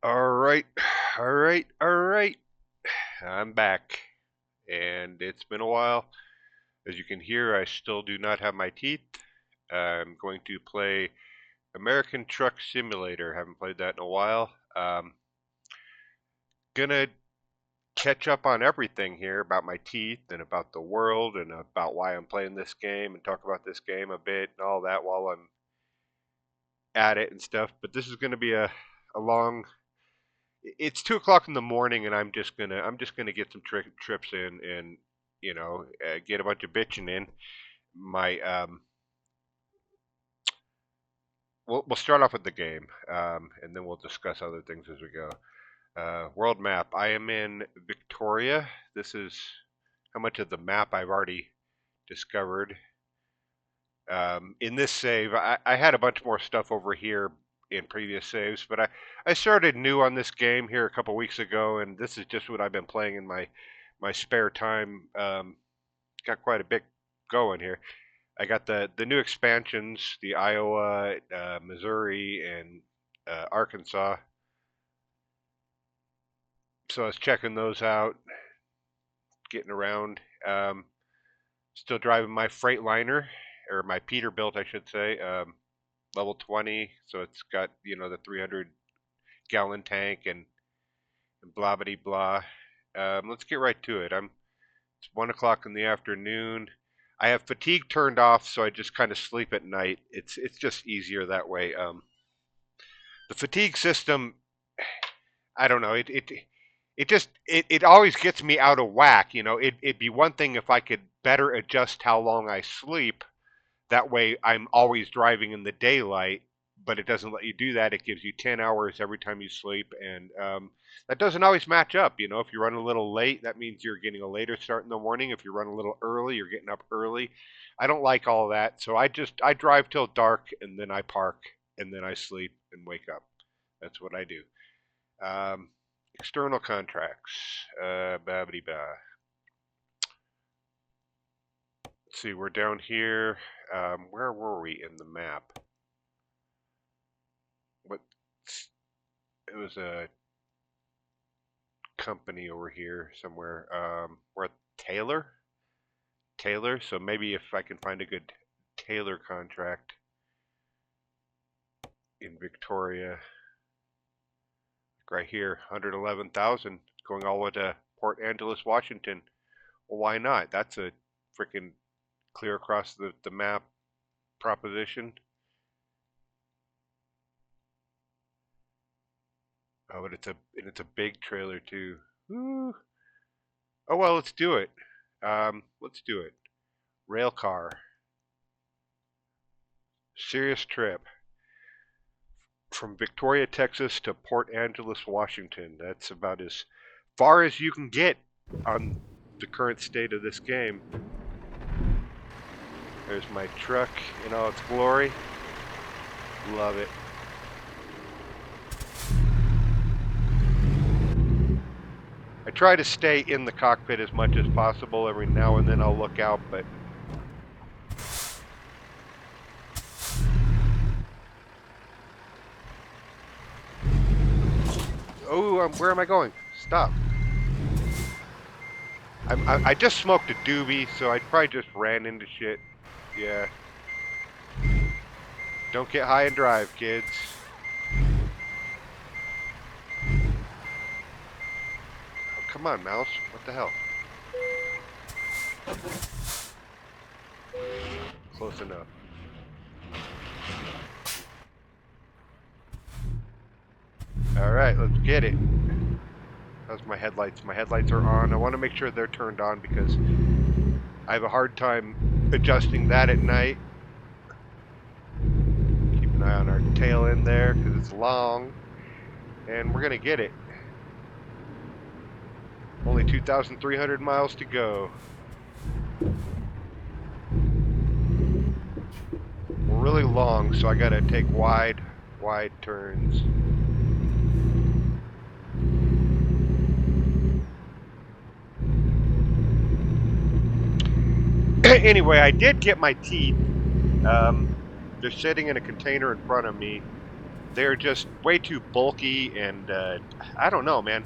All right, all right, all right. I'm back, and it's been a while. As you can hear, I still do not have my teeth. I'm going to play American Truck Simulator. Haven't played that in a while. Gonna catch up on everything here about my teeth and about the world and about why I'm playing this game and talk about this game a bit and all that while I'm at it and stuff. But this is gonna be a long. It's 2 o'clock in the morning, and I'm just gonna get some trips in, and get a bunch of bitching in. My we'll start off with the game, and then we'll discuss other things as we go. World map. I am in Victoria. This is how much of the map I've already discovered. In this save, I had a bunch more stuff over here in previous saves, but I started new on this game here a couple weeks ago, and this is just what I've been playing in my spare time. Got quite a bit going here. I got the new expansions, the Iowa, Missouri, and Arkansas. So I was checking those out, getting around. Still driving my Freightliner, or my Peterbilt, I should say. Level 20, so it's got the 300-gallon tank and blah blah blah. Let's get right to it. It's 1 o'clock in the afternoon. I have fatigue turned off, so I just kind of sleep at night. It's just easier that way. The fatigue system, I don't know. It always gets me out of whack. It'd be one thing if I could better adjust how long I sleep. That way, I'm always driving in the daylight, but it doesn't let you do that. It gives you 10 hours every time you sleep, and that doesn't always match up. If you run a little late, that means you're getting a later start in the morning. If you run a little early, you're getting up early. I don't like all that, so I drive till dark, and then I park, and then I sleep and wake up. That's what I do. Um, External contracts. Bah. Let's see, we're down here. Where were we in the map? What? It was a company over here somewhere. We're at Taylor. Taylor. So maybe if I can find a good Taylor contract in Victoria, right here, 111,000, going all the way to Port Angeles, Washington. Well, why not? That's a freaking clear across the map proposition. Oh, but it's a big trailer too. Ooh. Oh well, let's do it. Let's do it. Rail car. Serious trip from Victoria, Texas to Port Angeles, Washington. That's about as far as you can get on the current state of this game. There's my truck in all its glory. Love it. I try to stay in the cockpit as much as possible. Every now and then I'll look out, but oh, where am I going? Stop. I just smoked a doobie, so I probably just ran into shit. Yeah. Don't get high and drive, kids. Oh, come on, mouse. What the hell? Close enough. Alright, let's get it. How's my headlights? My headlights are on. I want to make sure they're turned on because I have a hard time adjusting that at night. Keep an eye on our tail end there because it's long. And we're going to get it. Only 2,300 miles to go. We're really long, so I got to take wide turns. Anyway, I did get my teeth. They're sitting in a container in front of me. They're just way too bulky, and I don't know, man.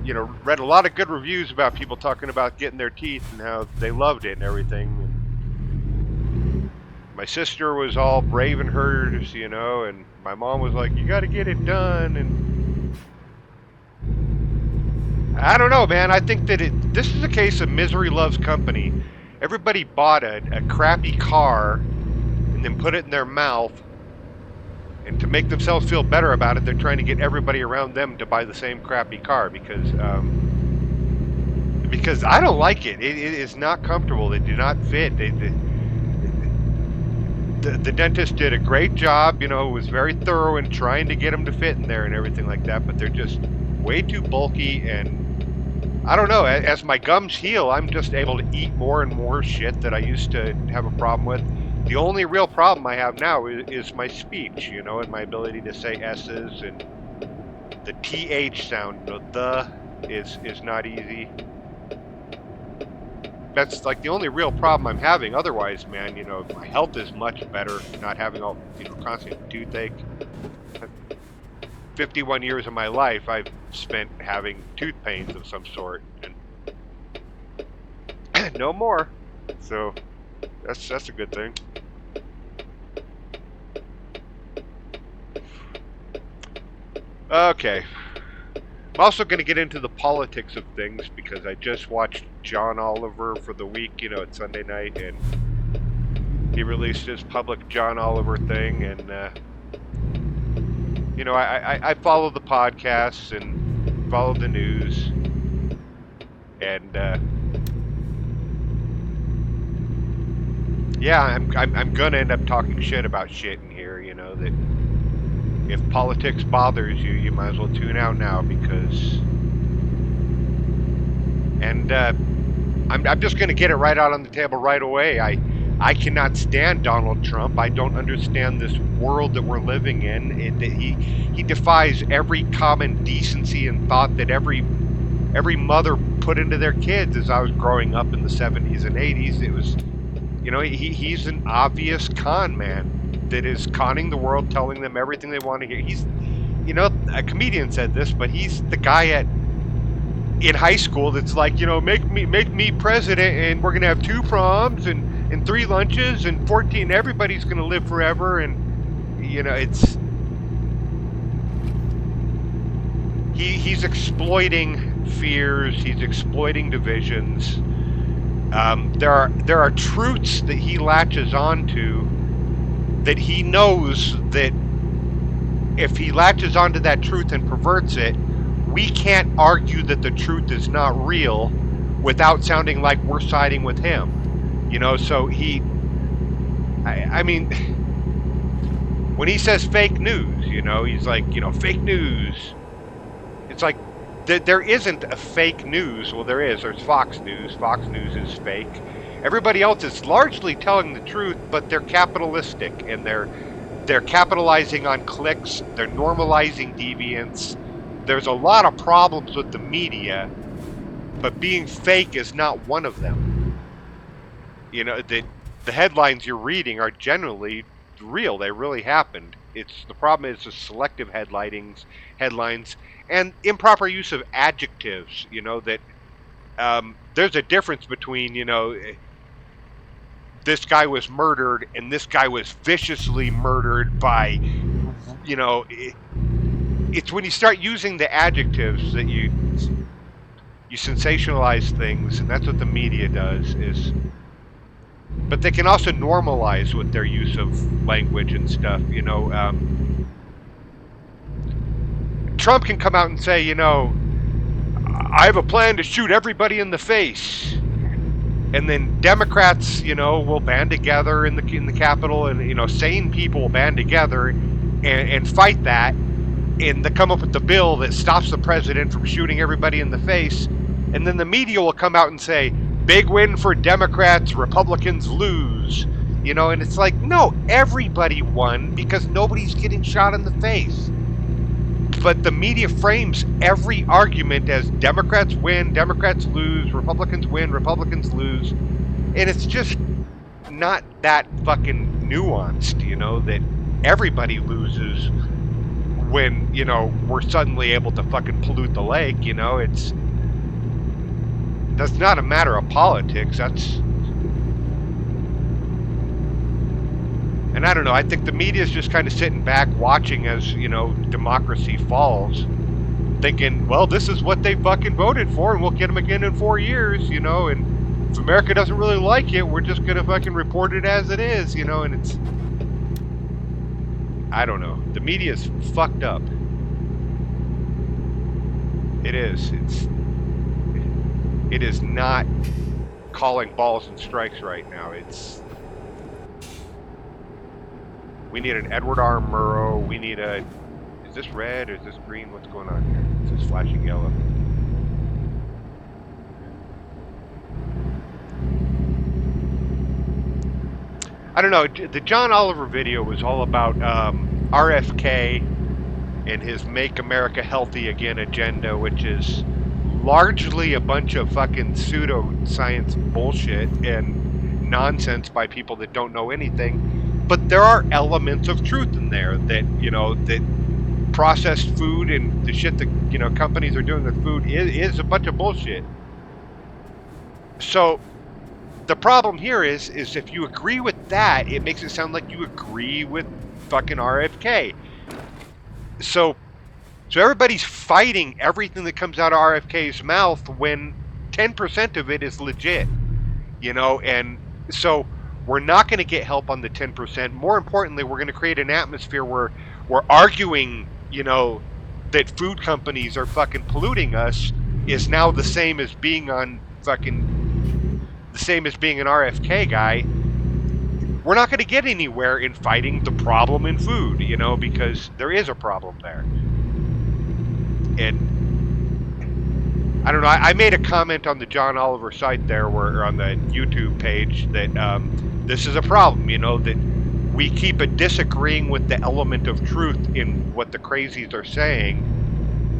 Read a lot of good reviews about people talking about getting their teeth and how they loved it and everything. And my sister was all brave in hers, and my mom was like, "You got to get it done." And I don't know, man. I think that this is a case of misery loves company. Everybody bought a crappy car and then put it in their mouth, and to make themselves feel better about it, they're trying to get everybody around them to buy the same crappy car because I don't like it. It is not comfortable. They do not fit. The dentist did a great job. Was very thorough in trying to get them to fit in there and everything like that. But they're just way too bulky, and I don't know. As my gums heal, I'm just able to eat more and more shit that I used to have a problem with. The only real problem I have now is my speech, and my ability to say S's, and the TH sound, the is not easy. That's like the only real problem I'm having. Otherwise, man, my health is much better. Not having all, constant toothache. 51 years of my life I've spent having tooth pains of some sort, and no more. So that's a good thing. Okay. I'm also going to get into the politics of things because I just watched John Oliver for the week, at Sunday night, and he released his public John Oliver thing, and I follow the podcasts and follow the news, and yeah, I'm gonna end up talking shit about shit in here. That if politics bothers you, you might as well tune out now because. And I'm just gonna get it right out on the table right away. I cannot stand Donald Trump. I don't understand this world that we're living in. He defies every common decency and thought that every mother put into their kids as I was growing up in the 70s and 80s. It was, he's an obvious con man that is conning the world, telling them everything they want to hear. He's, a comedian said this, but he's the guy in high school that's like, make me president, and we're gonna have 2 proms and 3 lunches and 14. Everybody's gonna live forever, and it's he's exploiting fears. He's exploiting divisions. There are truths that he latches onto that he knows that if he latches onto that truth and perverts it, we can't argue that the truth is not real without sounding like we're siding with him. So I mean, when he says fake news, he's like, fake news. It's like, there isn't a fake news. Well, there is. There's Fox News. Fox News is fake. Everybody else is largely telling the truth, but they're capitalistic, and they're capitalizing on clicks. They're normalizing deviance. There's a lot of problems with the media, but being fake is not one of them. The headlines you're reading are generally real. They really happened. The problem is the selective headlines and improper use of adjectives. That there's a difference between this guy was murdered and this guy was viciously murdered by it's when you start using the adjectives that you sensationalize things, and that's what the media does. But they can also normalize with their use of language and stuff. Trump can come out and say, I have a plan to shoot everybody in the face, and then Democrats, will band together in the Capitol, and sane people will band together and fight that. And they come up with the bill that stops the president from shooting everybody in the face, and then the media will come out and say, big win for Democrats, Republicans lose. And it's like, no, everybody won because nobody's getting shot in the face. But the media frames every argument as Democrats win, Democrats lose, Republicans win, Republicans lose. And it's just not that fucking nuanced, that everybody loses. when, you know, we're suddenly able to fucking pollute the lake, you know, that's not a matter of politics. And I don't know, I think the media's just kind of sitting back watching as, you know, democracy falls, thinking, well, this is what they fucking voted for, and we'll get them again in 4 years, you know, and if America doesn't really like it, we're just gonna fucking report it as it is, you know, and it's, I don't know, the media's fucked up. It is. It is not calling balls and strikes right now. We need an Edward R. Murrow. We need a, is this red or is this green? What's going on here? Is this flashing yellow? I don't know. The John Oliver video was all about RFK and his Make America Healthy Again agenda, which is largely a bunch of fucking pseudoscience bullshit and nonsense by people that don't know anything. But there are elements of truth in there that, you know, that processed food and the shit that, you know, companies are doing with food is a bunch of bullshit. So the problem here is if you agree with that, it makes it sound like you agree with fucking RFK. So everybody's fighting everything that comes out of RFK's mouth when 10% of it is legit, you know, and so we're not going to get help on the 10%. More importantly, we're going to create an atmosphere where we're arguing, you know, that food companies are fucking polluting us is now the same as being on fucking, the same as being an RFK guy. We're not going to get anywhere in fighting the problem in food, you know, because there is a problem there. And I don't know, I made a comment on the John Oliver site there, or on the YouTube page, that this is a problem, you know, that we keep disagreeing with the element of truth in what the crazies are saying,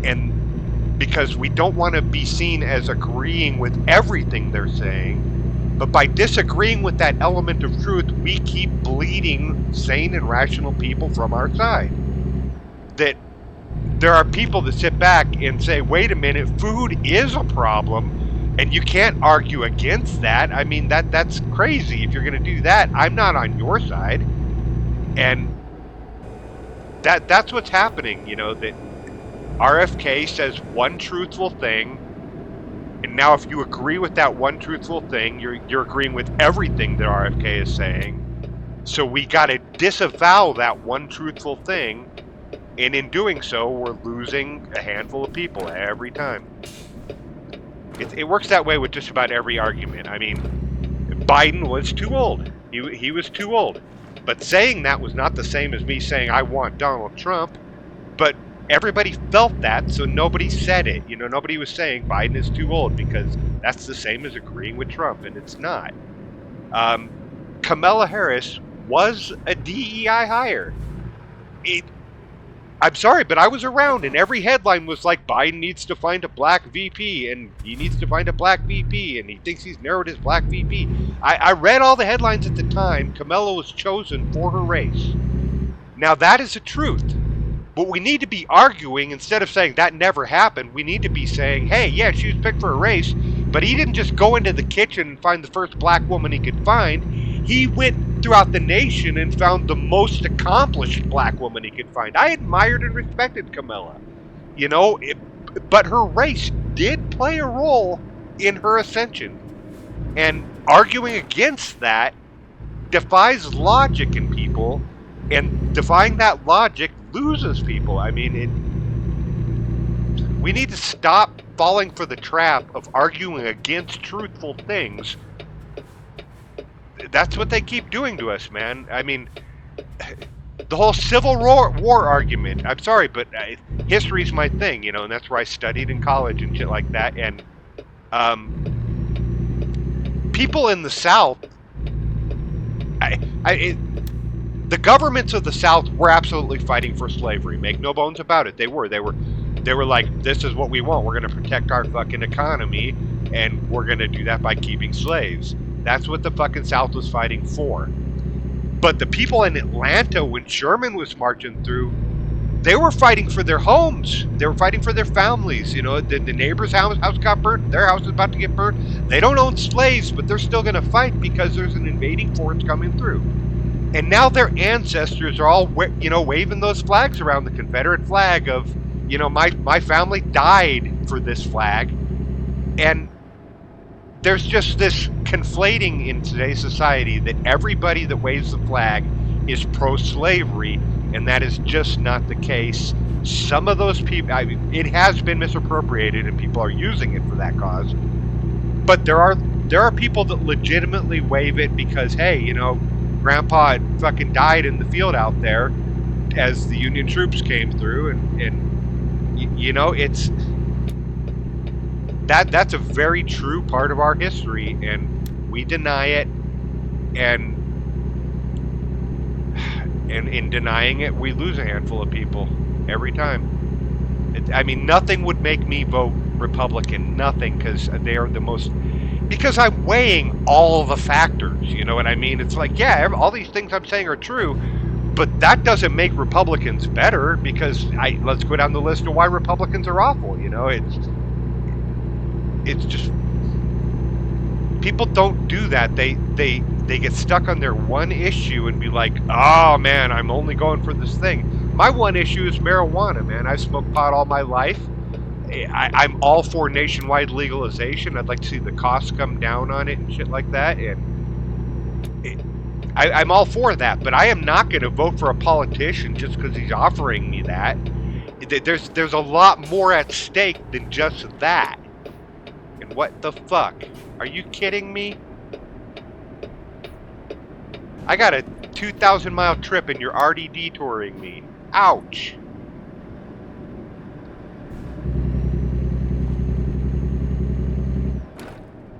and because we don't want to be seen as agreeing with everything they're saying, but by disagreeing with that element of truth, we keep bleeding sane and rational people from our side. That there are people that sit back and say, wait a minute, food is a problem, and you can't argue against that. I mean, that's crazy. If you're going to do that, I'm not on your side. And that's what's happening, you know, that RFK says one truthful thing, and now if you agree with that one truthful thing, you're agreeing with everything that RFK is saying. So we got to disavow that one truthful thing, and in doing so, we're losing a handful of people every time. It works that way with just about every argument. I mean, Biden was too old. He was too old. But saying that was not the same as me saying I want Donald Trump. But everybody felt that, so nobody said it. You know, nobody was saying Biden is too old, because that's the same as agreeing with Trump, and it's not. Kamala Harris was a DEI hire. I'm sorry, but I was around, and every headline was like, Biden needs to find a black VP, and he needs to find a black VP, and he thinks he's narrowed his black VP. I read all the headlines at the time. Kamala was chosen for her race. Now, that is the truth. But we need to be arguing, instead of saying that never happened, we need to be saying, hey, yeah, she was picked for a race, but he didn't just go into the kitchen and find the first black woman he could find. He went throughout the nation and found the most accomplished black woman he could find. I admired and respected Kamala, you know, but her race did play a role in her ascension. And arguing against that defies logic in people, and defying that logic loses people. I mean, we need to stop falling for the trap of arguing against truthful things. That's what they keep doing to us, man. I mean, the whole Civil War argument. I'm sorry, but history's my thing, you know, and that's where I studied in college and shit like that. And people in the South, the governments of the South were absolutely fighting for slavery. Make no bones about it. They were like, this is what we want. We're going to protect our fucking economy, and we're going to do that by keeping slaves. That's what the fucking South was fighting for. But the people in Atlanta, when Sherman was marching through, they were fighting for their homes. They were fighting for their families. You know, the neighbor's house got burnt. Their house is about to get burnt. They don't own slaves, but they're still going to fight because there's an invading force coming through. And now their ancestors are all, you know, waving those flags around, the Confederate flag of, you know, my family died for this flag. And there's just this conflating in today's society that everybody that waves the flag is pro-slavery, and that is just not the case. Some of those people, I mean, it has been misappropriated, and people are using it for that cause. But there are people that legitimately wave it because, hey, you know, Grandpa fucking died in the field out there as the Union troops came through, and you know, it's that's a very true part of our history, and we deny it, and in denying it, we lose a handful of people every time. I mean, nothing would make me vote Republican, nothing, because they are the most, because I'm weighing all the factors, you know what I mean? It's like, yeah, all these things I'm saying are true, but that doesn't make Republicans better, because let's go down the list of why Republicans are awful, you know? It's just, people don't do that. They get stuck on their one issue and be like, oh man, I'm only going for this thing. My one issue is marijuana, man. I've smoked pot all my life. I'm all for nationwide legalization. I'd like to see the costs come down on it and shit like that. And I'm all for that, but I am not going to vote for a politician just because he's offering me that. There's a lot more at stake than just that. And what the fuck? Are you kidding me? I got a 2,000-mile trip and you're already detouring me. Ouch.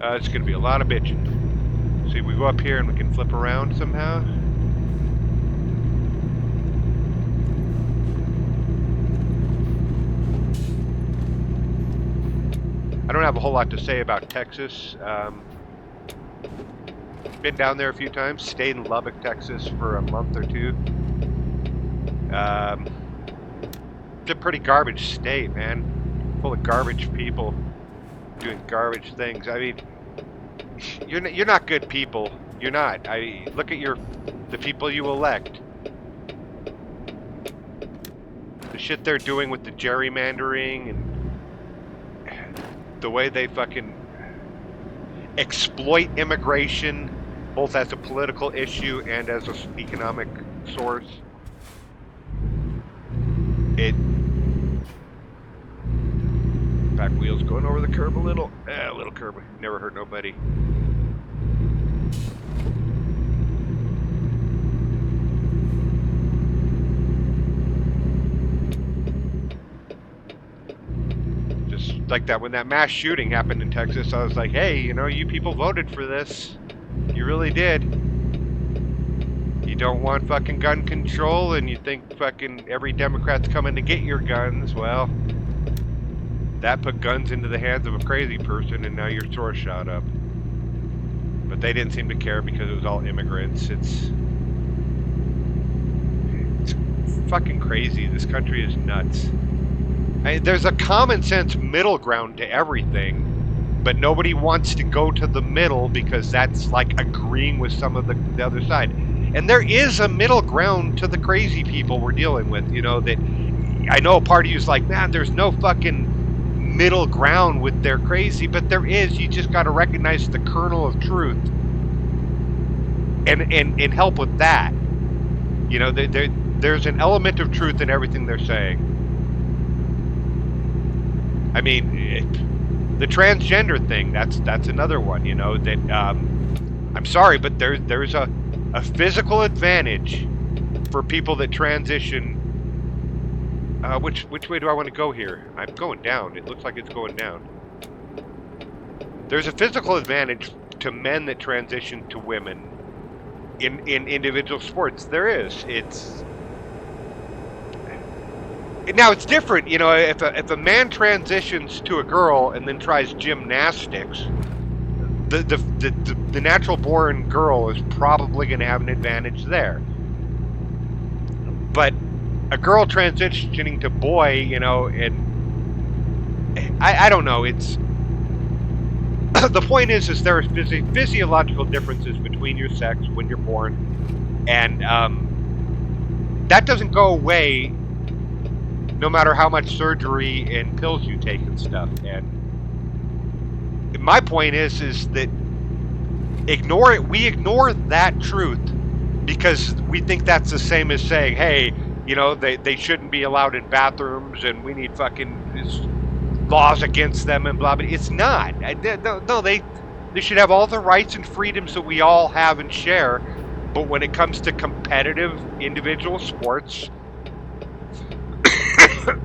It's going to be a lot of bitching. See, we go up here and we can flip around somehow. I don't have a whole lot to say about Texas. Been down there a few times. Stayed in Lubbock, Texas for a month or two. It's a pretty garbage state, man. Full of garbage people doing garbage things. I mean, you're not good people. You're not. Look at the people you elect. The shit they're doing with the gerrymandering and the way they fucking exploit immigration, both as a political issue and as an economic source. Back wheels going over the curb a little. A little curb. Never hurt nobody. Just like that, when that mass shooting happened in Texas, I was like, hey, you know, you people voted for this. You really did. You don't want fucking gun control, and you think fucking every Democrat's coming to get your guns. Well, that put guns into the hands of a crazy person, and now your store shot up. But they didn't seem to care because it was all immigrants. It's fucking crazy. This country is nuts. There's a common sense middle ground to everything, but nobody wants to go to the middle because that's like agreeing with some of the other side. And there is a middle ground to the crazy people we're dealing with, you know, that I know a part of you is like, man, there's no fucking middle ground with their crazy, but there is. You just got to recognize the kernel of truth and help with that. You know, there's an element of truth in everything they're saying. I mean, the transgender thing, that's another one, you know, that I'm sorry, but there's a physical advantage for people that transition. Which way do I want to go here? I'm going down. It looks like it's going down. There's a physical advantage to men that transition to women in individual sports. There is. Now it's different, you know. If a man transitions to a girl and then tries gymnastics, the natural born girl is probably going to have an advantage there. But a girl transitioning to boy, you know, and I don't know. It's the point is there are physiological differences between your sex when you're born, and that doesn't go away no matter how much surgery and pills you take and stuff. And my point is that ignore it. We ignore that truth because we think that's the same as saying, hey, you know, they shouldn't be allowed in bathrooms and we need fucking laws against them and blah blah. It's not. No, they should have all the rights and freedoms that we all have and share. But when it comes to competitive individual sports,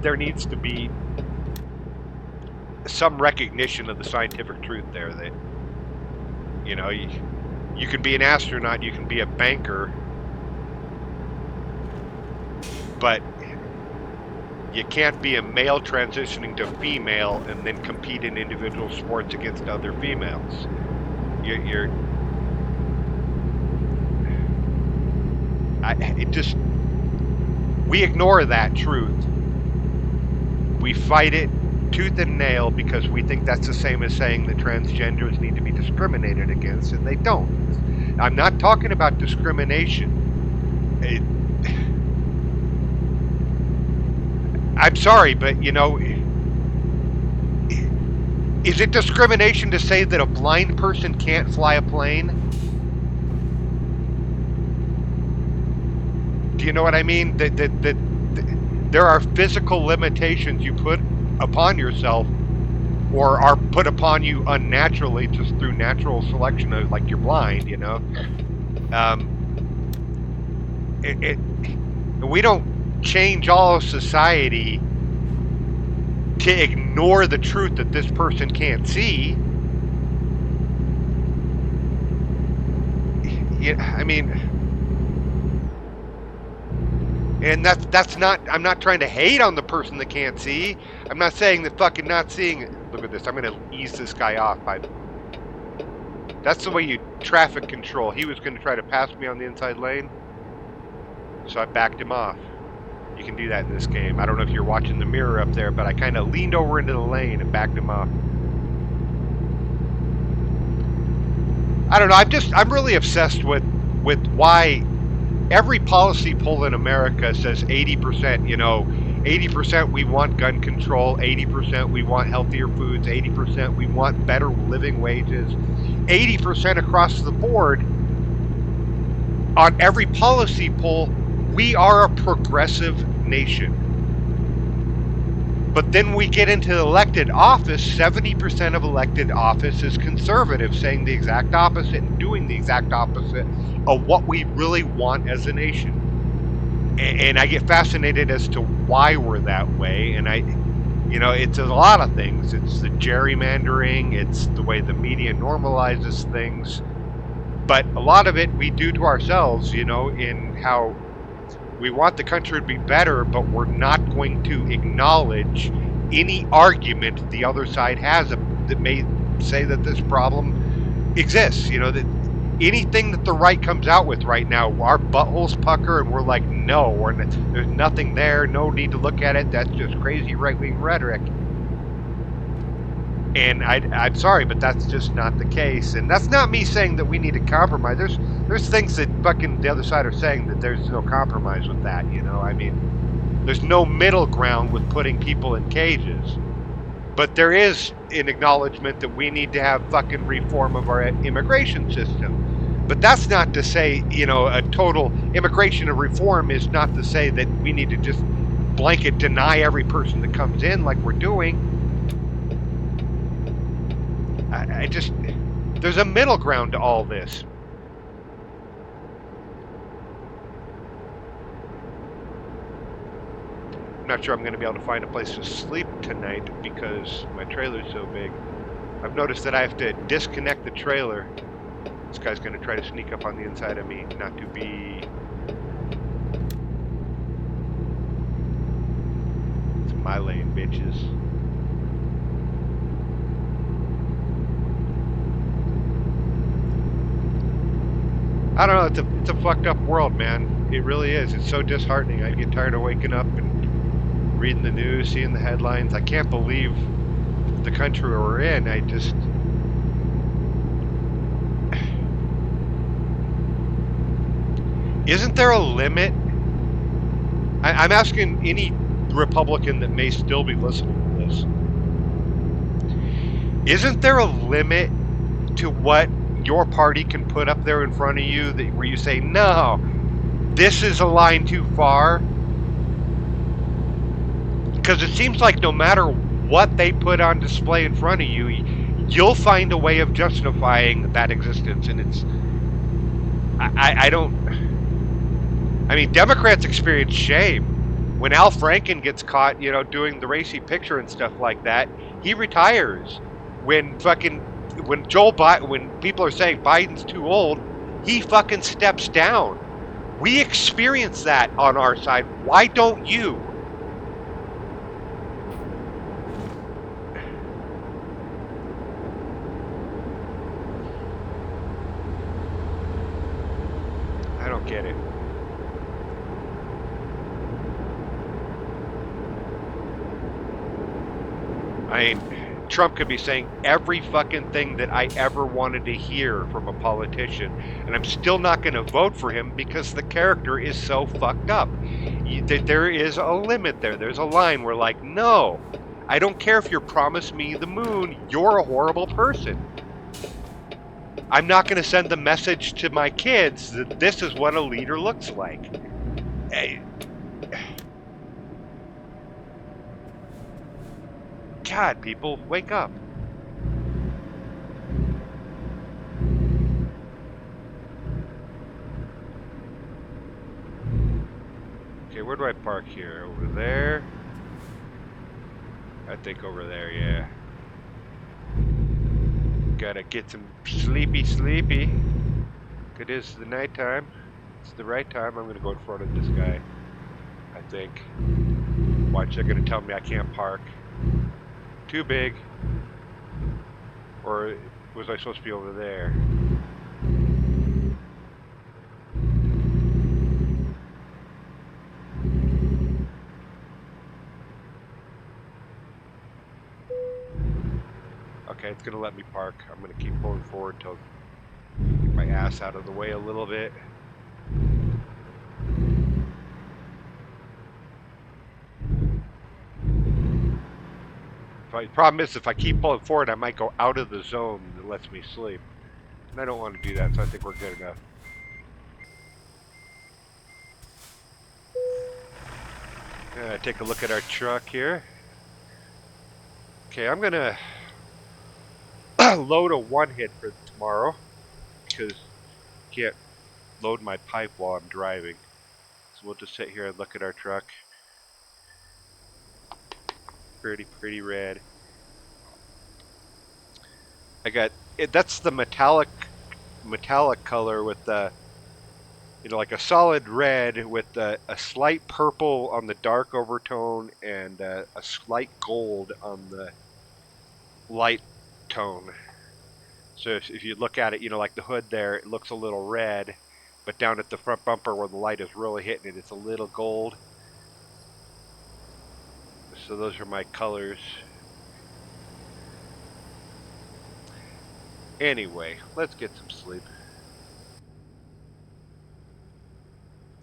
there needs to be some recognition of the scientific truth there that, you know, you can be an astronaut, you can be a banker, but you can't be a male transitioning to female and then compete in individual sports against other females. We ignore that truth. We fight it tooth and nail because we think that's the same as saying that transgenders need to be discriminated against, and they don't. I'm not talking about discrimination. I'm sorry, but, you know, is it discrimination to say that a blind person can't fly a plane? Do you know what I mean? That there are physical limitations you put upon yourself or are put upon you unnaturally just through natural selection, of, like you're blind, you know. We don't change all of society to ignore the truth that this person can't see. Yeah, I mean, and that's not. I'm not trying to hate on the person that can't see. I'm not saying that fucking not seeing. Look at this. I'm gonna ease this guy off by. That's the way you traffic control. He was gonna try to pass me on the inside lane, so I backed him off. You can do that in this game. I don't know if you're watching the mirror up there, but I kind of leaned over into the lane and backed him off. I don't know. I'm really obsessed with why every policy poll in America says 80%, you know, 80% we want gun control, 80% we want healthier foods, 80% we want better living wages, 80% across the board. On every policy poll, we are a progressive nation. But then we get into elected office, 70% of elected office is conservative, saying the exact opposite and doing the exact opposite of what we really want as a nation. And I get fascinated as to why we're that way. And you know, it's a lot of things. It's the gerrymandering, it's the way the media normalizes things. But a lot of it we do to ourselves, you know, in how we want the country to be better, but we're not going to acknowledge any argument the other side has that may say that this problem exists. You know, that anything that the right comes out with right now, our buttholes pucker and we're like, no, there's nothing there, no need to look at it, that's just crazy right-wing rhetoric. And I'm sorry, but that's just not the case. And that's not me saying that we need to compromise. There's things that fucking the other side are saying that there's no compromise with that, you know. I mean, there's no middle ground with putting people in cages. But there is an acknowledgement that we need to have fucking reform of our immigration system. But that's not to say, you know, a total immigration and reform is not to say that we need to just blanket deny every person that comes in like we're doing. There's a middle ground to all this. I'm not sure I'm going to be able to find a place to sleep tonight because my trailer's so big. I've noticed that I have to disconnect the trailer. This guy's going to try to sneak up on the inside of me, not to be... It's my lane, bitches. I don't know, it's a fucked up world, man. It really is. It's so disheartening. I get tired of waking up and reading the news, seeing the headlines. I can't believe the country we're in. I just. Isn't there a limit? I'm asking any Republican that may still be listening to this. Isn't there a limit to what your party can put up there in front of you that where you say, no, this is a line too far? Because it seems like no matter what they put on display in front of you, you'll find a way of justifying that existence. And it's, I don't, I mean, Democrats experience shame. When Al Franken gets caught, doing the racy picture and stuff like that, he retires. When when people are saying Biden's too old, he fucking steps down. We experience that on our side. Why don't you? I don't get it. I mean, Trump could be saying every fucking thing that I ever wanted to hear from a politician, and I'm still not going to vote for him because the character is so fucked up. There is a limit there. There's a line where, like, no, I don't care if you promise me the moon, you're a horrible person. I'm not going to send the message to my kids that this is what a leader looks like. God, people, wake up. Okay, where do I park here? Over there? I think over there, yeah. Gotta get some sleepy. It is the nighttime. It's the right time. I'm gonna go in front of this guy. I think. Watch, they're gonna tell me I can't park. Too big. Or was I supposed to be over there? Okay, it's gonna let me park. I'm gonna keep pulling forward until I get my ass out of the way a little bit. The problem is, if I keep pulling forward, I might go out of the zone that lets me sleep. And I don't want to do that, so I think we're good enough. Take a look at our truck here. Okay, I'm gonna load a one hit for tomorrow because I can't load my pipe while I'm driving. So we'll just sit here and look at our truck. Pretty red. I got it. That's the metallic color with the, like a solid red with a slight purple on the dark overtone and a slight gold on the light tone. So if you look at it, like the hood there, it looks a little red, but down at the front bumper where the light is really hitting it, it's a little gold. So those are my colors. Anyway, let's get some sleep.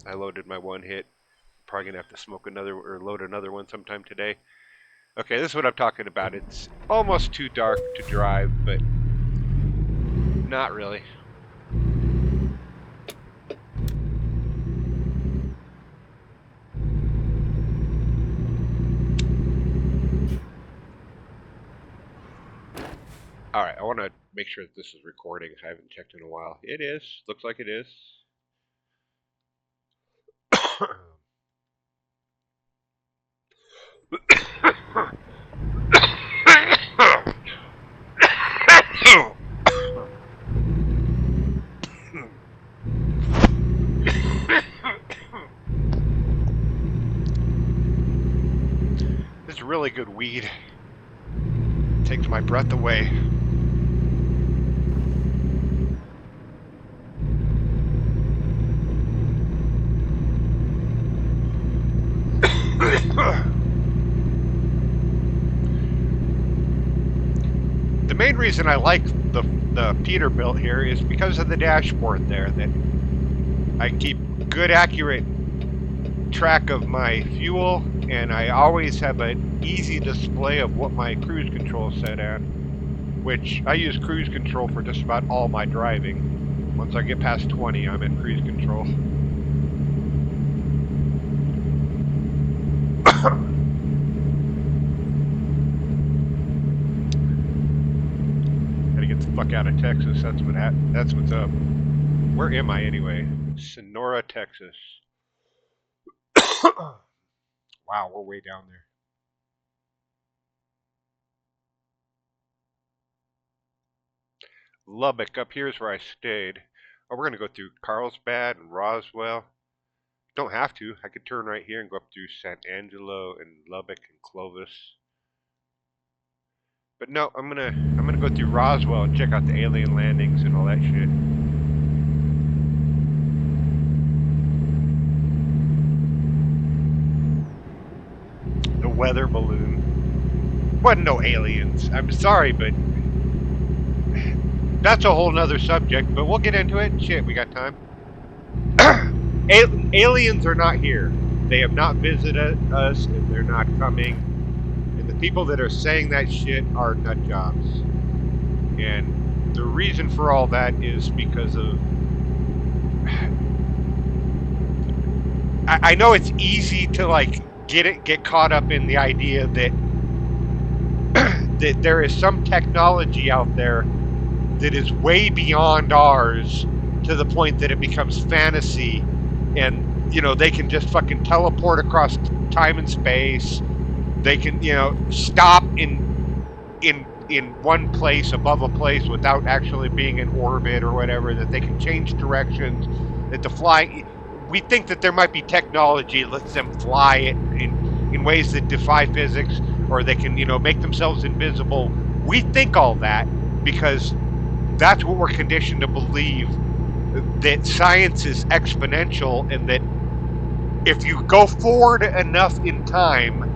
I loaded my one hit. Probably gonna have to smoke another or load another one sometime today. Okay, this is what I'm talking about. It's almost too dark to drive, but not really. Alright, I want to make sure that this is recording. I haven't checked in a while. It is. Looks like it is. This is really good weed. Takes my breath away. main reason I like the Peterbilt here is because of the dashboard there. That I keep good, accurate track of my fuel, and I always have an easy display of what my cruise control is set at, which I use cruise control for just about all my driving. Once I get past 20, I'm in cruise control. Gotta get the fuck out of Texas. That's what's up. Where am I anyway? Sonora, Texas. Wow, we're way down there. Lubbock, up here is where I stayed. Oh, we're gonna go through Carlsbad and Roswell. Don't have to. I could turn right here and go up through San Angelo and Lubbock and Clovis. But no, I'm gonna go through Roswell and check out the alien landings and all that shit. The weather balloon. Wasn't no aliens. I'm sorry, but that's a whole nother subject. But we'll get into it. Shit, we got time. Aliens are not here. They have not visited us, and they're not coming. And the people that are saying that shit are nut jobs. And the reason for all that is because of... I know it's easy to like get caught up in the idea that that there is some technology out there that is way beyond ours to the point that it becomes fantasy, and they can just fucking teleport across time and space. They can stop in one place above a place without actually being in orbit or whatever. That they can change directions. That the flying, we think that there might be technology that lets them fly in ways that defy physics, or they can make themselves invisible. We think all that because that's what we're conditioned to believe, that science is exponential, and that if you go forward enough in time,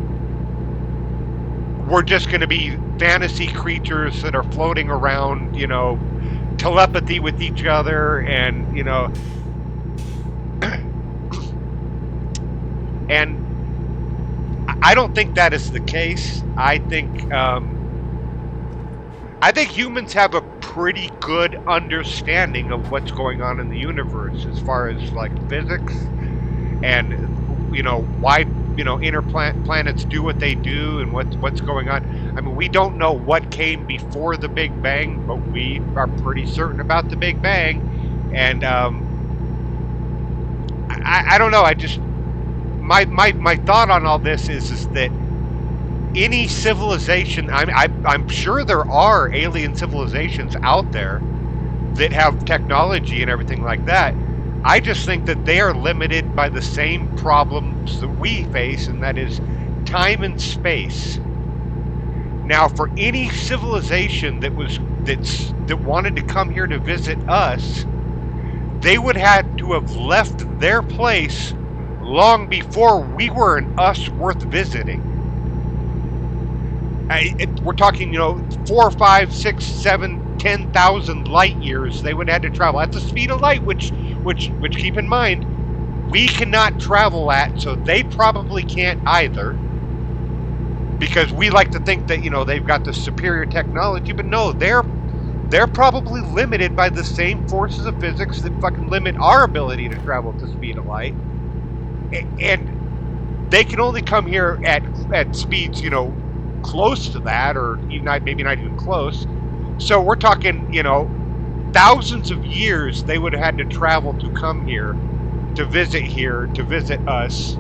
we're just going to be fantasy creatures that are floating around, telepathy with each other, and and I don't think that is the case. I think humans have a pretty good understanding of what's going on in the universe as far as like physics and why inner planets do what they do and what's going on. I mean, we don't know what came before the Big Bang, but we are pretty certain about the Big Bang. And I don't know. I just my thought on all this is that any civilization, I'm sure there are alien civilizations out there that have technology and everything like that. I just think that they are limited by the same problems that we face, and that is time and space. Now, for any civilization that wanted to come here to visit us, they would have to have left their place long before we were an us worth visiting. We're talking, 4, 5, 6, 7, 10,000 light years they would have had to travel at the speed of light, which keep in mind, we cannot travel at, so they probably can't either. Because we like to think that, they've got the superior technology, but no, they're probably limited by the same forces of physics that fucking limit our ability to travel at the speed of light. And they can only come here at speeds, close to that, or maybe not even close. So we're talking, thousands of years they would have had to travel to come here, to visit us.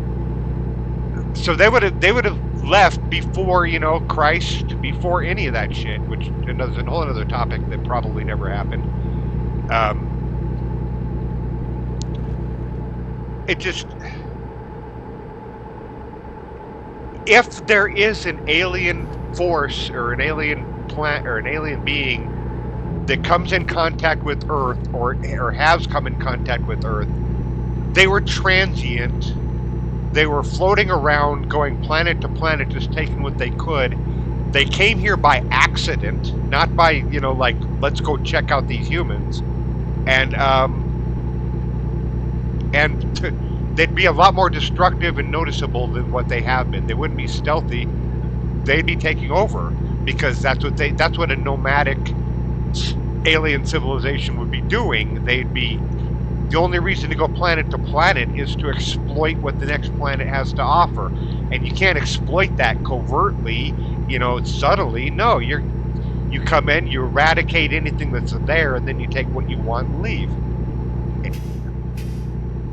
So they would have left before, Christ, before any of that shit, which is a whole other topic that probably never happened. It just, if there is an alien force or an alien plant or an alien being that comes in contact with Earth, or has come in contact with Earth, they were transient. They were floating around, going planet to planet, just taking what they could. They came here by accident, not by, like, let's go check out these humans. And they'd be a lot more destructive and noticeable than what they have been. They wouldn't be stealthy. They'd be taking over because that's what a nomadic alien civilization would be doing. The only reason to go planet to planet is to exploit what the next planet has to offer. And you can't exploit that covertly, subtly. No, you come in, you eradicate anything that's there, and then you take what you want and leave.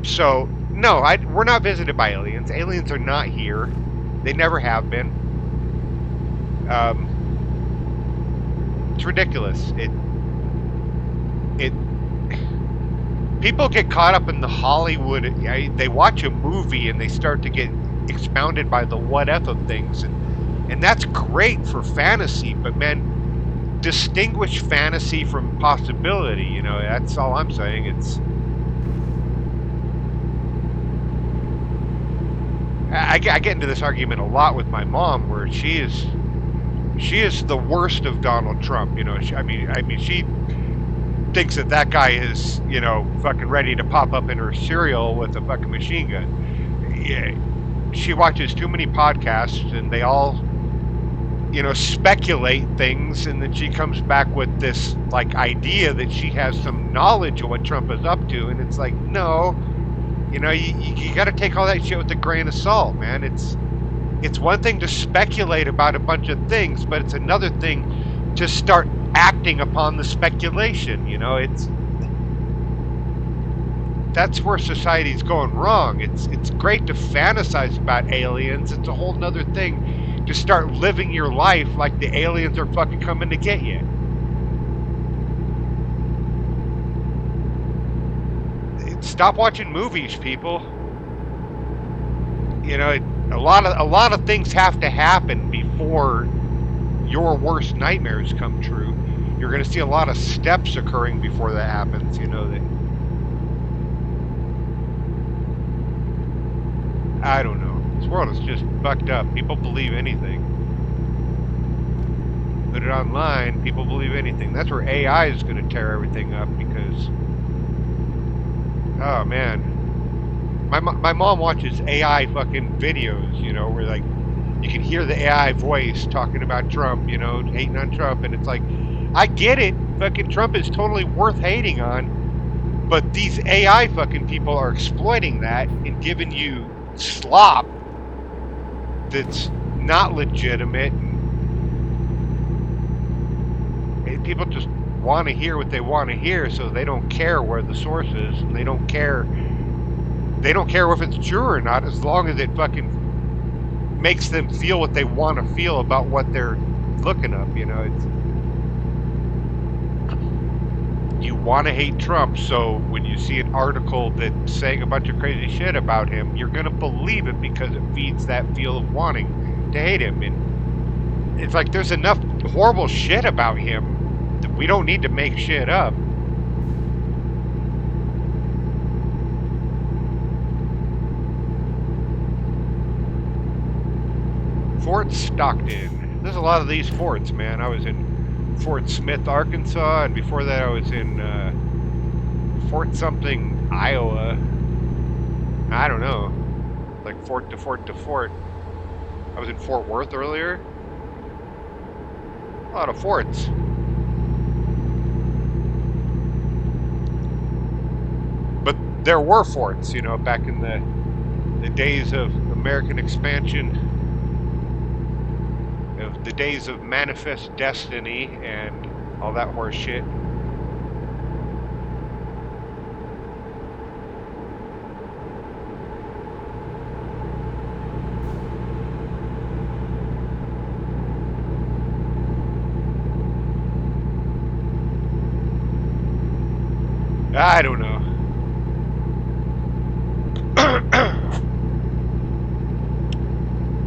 So, no, we're not visited by aliens. Aliens are not here. They never have been. It's ridiculous. People get caught up in the Hollywood. They watch a movie and they start to get expounded by the what if of things, and that's great for fantasy. But man, distinguish fantasy from possibility. That's all I'm saying. I get into this argument a lot with my mom, where she is the worst of Donald Trump. She thinks that guy is, fucking ready to pop up in her cereal with a fucking machine gun. Yeah. She watches too many podcasts, and they all, speculate things, and then she comes back with this, like, idea that she has some knowledge of what Trump is up to, and it's like, no, you got to take all that shit with a grain of salt, man. It's one thing to speculate about a bunch of things, but it's another thing to start acting upon the speculation. That's where society's going wrong. It's great to fantasize about aliens. It's a whole nother thing to start living your life like the aliens are fucking coming to get you. Stop watching movies, people. A lot of things have to happen before your worst nightmares come true. You're going to see a lot of steps occurring before that happens. I don't know. This world is just fucked up. People believe anything. Put it online, people believe anything. That's where AI is going to tear everything up, because, oh man, my mom watches AI fucking videos, where, like, you can hear the AI voice talking about Trump, hating on Trump, and it's like, I get it, fucking Trump is totally worth hating on, but these AI fucking people are exploiting that and giving you slop that's not legitimate, and people just want to hear what they want to hear, so they don't care where the source is, and they don't care if it's true or not, as long as it fucking makes them feel what they want to feel about what they're looking up. You want to hate Trump, so when you see an article that's saying a bunch of crazy shit about him, you're going to believe it because it feeds that feel of wanting to hate him. And it's like, there's enough horrible shit about him that we don't need to make shit up. Fort Stockton. There's a lot of these forts, man. I was in Fort Smith, Arkansas, and before that I was in Fort something, Iowa. I don't know. Like fort to fort to fort. I was in Fort Worth earlier. A lot of forts. But there were forts, back in the days of American expansion. The days of manifest destiny and all that horse shit. I don't know.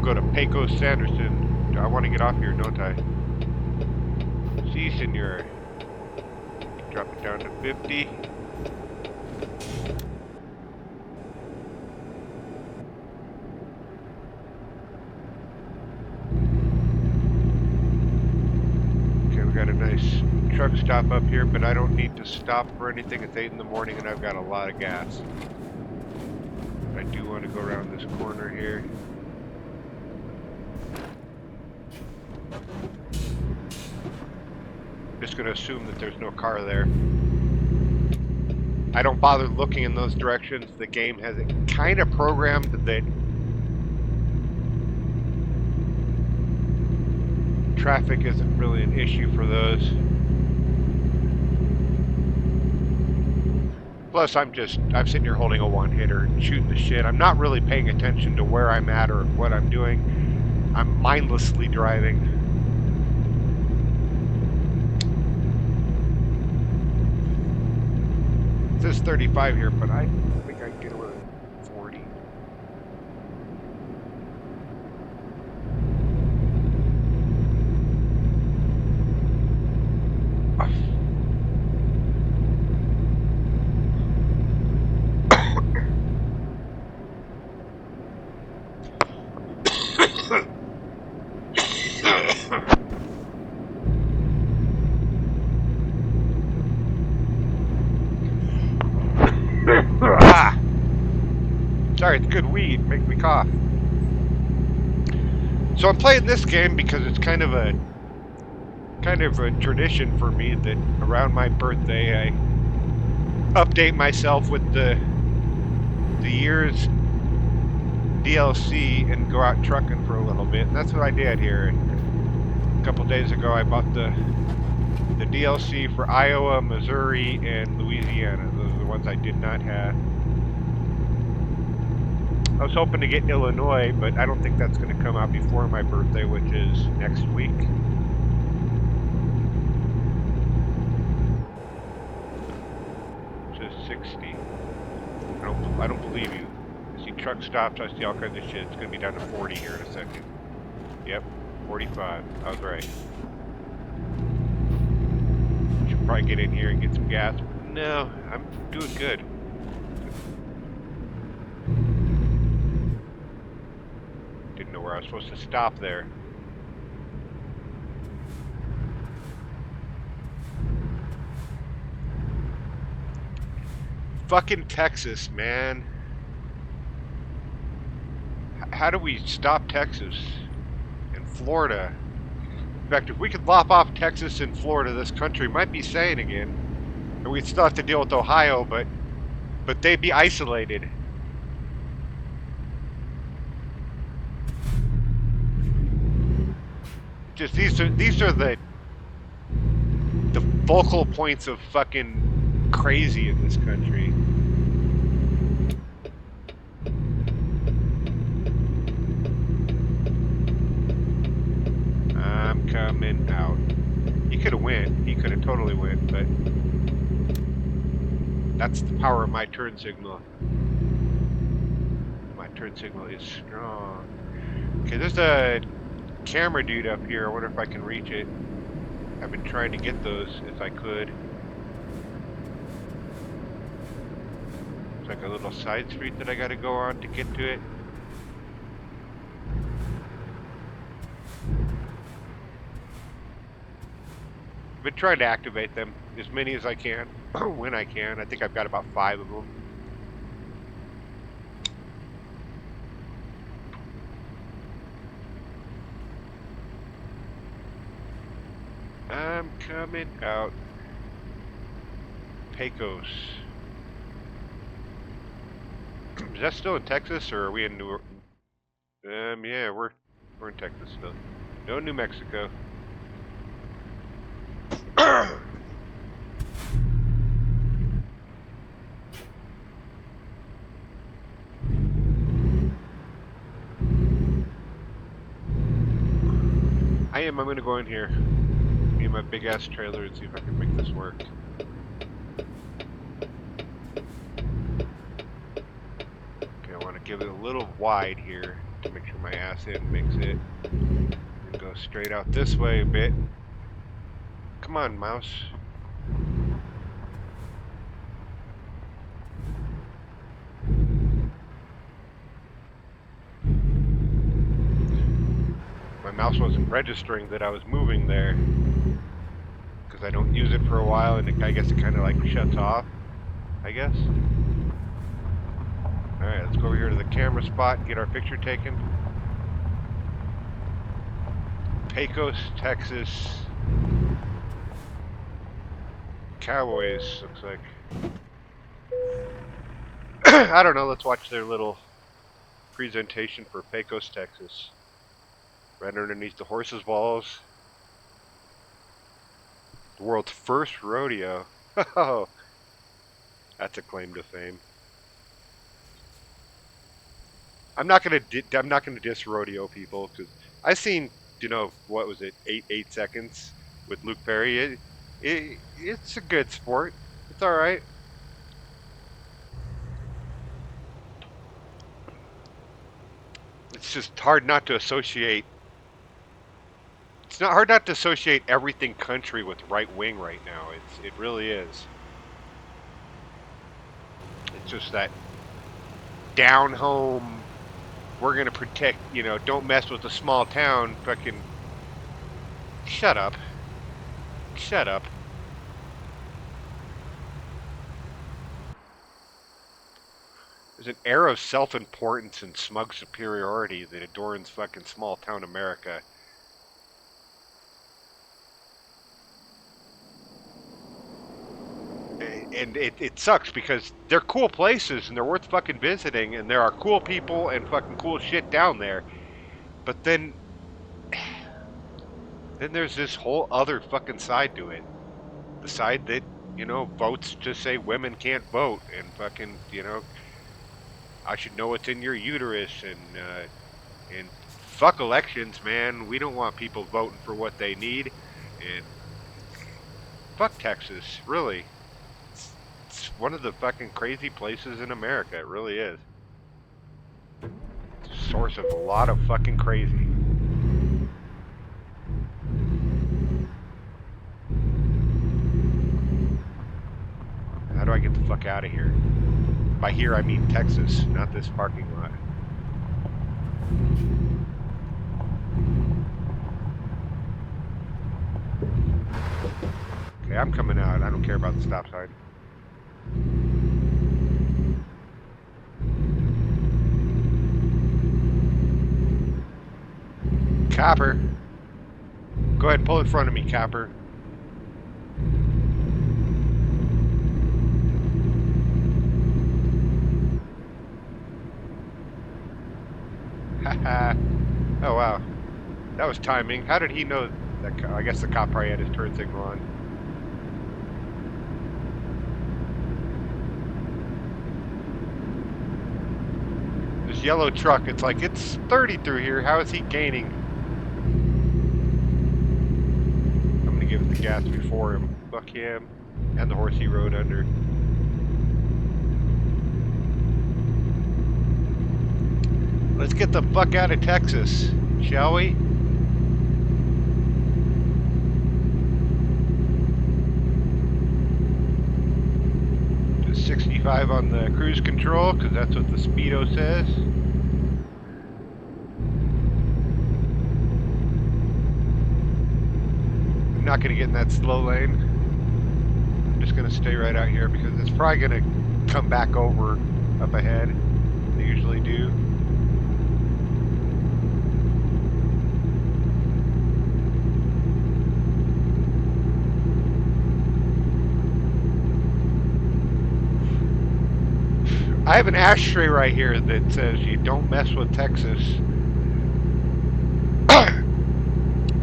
Go to Pecos Sanderson. I want to get off here, don't I? Si, senor. Drop it down to 50. got a nice truck stop up here, but I don't need to stop for anything. It's 8 in the morning and I've got a lot of gas. I do want to go around this corner here. Just going to assume that there's no car there. I don't bother looking in those directions. The game has it kind of programmed that traffic isn't really an issue for those. Plus, I'm sitting here holding a one-hitter and shooting the shit. I'm not really paying attention to where I'm at or what I'm doing. I'm mindlessly driving. It says 35 here, but I think I can get away with 40. Sorry, it's good weed. Make me cough. So I'm playing this game because it's kind of a tradition for me that around my birthday I update myself with the year's DLC and go out trucking for a little bit. And that's what I did here. A couple days ago I bought the DLC for Iowa, Missouri, and Louisiana. Those are the ones I did not have. I was hoping to get Illinois, but I don't think that's going to come out before my birthday, which is next week. Which is 60. I don't believe you. I see truck stops, I see all kinds of shit. It's going to be down to 40 here in a second. Yep, 45. I was right. Should probably get in here and get some gas. No, I'm doing good. Didn't know where I was supposed to stop there. Fucking Texas, man. How do we stop Texas and Florida? In fact, if we could lop off Texas and Florida, this country might be sane again. And we'd still have to deal with Ohio, but they'd be isolated. Just these are the focal points of fucking crazy in this country. I'm coming out. He could have went. He could have totally went, but that's the power of my turn signal. My turn signal is strong. Okay, there's a camera dude up here. I wonder if I can reach it. I've been trying to get those if I could. It's like a little side street that I gotta go on to get to it. I've been trying to activate them, as many as I can, when I can. I think I've got about 5 of them. I'm coming out. Pecos. Is that still in Texas, or are we in New? Yeah, we're in Texas still. No New Mexico. I'm gonna go in here. Me and my big ass trailer and see if I can make this work. Okay, I want to give it a little wide here to make sure my ass end makes it. And go straight out this way a bit. Come on, mouse. My mouse wasn't registering that I was moving there. because I don't use it for a while, and I guess it kind of like shuts off, I guess. Alright, let's go over here to the camera spot and get our picture taken. Pecos, Texas. Cowboys, looks like. I don't know, let's watch their little presentation for Pecos, Texas. Right underneath the horses' balls. The world's first rodeo. Oh, that's a claim to fame. I'm not gonna diss rodeo people because I've seen, you know, what was it, 8 seconds with Luke Perry. It's a good sport. It's all right. It's just hard not to associate. It's not hard not to associate everything country with right wing right now. It really is. It's just that down home. We're gonna protect. You know, don't mess with the small town. Fucking shut up. Shut up. There's an air of self-importance and smug superiority that adorns fucking small-town America. And it sucks because they're cool places and they're worth fucking visiting and there are cool people and fucking cool shit down there. But then there's this whole other fucking side to it. The side that, you know, votes to say women can't vote and fucking, you know, I should know what's in your uterus and fuck elections, man. We don't want people voting for what they need. And fuck Texas, really. It's one of the fucking crazy places in America. It really is. It's a source of a lot of fucking crazy. How do I get the fuck out of here? By here I mean Texas, not this parking lot. Okay, I'm coming out. I don't care about the stop sign. Copper. Go ahead and pull in front of me, Copper. Haha. Oh, wow. That was timing. How did he know that? I guess the cop probably had his turn signal on. This yellow truck, it's like, it's 30 through here. How is he gaining? I'm going to give it the gas before him. Fuck him. And the horse he rode under. Let's get the fuck out of Texas, shall we? Just 65 on the cruise control, because that's what the speedo says. I'm not going to get in that slow lane. I'm just going to stay right out here because it's probably going to come back over up ahead. They usually do. I have an ashtray right here that says you don't mess with Texas.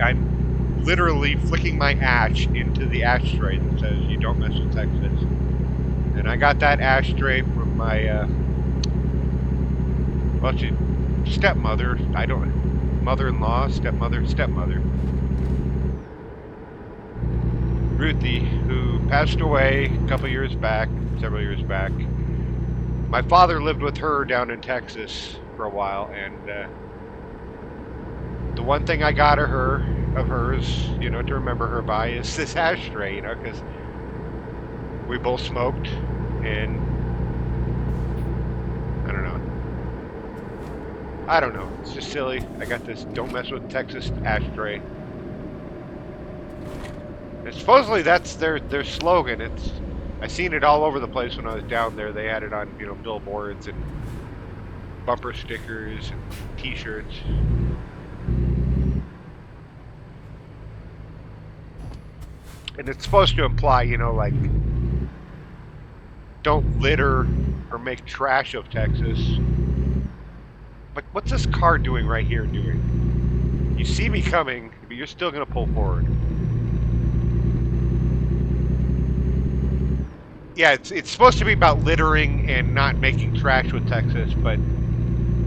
I'm literally flicking my ash into the ashtray that says you don't mess with Texas. And I got that ashtray from my, well, stepmother. Mother-in-law, stepmother. Ruthie, who passed away a couple years back, several years back. My father lived with her down in Texas for a while, and the one thing I got of hers, you know, to remember her by is this ashtray, you know, because we both smoked, and I don't know. It's just silly. I got this don't mess with Texas ashtray. And supposedly that's their slogan. I seen it all over the place when I was down there. They had it on billboards and bumper stickers and T-shirts. And it's supposed to imply, like don't litter or make trash of Texas. Like, what's this car doing right here doing? You see me coming, but you're still gonna pull forward. Yeah, it's supposed to be about littering and not making trash with Texas, but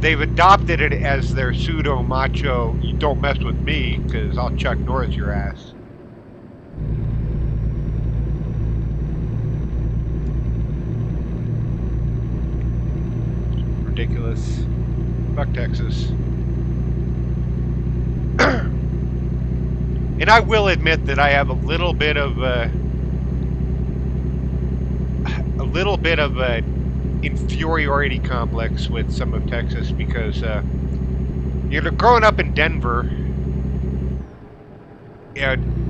they've adopted it as their pseudo macho. You don't mess with me, because I'll Chuck Norris your ass. Ridiculous. Fuck Texas. And I will admit that I have a little bit of a inferiority complex with some of Texas because growing up in Denver,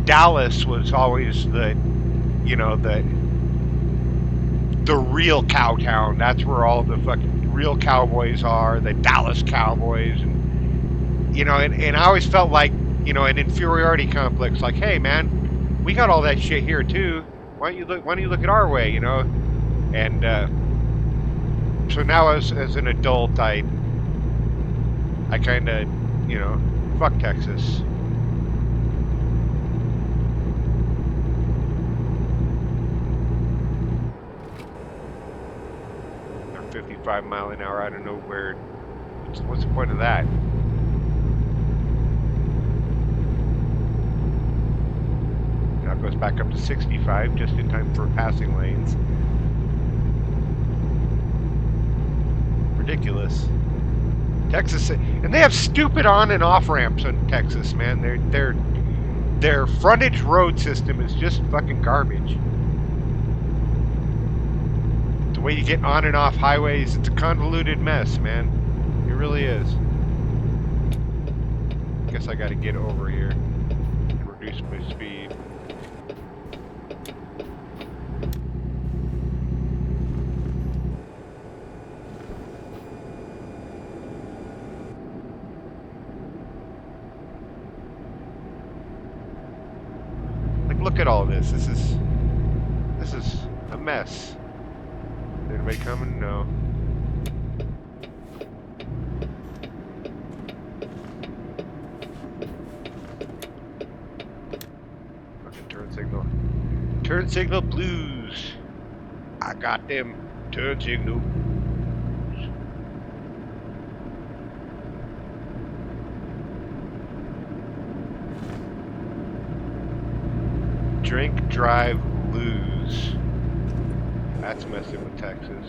Dallas was always the real cow town. That's where all the fucking real cowboys are, the Dallas Cowboys, and I always felt like an inferiority complex. Like, hey man, we got all that shit here too. Why don't you look at our way, And so now as an adult, I kind of fuck Texas. They're 55 mile an hour. I don't know where. What's the point of that? Now it goes back up to 65 just in time for passing lanes. Ridiculous. Texas, and they have stupid on and off ramps in Texas, man. Their frontage road system is just fucking garbage. The way you get on and off highways, it's a convoluted mess, man. It really is. Guess I gotta get over here and reduce my speed. Like, look at all this. This is a mess. Is anybody coming? No. Fucking turn signal. Turn signal blues. I got them turn signal. Drink, drive, lose. That's messing with Texas.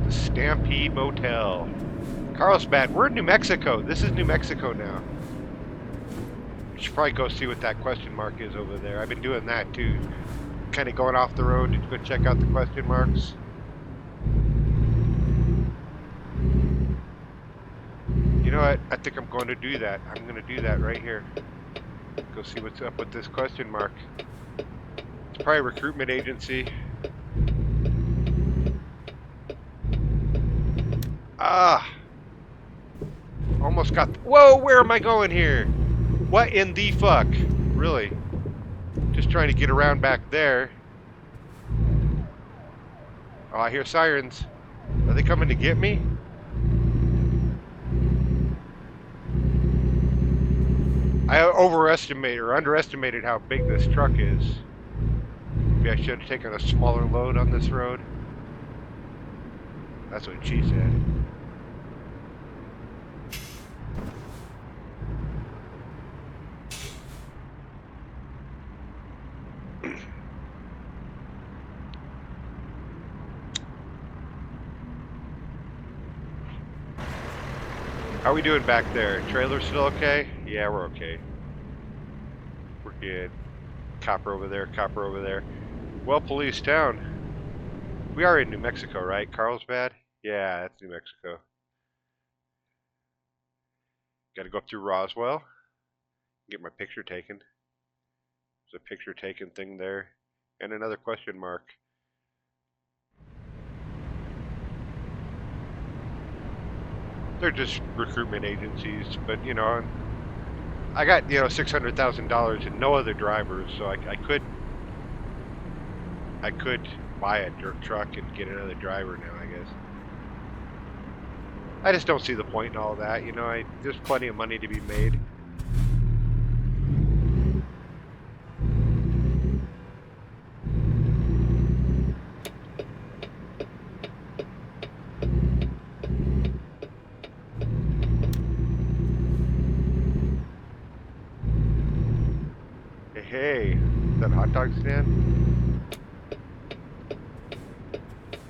The Stampede Motel. Carlsbad, we're in New Mexico. This is New Mexico now. We should probably go see what that question mark is over there. I've been doing that too. Kind of going off the road to go check out the question marks. You know what? I think I'm going to do that. I'm going to do that right here. Go see what's up with this question mark. It's probably a recruitment agency. Ah! Almost got... Whoa, where am I going here? What in the fuck? Really? Just trying to get around back there. Oh, I hear sirens. Are they coming to get me? I overestimated or underestimated how big this truck is. Maybe I should have taken a smaller load on this road. That's what she said. How are we doing back there? Trailer still okay? Yeah, we're okay. We're good. Copper over there, copper over there. Well policed town. We are in New Mexico, right? Carlsbad? Yeah, that's New Mexico. Got to go up through Roswell, get my picture taken. There's a picture taken thing there, and another question mark. They're just recruitment agencies, but you know, I got $600,000 and no other drivers, so I could buy a dirt truck and get another driver now, I guess. I just don't see the point in all that, you know. There's plenty of money to be made. Hey, is that a hot dog stand?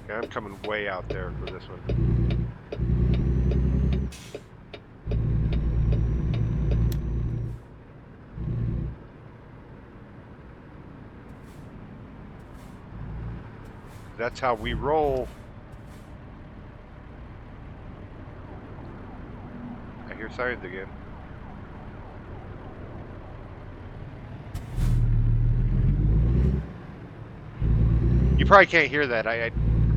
Yeah, I'm coming way out there for this one. That's how we roll. I hear sirens again. You probably can't hear that. I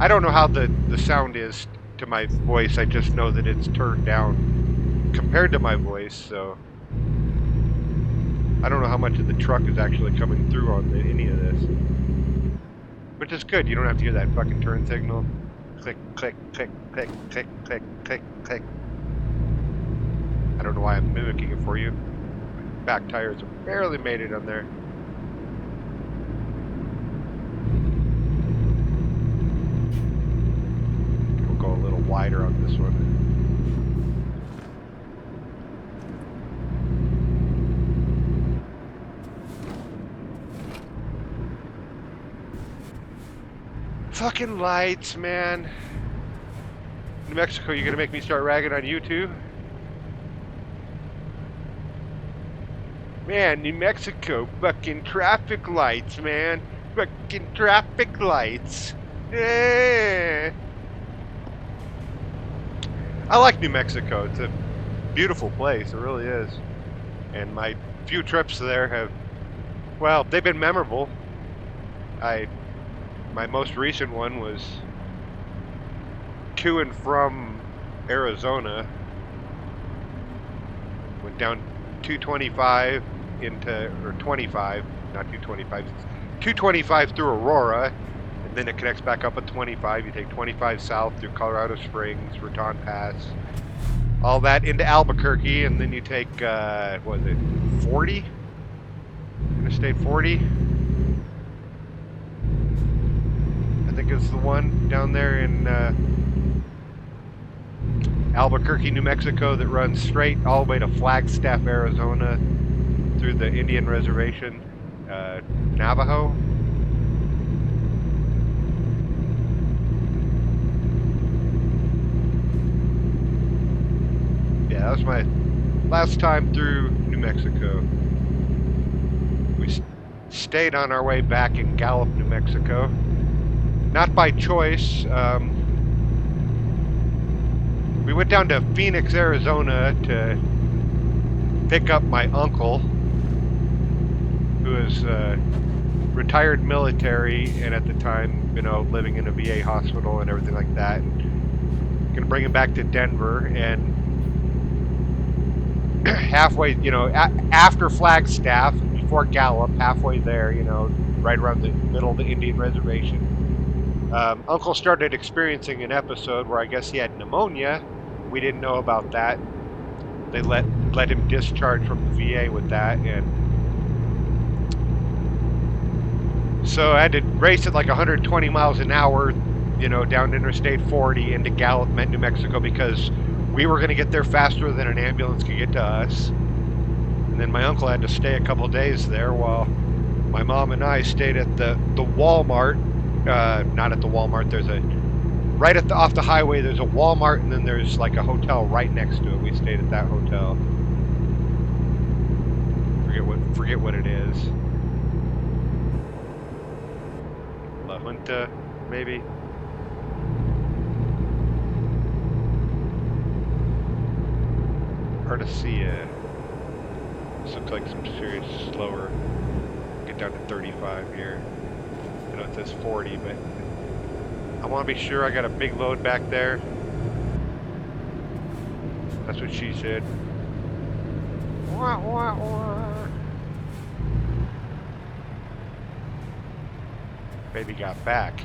don't know how the sound is to my voice. I just know that it's turned down compared to my voice, so I don't know how much of the truck is actually coming through on any of this. Which is good. You don't have to hear that fucking turn signal. Click, click, click, click, click, click, click, click. I don't know why I'm mimicking it for you. My back tires have barely made it on there. We'll go a little wider on this one. Fucking lights, man. New Mexico, you gonna make me start ragging on you too? Man, New Mexico, fucking traffic lights, man. Fucking traffic lights. Eh. I like New Mexico. It's a beautiful place. It really is. And my few trips there have, well, they've been memorable. My most recent one was to and from Arizona. Went down 225 or 25, not 225, 225 through Aurora, and then it connects back up at 25. You take 25 south through Colorado Springs, Raton Pass, all that into Albuquerque, and then you take, what is it, 40? Interstate 40? I think it's the one down there in Albuquerque, New Mexico, that runs straight all the way to Flagstaff, Arizona, through the Indian Reservation, Navajo. Yeah, that was my last time through New Mexico. We stayed on our way back in Gallup, New Mexico. Not by choice. We went down to Phoenix, Arizona to pick up my uncle, who is retired military and at the time, living in a VA hospital and everything like that. And gonna bring him back to Denver, and halfway, after Flagstaff, before Gallup, halfway there, right around the middle of the Indian Reservation, Uncle started experiencing an episode where I guess he had pneumonia. We didn't know about that. They let him discharge from the VA with that, and so I had to race at like 120 miles an hour, down Interstate 40 into Gallup, New Mexico, because we were going to get there faster than an ambulance could get to us. And then my uncle had to stay a couple days there while my mom and I stayed at the Walmart. Not at the Walmart. There's off the highway. There's a Walmart, and then there's like a hotel right next to it. We stayed at that hotel. Forget what it is. La Junta, maybe. Or hard to see. This looks like some serious slower. Get down to 35 here. I know it says 40, but I want to be sure I got a big load back there. That's what she said. Wah, wah, wah. Baby got back.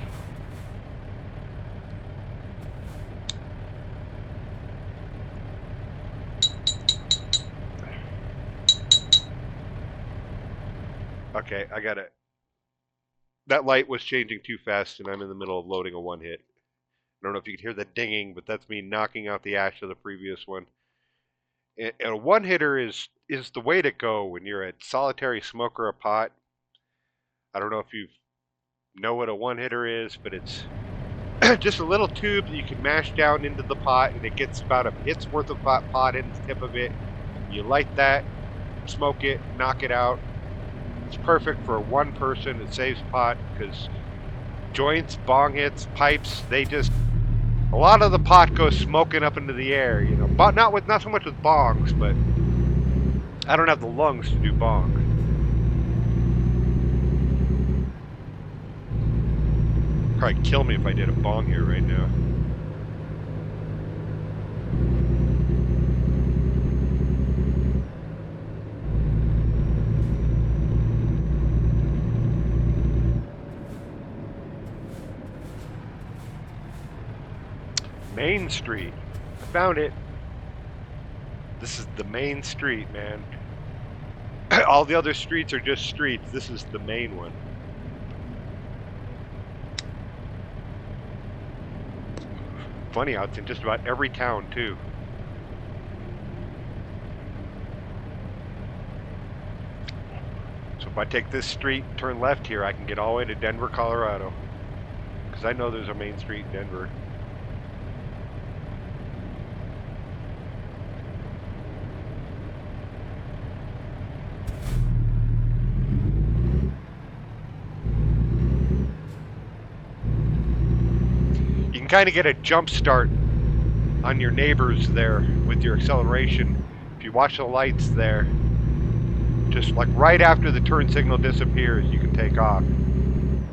Okay, I got it. That light was changing too fast, and I'm in the middle of loading a one hit. I don't know if you can hear the dinging, but that's me knocking out the ash of the previous one. And a one hitter is the way to go when you're a solitary smoker a pot. I don't know if you know what a one hitter is, but it's just a little tube that you can mash down into the pot, and it gets about a hit's worth of pot in the tip of it. You light that, smoke it, knock it out. It's perfect for one person. It saves pot because joints, bong hits, pipes, they just, a lot of the pot goes smoking up into the air, you know. But not so much with bongs, but I don't have the lungs to do bongs. Probably kill me if I did a bong here right now. Main Street. I found it. This is the main street, man. All the other streets are just streets. This is the main one. Funny how it's in just about every town, too. So if I take this street, turn left here, I can get all the way to Denver, Colorado. Because I know there's a main street in Denver. Kind of get a jump start on your neighbors there with your acceleration. If you watch the lights there, just like right after the turn signal disappears, you can take off. I'm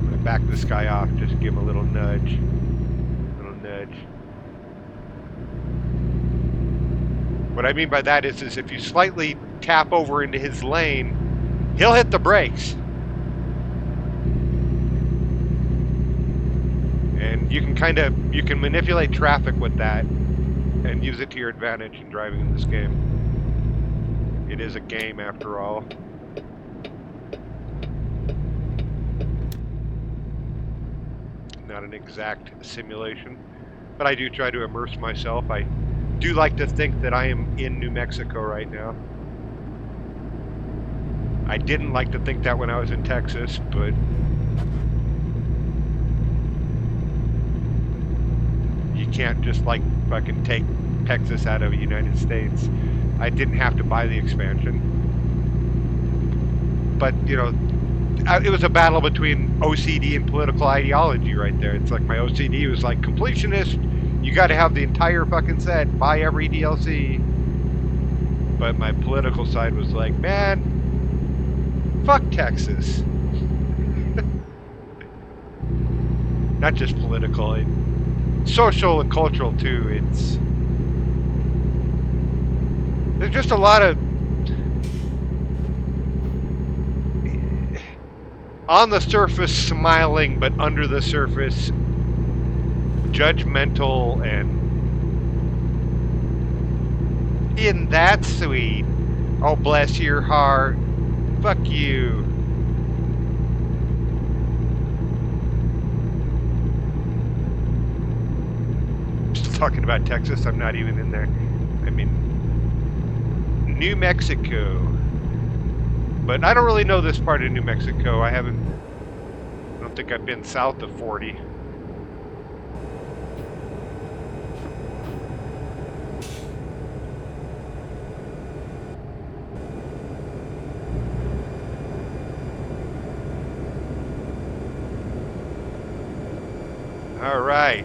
gonna back this guy off, just give him a little nudge. What I mean by that is if you slightly tap over into his lane, he'll hit the brakes. And you can manipulate traffic with that and use it to your advantage in driving in this game. It is a game after all. Not an exact simulation, but I do try to immerse myself. I do like to think that I am in New Mexico right now. I didn't like to think that when I was in Texas, but you can't just like fucking take Texas out of the United States. I didn't have to buy the expansion. But, you know, it was a battle between OCD and political ideology right there. It's like my OCD was like, completionist, you gotta have the entire fucking set, buy every DLC. But my political side was like, man, fuck Texas. Not just political, social and cultural too. There's just a lot of on the surface smiling, but under the surface judgmental and isn't that sweet? Oh, bless your heart. Fuck you. Still talking about Texas. I'm not even in there. I mean, New Mexico. But I don't really know this part of New Mexico. I don't think I've been south of 40. All right.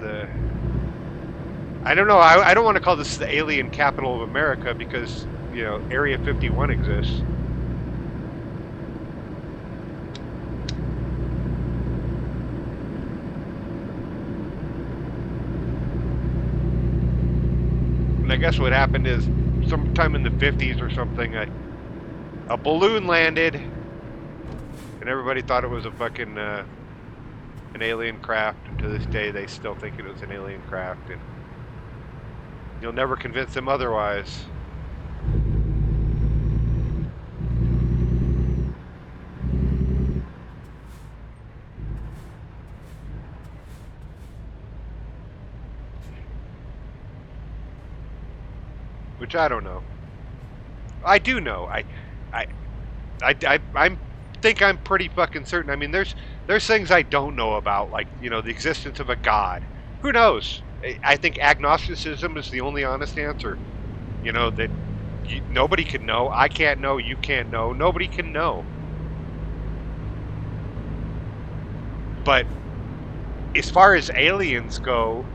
I don't know. I don't want to call this the alien capital of America because, you know, Area 51 exists. And I guess what happened is sometime in the 50s or something, a balloon landed, and everybody thought it was a fucking an alien craft. And to this day, they still think it was an alien craft, and you'll never convince them otherwise. Which I don't know. I do know. I think I'm pretty fucking certain. I mean, there's things I don't know about, like, you know, the existence of a god. Who knows? I think agnosticism is the only honest answer. You know, that nobody can know. I can't know. You can't know. Nobody can know. But as far as aliens go,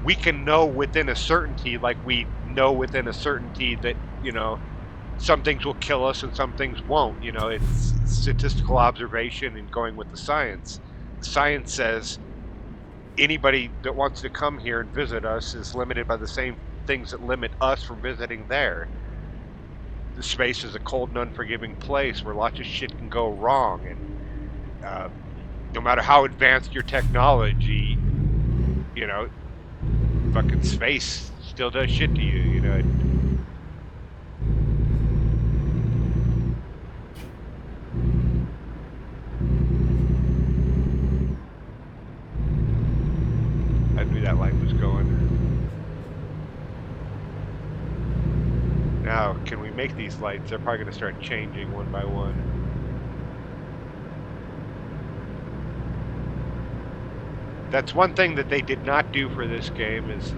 we can know within a certainty, like we know within a certainty that, you know, some things will kill us and some things won't. You know, it's statistical observation and going with the science. The science says anybody that wants to come here and visit us is limited by the same things that limit us from visiting there. The space is a cold and unforgiving place where lots of shit can go wrong, and no matter how advanced your technology, you know, fucking space still does shit to you, you know. I knew that light was going. Now, can we make these lights? They're probably going to start changing one by one. That's one thing that they did not do for this game, is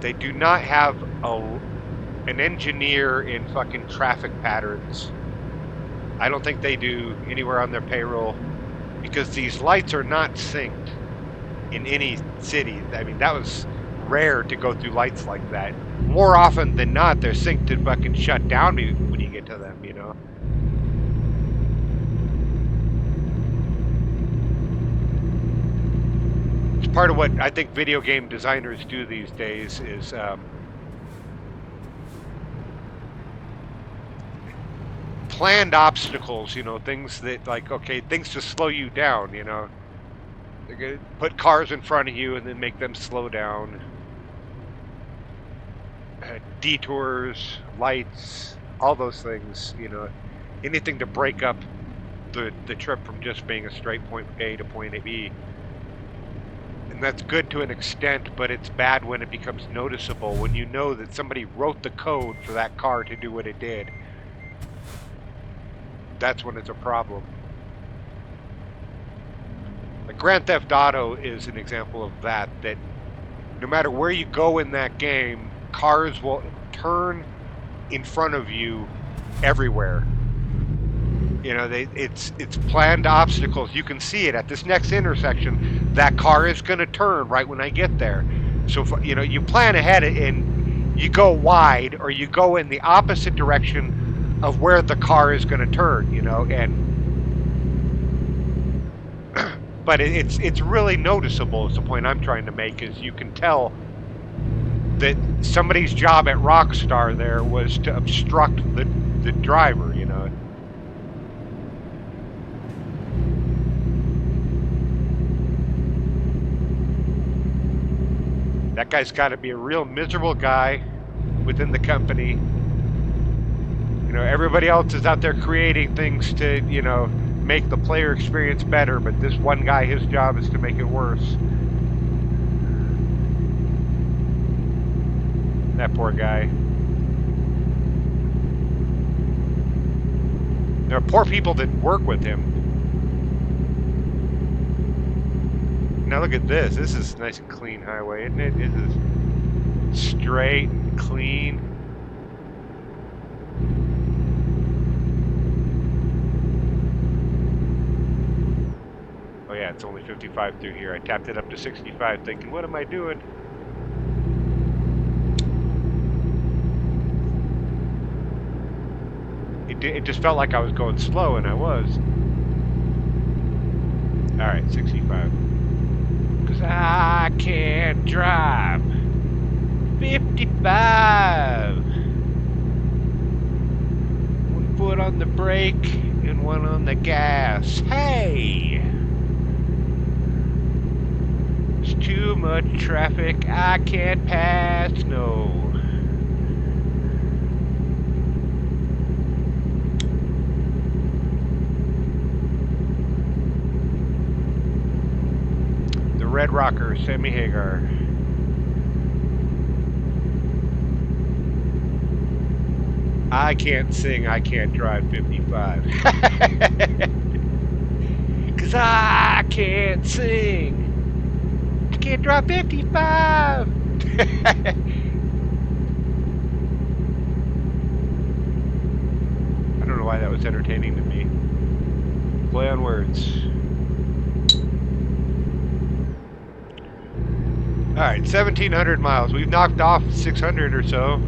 they do not have an engineer in fucking traffic patterns. I don't think they do anywhere on their payroll, because these lights are not synced in any city. I mean, that was rare to go through lights like that. More often than not, they're synced to fucking shut down when you get to them, you know. It's part of what I think video game designers do these days is planned obstacles, you know, things that, like, okay, things to slow you down, you know. They're gonna put cars in front of you and then make them slow down. Detours, lights, all those things, you know, anything to break up the trip from just being a straight point A to point B. And that's good to an extent, but it's bad when it becomes noticeable, when you know that somebody wrote the code for that car to do what it did. That's when it's a problem. Like Grand Theft Auto is an example of that no matter where you go in that game, cars will turn in front of you everywhere. You know, it's planned obstacles. You can see it at this next intersection. That car is going to turn right when I get there. So, you know, you plan ahead and you go wide, or you go in the opposite direction of where the car is going to turn, you know, and but it's really noticeable, is the point I'm trying to make, is you can tell that somebody's job at Rockstar there was to obstruct the driver, you know. That guy's got to be a real miserable guy within the company. You know, everybody else is out there creating things to, you know, make the player experience better, but this one guy, his job is to make it worse. That poor guy. There are poor people that work with him. Now look at this. This is a nice and clean highway, isn't it? This is straight and clean. Oh yeah, it's only 55 through here. I tapped it up to 65 thinking, what am I doing? It just felt like I was going slow, and I was. Alright, 65. Because I can't drive 55. One foot on the brake and one on the gas. Hey! There's too much traffic. I can't pass. No. The Red Rocker, Sammy Hagar. I can't sing, I can't drive 55. Cause I can't sing. I can't drive 55. I don't know why that was entertaining to me. Play on words. Alright, 1,700 miles. We've knocked off 600 or so.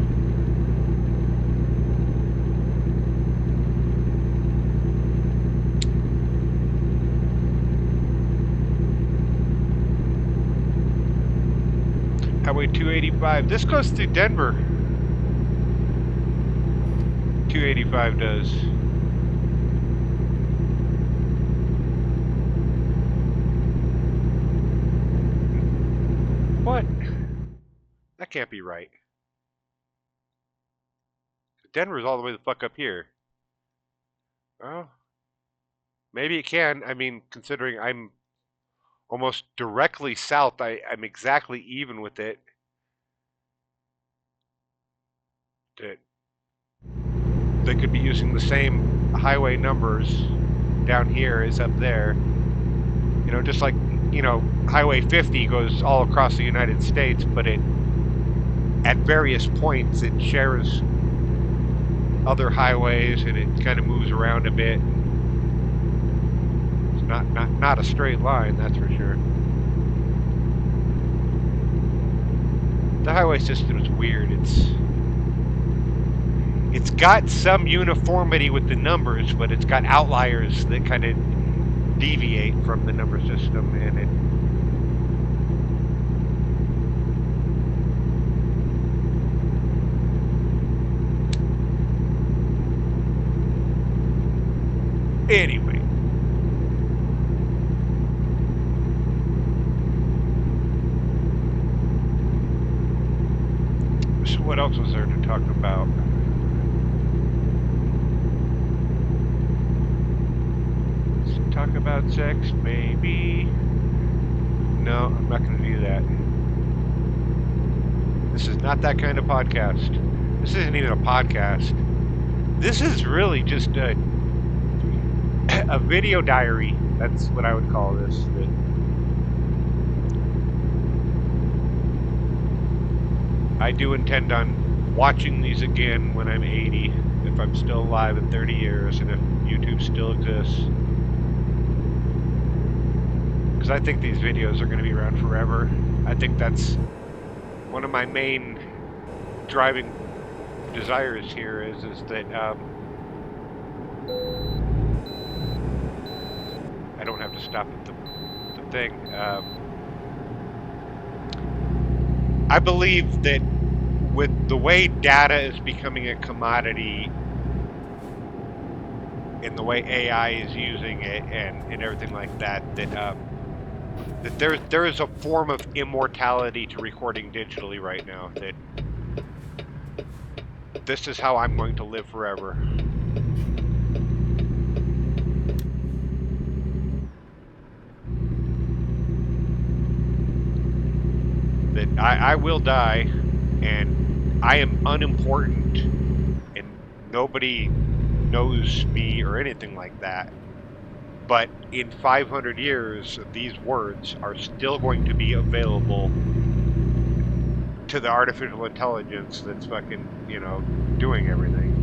Highway 285. This goes through Denver. 285 does. What? That can't be right. Denver's all the way the fuck up here. Well, maybe it can. I mean, considering I'm almost directly south, I'm exactly even with it. That they could be using the same highway numbers down here as up there. You know, just like, you know, Highway 50 goes all across the United States, but it, at various points, it shares other highways and it kind of moves around a bit. It's not a straight line, that's for sure. The highway system is weird. It's got some uniformity with the numbers, but it's got outliers that kind of deviate from the number system, and anyway. So what else was there to talk about? Let's talk about sex, maybe. No, I'm not going to do that. This is not that kind of podcast. This isn't even a podcast. This is really just a video diary. That's what I would call this. I do intend on watching these again when I'm 80, if I'm still alive in 30 years, and if YouTube still exists. Because I think these videos are going to be around forever. I think that's one of my main driving desires here is that I don't have to stop at the thing. I believe that with the way data is becoming a commodity and the way AI is using it and everything like that, that there is a form of immortality to recording digitally right now, that this is how I'm going to live forever. That I will die, and I am unimportant, and nobody knows me or anything like that. But in 500 years, these words are still going to be available to the artificial intelligence that's fucking, you know, doing everything.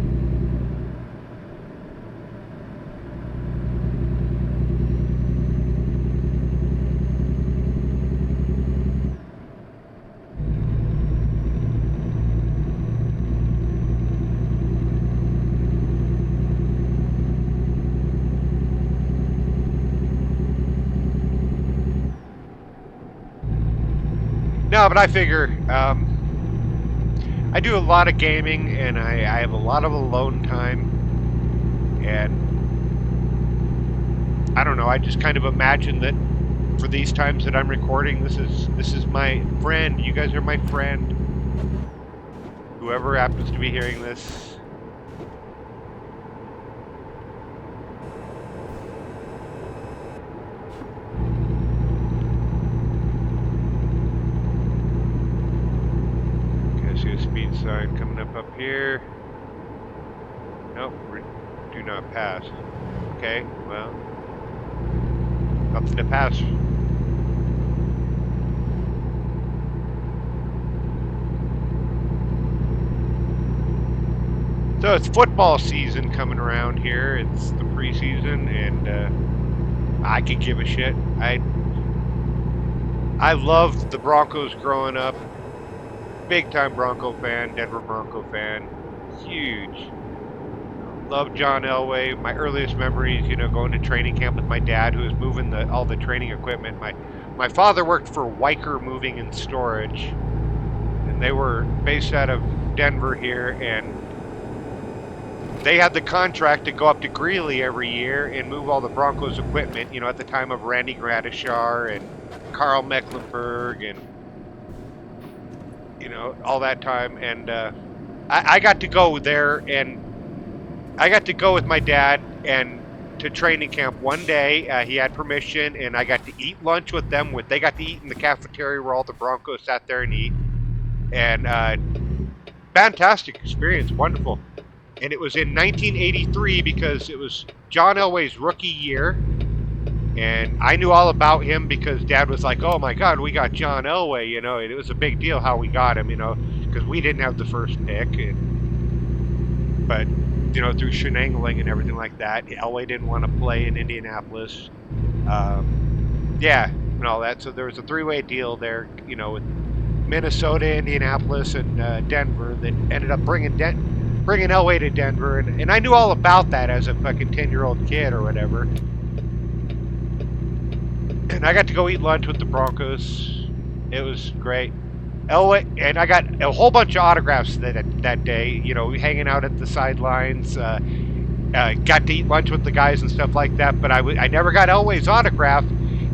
No, but I figure I do a lot of gaming, and I have a lot of alone time, and I don't know. I just kind of imagine that for these times that I'm recording, this is my friend. You guys are my friend. Whoever happens to be hearing this. Okay, I see a speed sign coming up here. Nope, do not pass. Okay, well, nothing to pass. So it's football season coming around here. It's the preseason, and I could give a shit. I loved the Broncos growing up. Big time Bronco fan, Denver Bronco fan. Huge. Love John Elway. My earliest memories, going to training camp with my dad, who was moving all the training equipment. My father worked for Weicker Moving and Storage, and they were based out of Denver here, and they had the contract to go up to Greeley every year and move all the Broncos equipment. At the time of Randy Gradishar and Carl Mecklenburg and all that time, and I got to go there, and I got to go with my dad and to training camp one day. He had permission, and I got to eat lunch with them. They got to eat in the cafeteria where all the Broncos sat there and eat, and fantastic experience, wonderful. And it was in 1983 because it was John Elway's rookie year. And I knew all about him because Dad was like, "Oh my God, we got John Elway," and it was a big deal how we got him, because we didn't have the first pick, but through shenangling and everything like that, Elway didn't want to play in Indianapolis, yeah, and all that. So there was a three-way deal there, with Minnesota, Indianapolis, and Denver that ended up bringing Elway to Denver, and I knew all about that as a fucking 10-year-old kid or whatever. And I got to go eat lunch with the Broncos. It was great. Elway, and I got a whole bunch of autographs that day. Hanging out at the sidelines. Got to eat lunch with the guys and stuff like that. But I never got Elway's autograph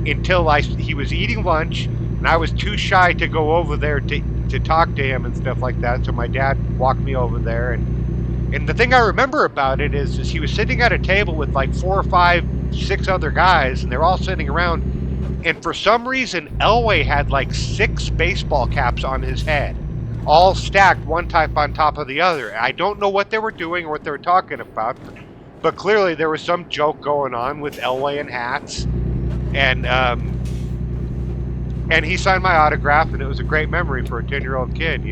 until he was eating lunch, and I was too shy to go over there to talk to him and stuff like that. So my dad walked me over there, and the thing I remember about it is he was sitting at a table with like 4 or 5, 6 other guys, and they're all sitting around. And for some reason, Elway had like 6 baseball caps on his head, all stacked one type on top of the other. I don't know what they were doing or what they were talking about, but clearly there was some joke going on with Elway and hats. And he signed my autograph, and it was a great memory for a 10-year-old kid,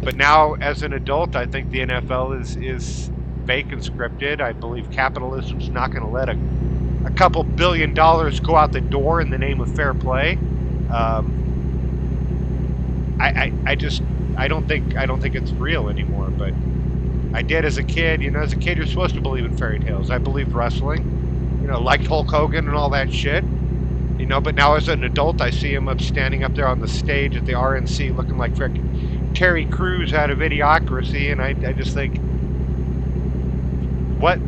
But now, as an adult, I think the NFL is fake and scripted. I believe capitalism's not going to let a couple $1 billion go out the door in the name of fair play. I don't think it's real anymore. But I did as a kid. As a kid, you're supposed to believe in fairy tales. I believed wrestling. Liked Hulk Hogan and all that shit. But now as an adult, I see him standing up there on the stage at the RNC, looking like frickin' Terry Crews out of Idiocracy, and I just think, what,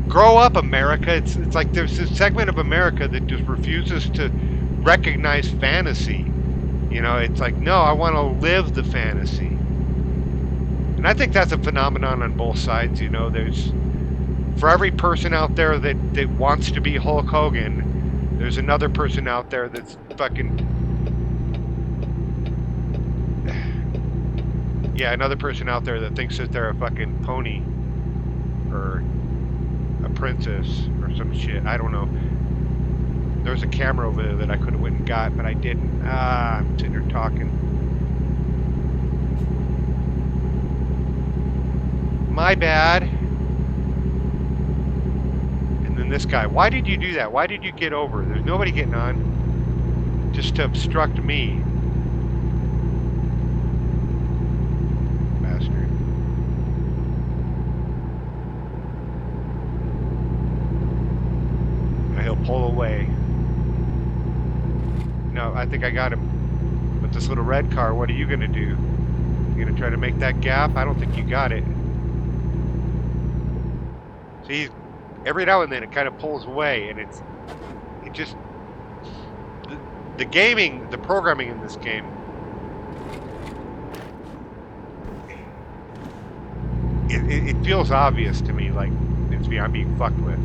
grow up, America. It's like there's this segment of America that just refuses to recognize fantasy. It's like, no, I want to live the fantasy. And I think that's a phenomenon on both sides. There's, for every person out there that wants to be Hulk Hogan, there's another person out there that's fucking, yeah, another person out there that thinks that they're a fucking pony or a princess or some shit. I don't know. There's a camera over there that I could have went and got, but I didn't. I'm sitting here talking. My bad. And then this guy. Why did you do that? Why did you get over? There's nobody getting on. Just to obstruct me. Bastard. Now he'll pull away. No, I think I got him. But this little red car, what are you gonna do? You gonna try to make that gap? I don't think you got it. See, every now and then it kind of pulls away, and it just the gaming, the programming in this game, it feels obvious to me, like I'm being fucked with.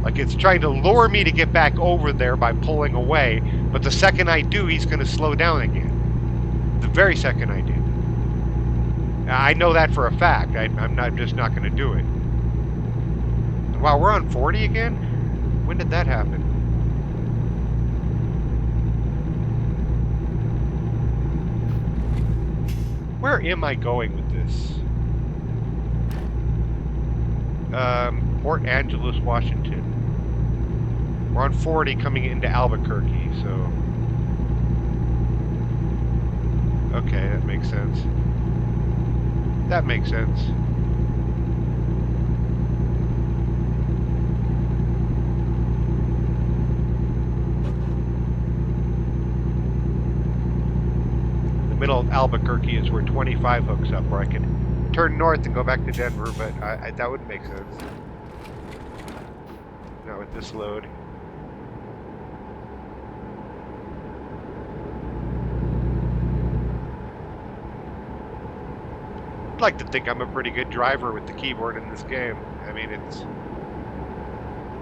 Like it's trying to lure me to get back over there by pulling away, but the second I do, he's going to slow down again. The very second I do. I know that for a fact. I'm just not going to do it. Wow, we're on 40 again? When did that happen? Where am I going with this? Port Angeles, Washington. We're on 40 coming into Albuquerque, so... Okay, that makes sense. That makes sense. The middle of Albuquerque is where 25 hooks up, where I can turn north and go back to Denver, but that wouldn't make sense. Not with this load. I'd like to think I'm a pretty good driver with the keyboard in this game. I mean, it's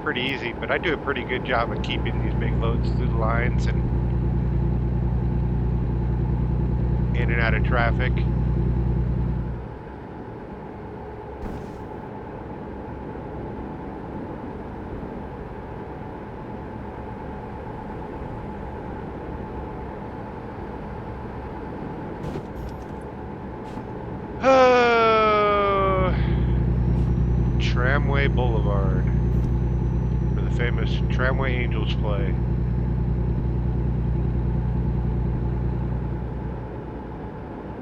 pretty easy, but I do a pretty good job of keeping these big loads through the lines and in and out of traffic. Tramway Boulevard, where the famous Tramway Angels play.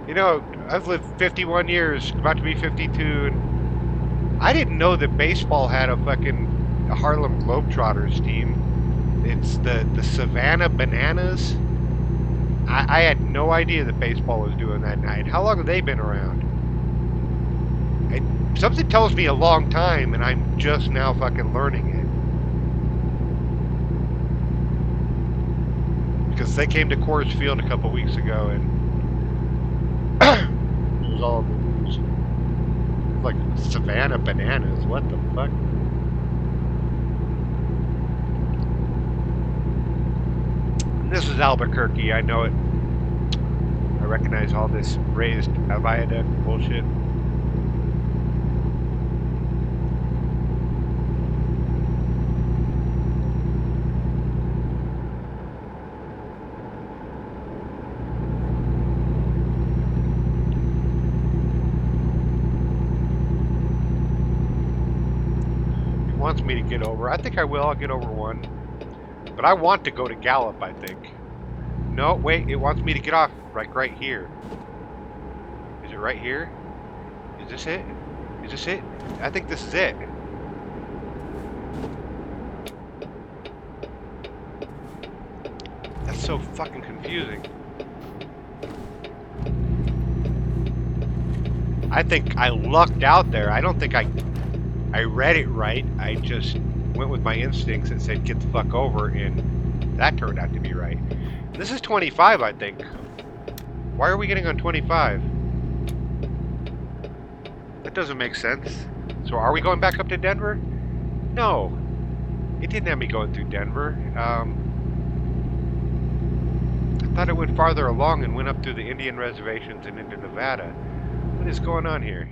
You know, I've lived 51 years, about to be 52, and I didn't know that baseball had a fucking Harlem Globetrotters team. It's the Savannah Bananas. I had no idea that baseball was doing that night. How long have they been around? Something tells me a long time, and I'm just now fucking learning it. Because they came to Coors Field a couple weeks ago, and it was all news. Like Savannah Bananas, what the fuck? And this is Albuquerque, I know it. I recognize all this raised viaduct bullshit. Wants me to get over. I think I will. I'll get over one. But I want to go to Gallup, I think. No, wait. It wants me to get off right here. Is it right here? Is this it? Is this it? I think this is it. That's so fucking confusing. I think I lucked out there. I don't think I read it right. I just went with my instincts and said, get the fuck over, and that turned out to be right. This is 25, I think. Why are we getting on 25? That doesn't make sense. So are we going back up to Denver? No. It didn't have me going through Denver. I thought it went farther along and went up through the Indian reservations and into Nevada. What is going on here?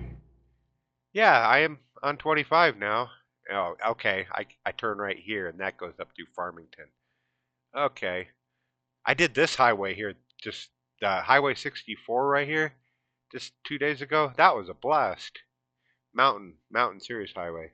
Yeah, I am on 25 now. Oh, okay. I turn right here, and that goes up through Farmington. Okay. I did this highway here, just Highway 64 right here, just 2 days ago. That was a blast. Mountain Series Highway.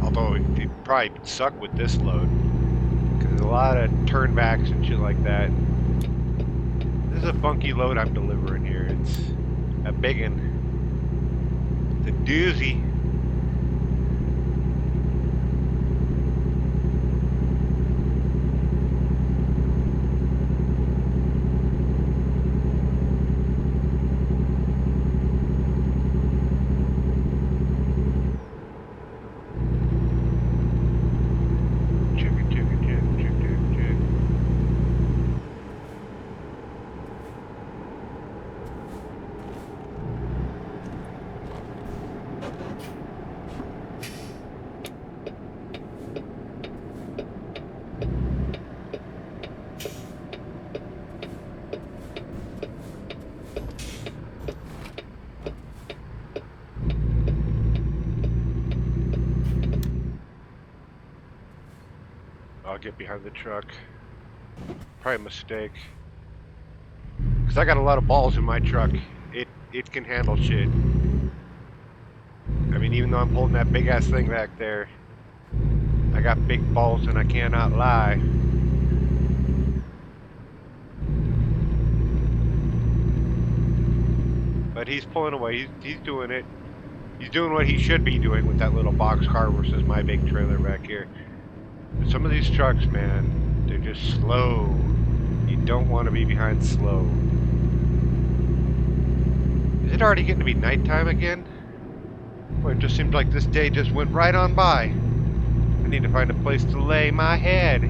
Although it'd probably suck with this load, because a lot of turnbacks and shit like that. This is a funky load I'm delivering here. It's a big one. It's a doozy. I'll get behind the truck. Probably a mistake. Because I got a lot of balls in my truck. It can handle shit. I mean, even though I'm holding that big ass thing back there, I got big balls and I cannot lie. But he's pulling away. He's doing it. He's doing what he should be doing with that little box car versus my big trailer back here. But some of these trucks, man, they're just slow. You don't want to be behind slow. Is it already getting to be nighttime again? Well, it just seems like this day just went right on by. I need to find a place to lay my head.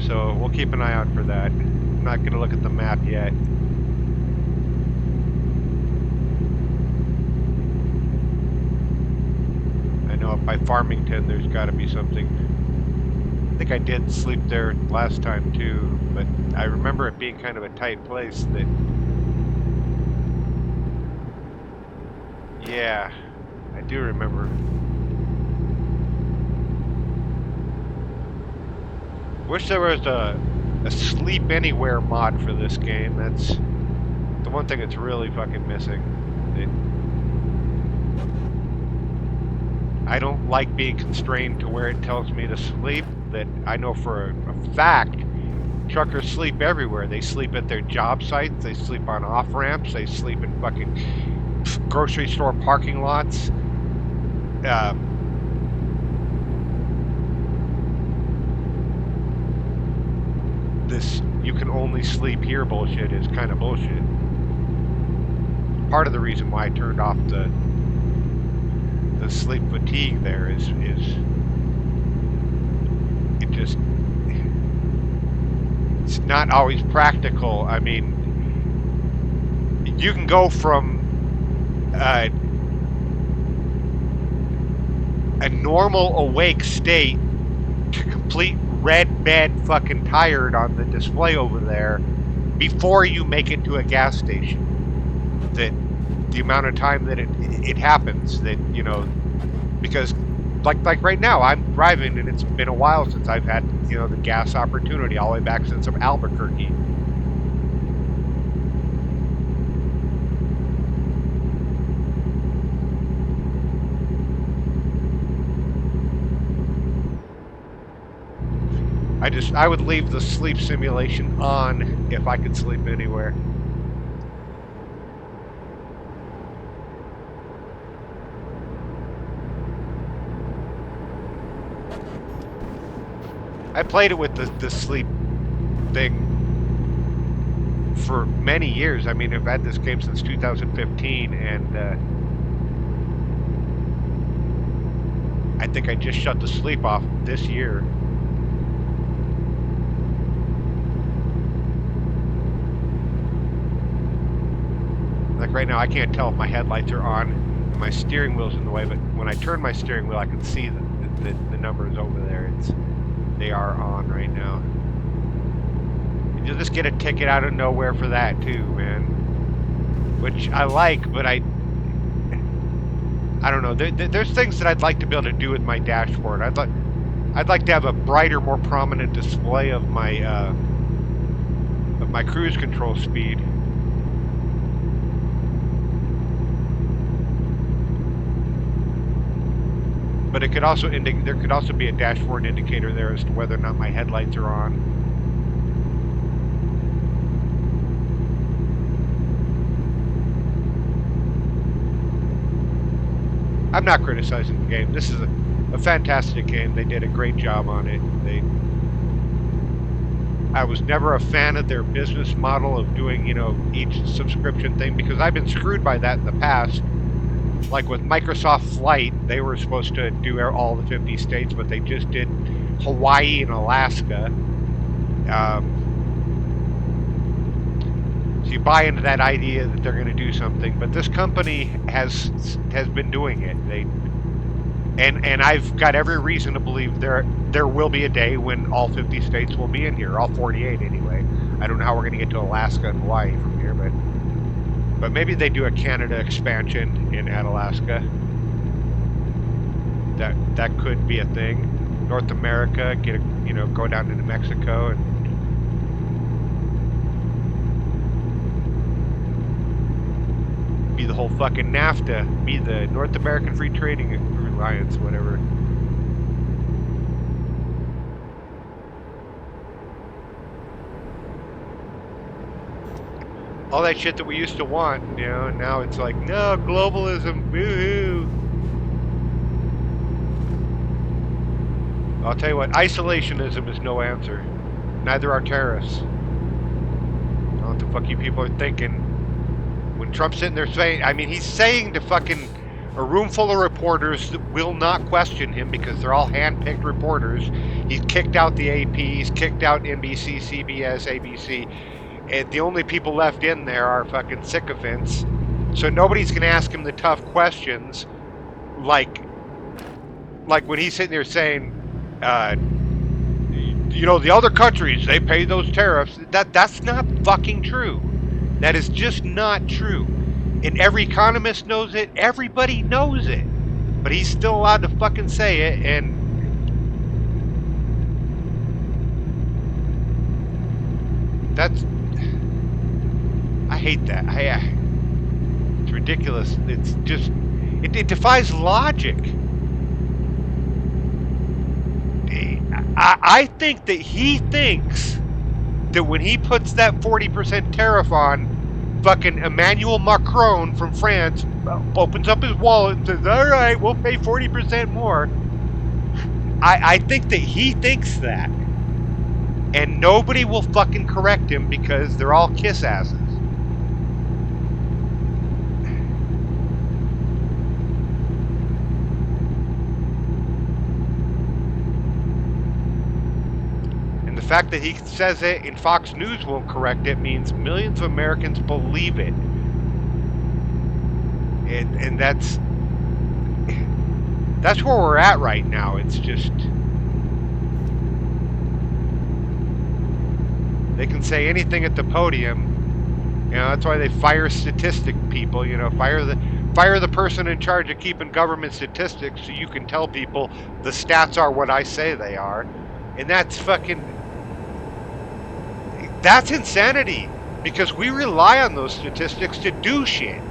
So we'll keep an eye out for that. I'm not going to look at the map yet. I know up by Farmington there's got to be something. I think I did sleep there last time too, but I remember it being kind of a tight place that... Yeah, I do remember. Wish there was a sleep anywhere mod for this game. That's the one thing that's really fucking missing. I don't like being constrained to where it tells me to sleep. That I know for a fact, truckers sleep everywhere. They sleep at their job sites, they sleep on off-ramps, they sleep in fucking grocery store parking lots. This you can only sleep here bullshit is kind of bullshit. Part of the reason why I turned off the sleep fatigue there is it just, it's not always practical. I mean, you can go from a normal awake state to complete red bed fucking tired on the display over there before you make it to a gas station. That the amount of time that it happens, that, you know, because like right now I'm driving and it's been a while since I've had, you know, the gas opportunity, all the way back since I'm Albuquerque. I would leave the sleep simulation on if I could sleep anywhere. I played it with the sleep thing for many years. I mean, I've had this game since 2015, and I think I just shut the sleep off this year. Like right now, I can't tell if my headlights are on and my steering wheel's in the way, but when I turn my steering wheel, I can see the numbers over there. They are on right now. And you'll just get a ticket out of nowhere for that too, man. Which I like, but I don't know. There's things that I'd like to be able to do with my dashboard. I'd like to have a brighter, more prominent display of my cruise control speed. But it could also there could also be a dashboard indicator there as to whether or not my headlights are on. I'm not criticizing the game. This is a fantastic game. They did a great job on it. I was never a fan of their business model of doing, each subscription thing, because I've been screwed by that in the past. Like with Microsoft Flight, they were supposed to do all the 50 states, but they just did Hawaii and Alaska. So you buy into that idea that they're going to do something, but this company has been doing it. And I've got every reason to believe there will be a day when all 50 states will be in here, all 48 anyway. I don't know how we're going to get to Alaska and Hawaii from here, but maybe they do a Canada expansion at Alaska. That could be a thing. North America, go down to New Mexico and be the whole fucking NAFTA, be the North American Free Trading Alliance, whatever. All that shit that we used to want, and now it's like, no, globalism, woohoo. I'll tell you what, isolationism is no answer. Neither are terrorists. I don't know what the fuck you people are thinking. When Trump's sitting there saying, he's saying to fucking a room full of reporters that will not question him because they're all hand-picked reporters. He's kicked out the AP, he's kicked out NBC, CBS, ABC, and the only people left in there are fucking sycophants. So nobody's gonna ask him the tough questions, like when he's sitting there saying, the other countries, they pay those tariffs. That's not fucking true. That is just not true. And every economist knows it. Everybody knows it. But he's still allowed to fucking say it, and I hate that. It's ridiculous. It's just, it defies logic. I think that he thinks that when he puts that 40% tariff on, fucking Emmanuel Macron from France opens up his wallet and says, all right, we'll pay 40% more. I think that he thinks that. And nobody will fucking correct him because they're all kiss asses. The fact that he says it and Fox News won't correct it means millions of Americans believe it. And that's where we're at right now. It's just, they can say anything at the podium. That's why they fire statistic people, fire the person in charge of keeping government statistics so you can tell people the stats are what I say they are. And that's insanity, because we rely on those statistics to do shit.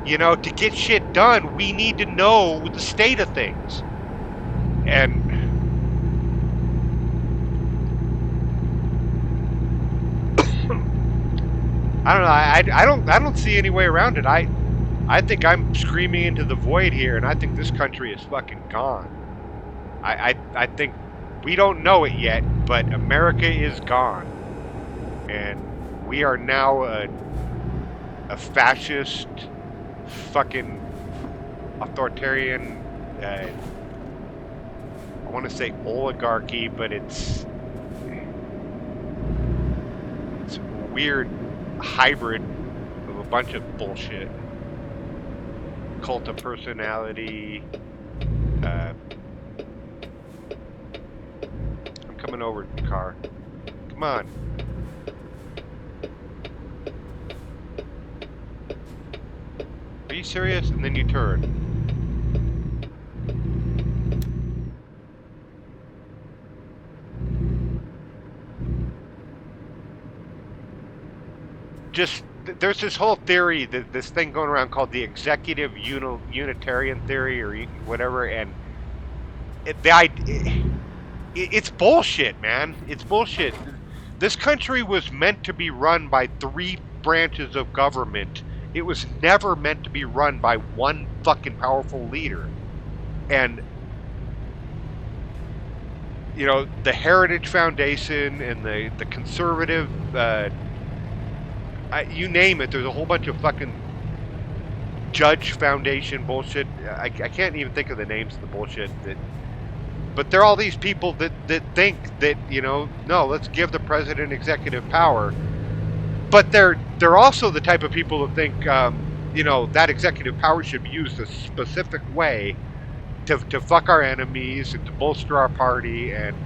To get shit done, we need to know the state of things. And I don't know. I don't see any way around it. I think I'm screaming into the void here, and I think this country is fucking gone. I think we don't know it yet, but America is gone. And we are now a fascist, fucking authoritarian, I want to say oligarchy, but it's a weird hybrid of a bunch of bullshit. Cult of personality. I'm coming over to the car. Come on. Are you serious? And then you turn. There's this whole theory, this thing going around called the executive unitarian theory or whatever, and it's bullshit, man. It's bullshit. This country was meant to be run by three branches of government. It was never meant to be run by one fucking powerful leader. And the Heritage Foundation and the conservative, you name it. There's a whole bunch of fucking Judge Foundation bullshit. I can't even think of the names of the bullshit but they're all these people that think that no, let's give the president executive power. But they're also the type of people that think that executive power should be used a specific way to fuck our enemies and to bolster our party and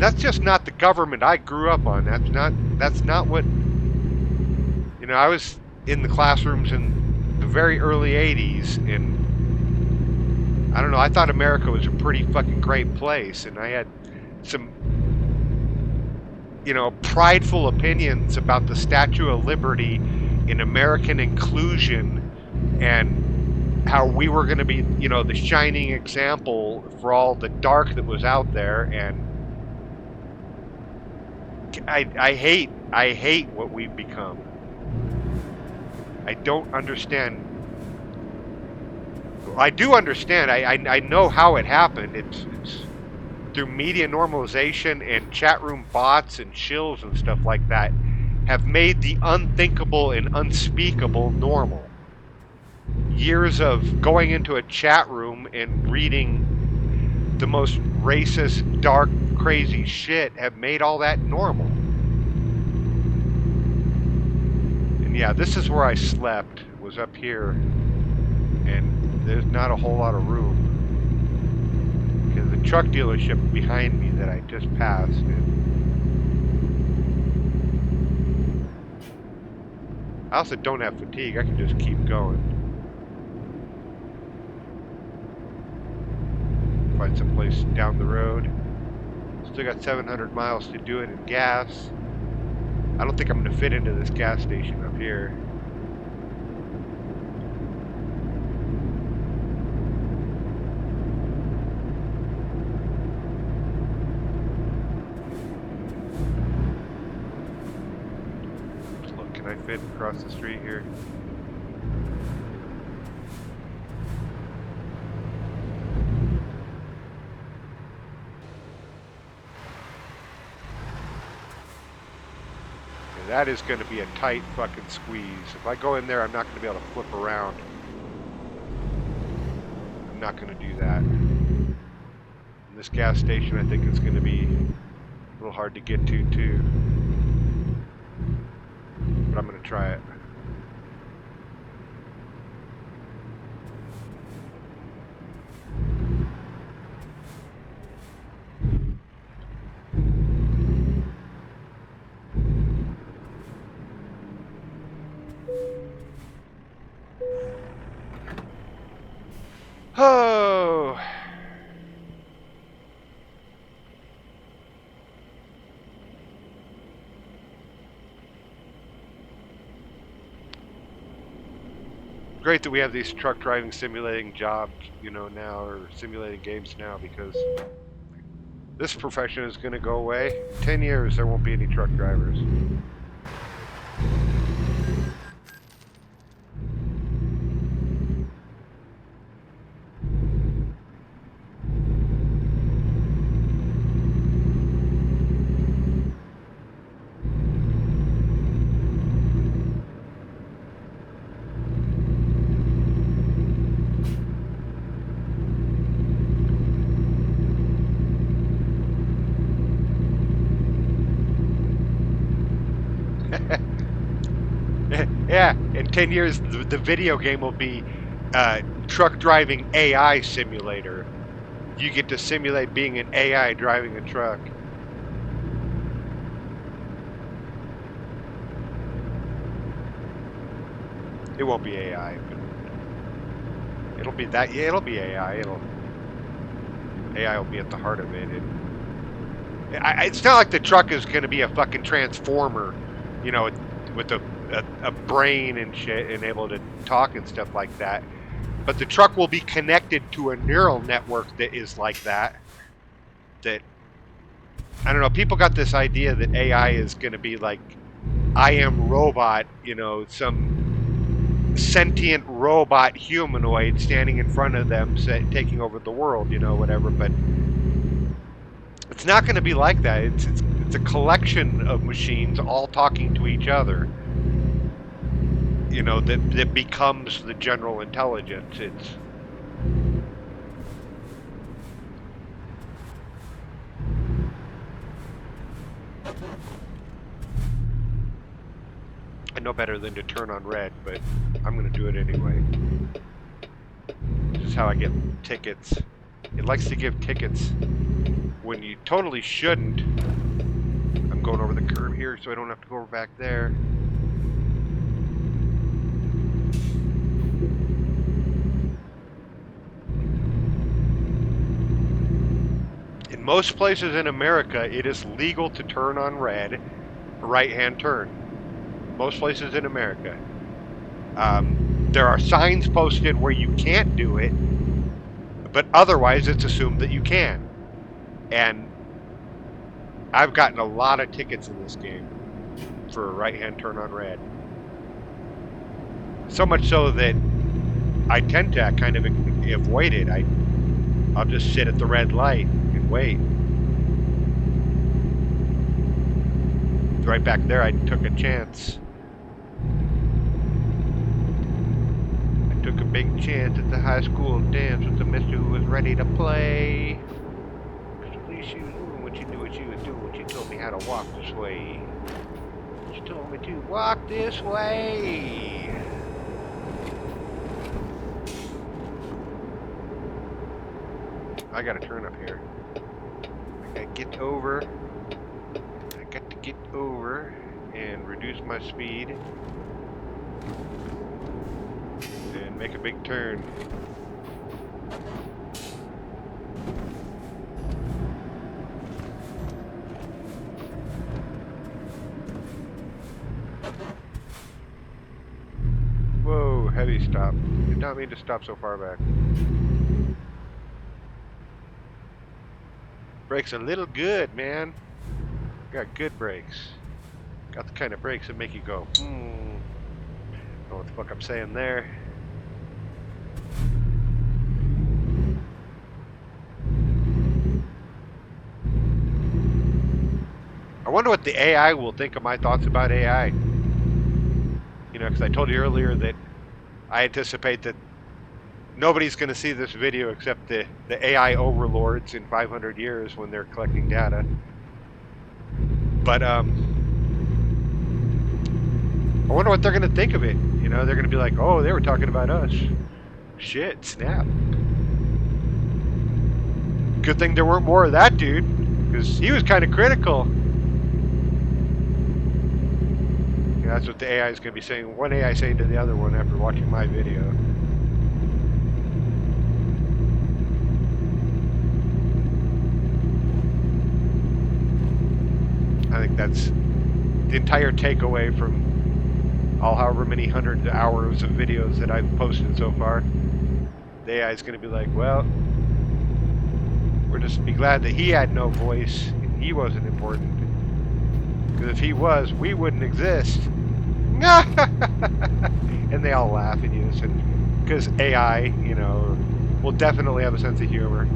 that's just not the government I grew up on. That's not what I was in the classrooms in the very early 80s, and I don't know, I thought America was a pretty fucking great place, and I had some prideful opinions about the Statue of Liberty and American inclusion and how we were going to be the shining example for all the dark that was out there. And I hate what we've become. I don't understand. I do understand. I know how it happened. It's through media normalization and chat room bots and shills and stuff like that have made the unthinkable and unspeakable normal. Years of going into a chat room and reading the most racist, dark, crazy shit have made all that normal. And yeah, this is where I slept, was up here, and there's not a whole lot of room. Because the truck dealership behind me that I just passed, I also don't have fatigue, I can just keep going. Find some place down the road. Still got 700 miles to do it in gas. I don't think I'm going to fit into this gas station up here. Look, can I fit across the street here? That is going to be a tight fucking squeeze. If I go in there, I'm not going to be able to flip around. I'm not going to do that. And this gas station, I think, is going to be a little hard to get to, too. But I'm going to try it. Oh! Great that we have these truck driving simulating jobs, now, or simulating games now, because this profession is going to go away. In 10 years, there won't be any truck drivers. Yeah, in 10 years, the video game will be truck driving AI simulator. You get to simulate being an AI driving a truck. It won't be AI, but it'll be that. Yeah, it'll be AI. AI will be at the heart of it. It's not like the truck is going to be a fucking transformer, with a a brain and shit and able to talk and stuff like that. But the truck will be connected to a neural network that is like that. That, I don't know, people got this idea that AI is going to be like I Am Robot, you know, some sentient robot humanoid standing in front of them taking over the world, you know, whatever. But it's not going to be like that. It's a collection of machines all talking to each other, you know, that becomes the general intelligence. I know better than to turn on red, but I'm going to do it anyway. This is how I get tickets. It likes to give tickets when you totally shouldn't. I'm going over the curb here so I don't have to go over back there. In most places in America, it is legal to turn on red, right-hand turn. Most places in America. There are signs posted where you can't do it, but otherwise it's assumed that you can. And I've gotten a lot of tickets in this game for a right-hand turn on red. So much so that I tend to kind of avoid it. I'll just sit at the red light and wait. Right back there, I took a chance. I took a big chance at the high school dance with the mister who was ready to play. Mr. Lee, she was doing what you knew what you was doing when she told me how to walk this way. She told me to walk this way. I gotta turn up here. I gotta get over. I got to get over and reduce my speed and make a big turn. Whoa, heavy stop. Did not mean to stop so far back. Brakes a little good, man. Got good brakes. Got the kind of brakes that make you go, Know what the fuck I'm saying there. I wonder what the AI will think of my thoughts about AI. You know, because I told you earlier that I anticipate that nobody's going to see this video except the AI overlords in 500 years when they're collecting data. But I wonder what they're going to think of it. You know, they're going to be like, oh, they were talking about us. Shit, snap. Good thing there weren't more of that dude, because he was kind of critical. Yeah, that's what the AI is going to be saying. One AI saying to the other one after watching my video. I think that's the entire takeaway from however many hundreds of hours of videos that I've posted so far. The AI is going to be like, well, we're just be glad that he had no voice and he wasn't important. Because if he was, we wouldn't exist. And they all laugh at you. Because AI, you know, will definitely have a sense of humor.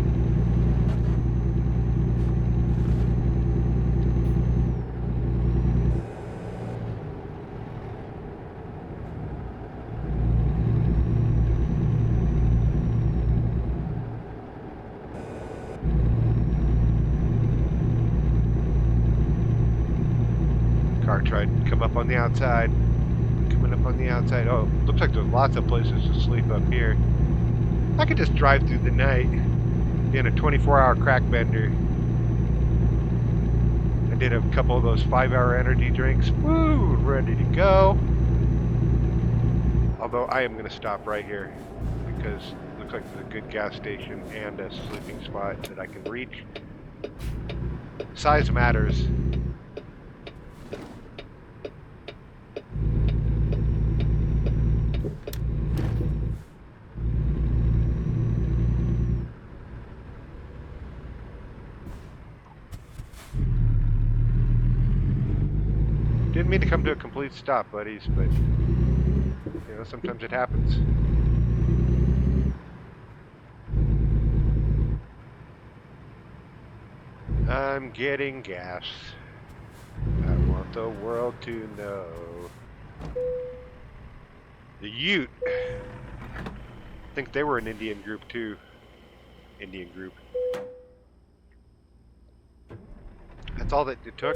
Car tried to come up on the outside. Coming up on the outside. Oh, looks like there's lots of places to sleep up here. I could just drive through the night. Being a 24-hour crack bender. I did a couple of those 5-hour energy drinks. Woo! Ready to go. Although I am going to stop right here because it looks like there's a good gas station and a sleeping spot that I can reach. Size matters. Didn't mean to come to a complete stop, buddies, but you know, sometimes it happens. I'm getting gas. I want the world to know. The Ute. I think they were an Indian group too. Indian group. That's all that it took?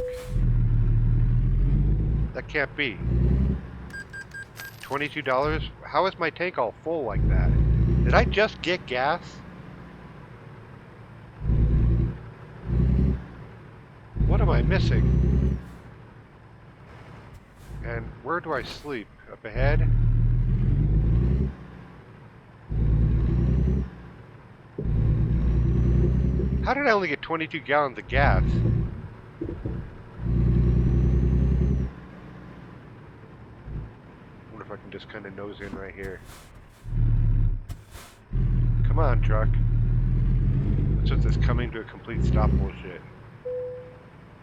That can't be. $22? How is my tank all full like that? Did I just get gas? What am I missing? And where do I sleep? Up ahead? How did I only get 22 gallons of gas? I wonder if I can just kind of nose in right here. Come on, truck. That's what this coming to a complete stop bullshit.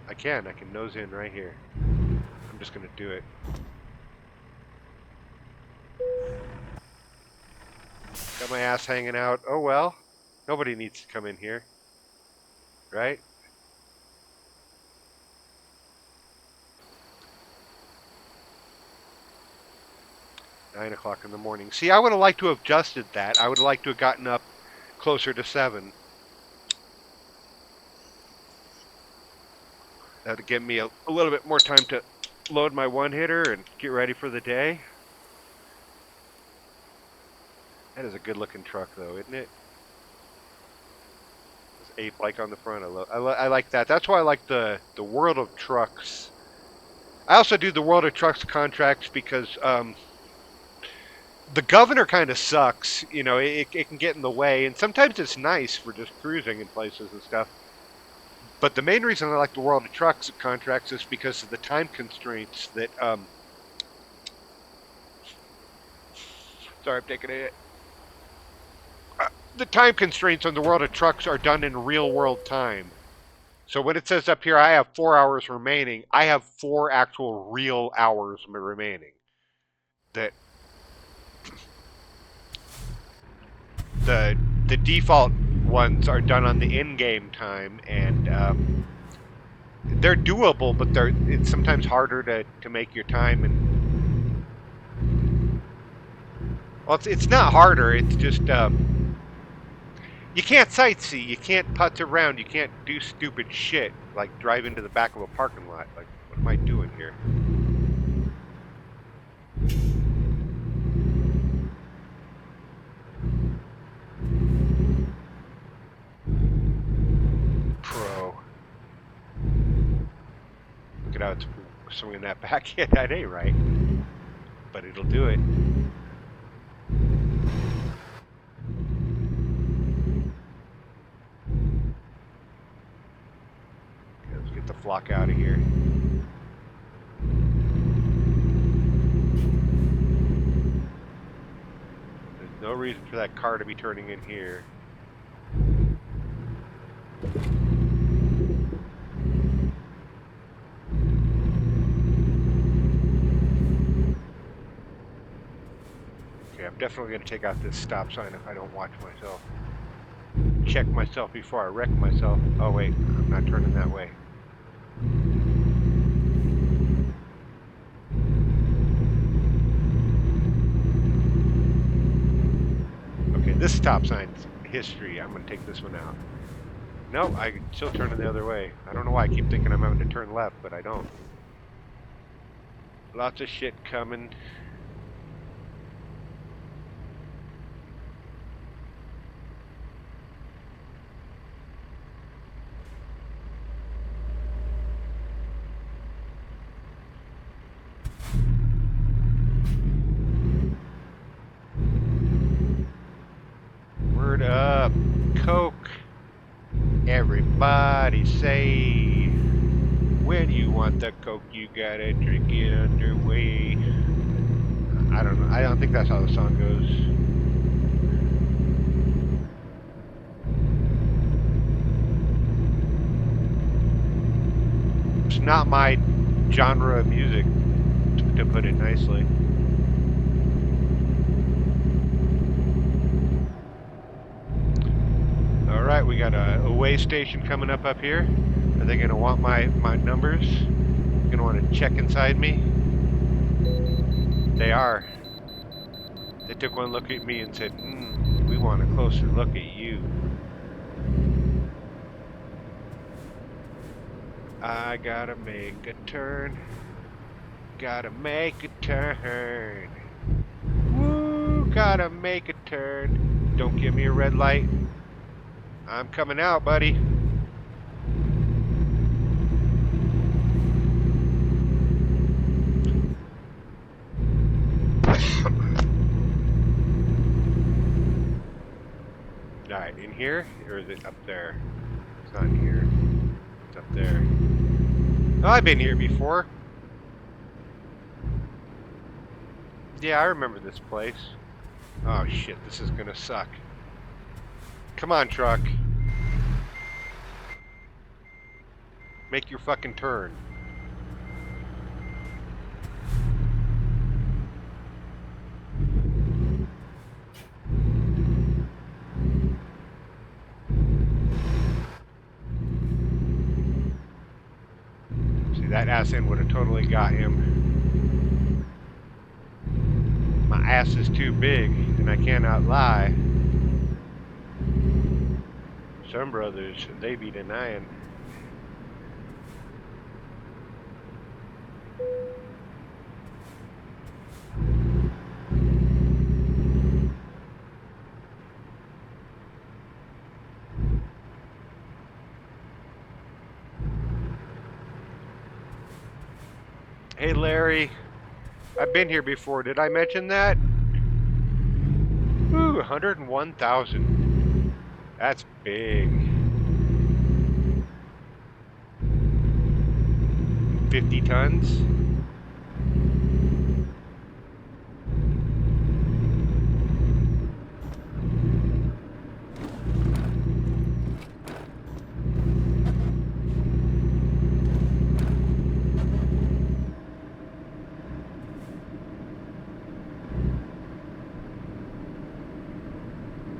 I can nose in right here. I'm just gonna do it. Got my ass hanging out. Oh well. Nobody needs to come in here. Right? Nine o'clock in the morning. See, I would have liked to have adjusted that. I would have liked to have gotten up closer to 7. That would give me a little bit more time to load my one-hitter and get ready for the day. That is a good-looking truck, though, isn't it? This ape like on the front. I like that. That's why I like the World of Trucks. I also do the World of Trucks contracts because the governor kind of sucks. You know, it can get in the way, and sometimes it's nice for just cruising in places and stuff. But the main reason I like the World of Trucks contracts is because of the time constraints that, sorry, I'm taking a hit. The time constraints on the World of Trucks are done in real world time. So when it says up here, I have 4 hours remaining, I have 4 actual real hours remaining. That the default ones are done on the in-game time, and they're doable, but it's sometimes harder to make your time. And well, it's not harder. It's just you can't sightsee, you can't putz around, you can't do stupid shit like drive into the back of a parking lot. Like, what am I doing here? Pro. Look at how it's swinging that back. Yeah, that ain't right. But it'll do it. Okay, let's get the flock out of here. There's no reason for that car to be turning in here. I'm definitely going to take out this stop sign if I don't watch myself. Check myself before I wreck myself. Oh wait, I'm not turning that way. Okay, this stop sign's history. I'm going to take this one out. No, I still turning the other way. I don't know why I keep thinking I'm having to turn left, but I don't. Lots of shit coming. Word up, Coke. Everybody say, when you want the Coke, you gotta drink it underway. I don't know. I don't think that's how the song goes. It's not my genre of music, to put it nicely. All right, we got a way station coming up here. Are they gonna want my numbers? Gonna want to check inside me? They are. They took one look at me and said, we want a closer look at you. I gotta make a turn. Gotta make a turn. Woo, gotta make a turn. Don't give me a red light. I'm coming out, buddy. Alright, in here? Or is it up there? It's not in here. It's up there. Oh, I've been here before. Yeah, I remember this place. Oh shit, this is gonna suck. Come on, truck. Make your fucking turn. See, that ass end would have totally got him. My ass is too big, and I cannot lie. Some brothers, they be denying. Hey Larry, I've been here before. Did I mention that? Ooh, 101,000. That's big. 50 tons.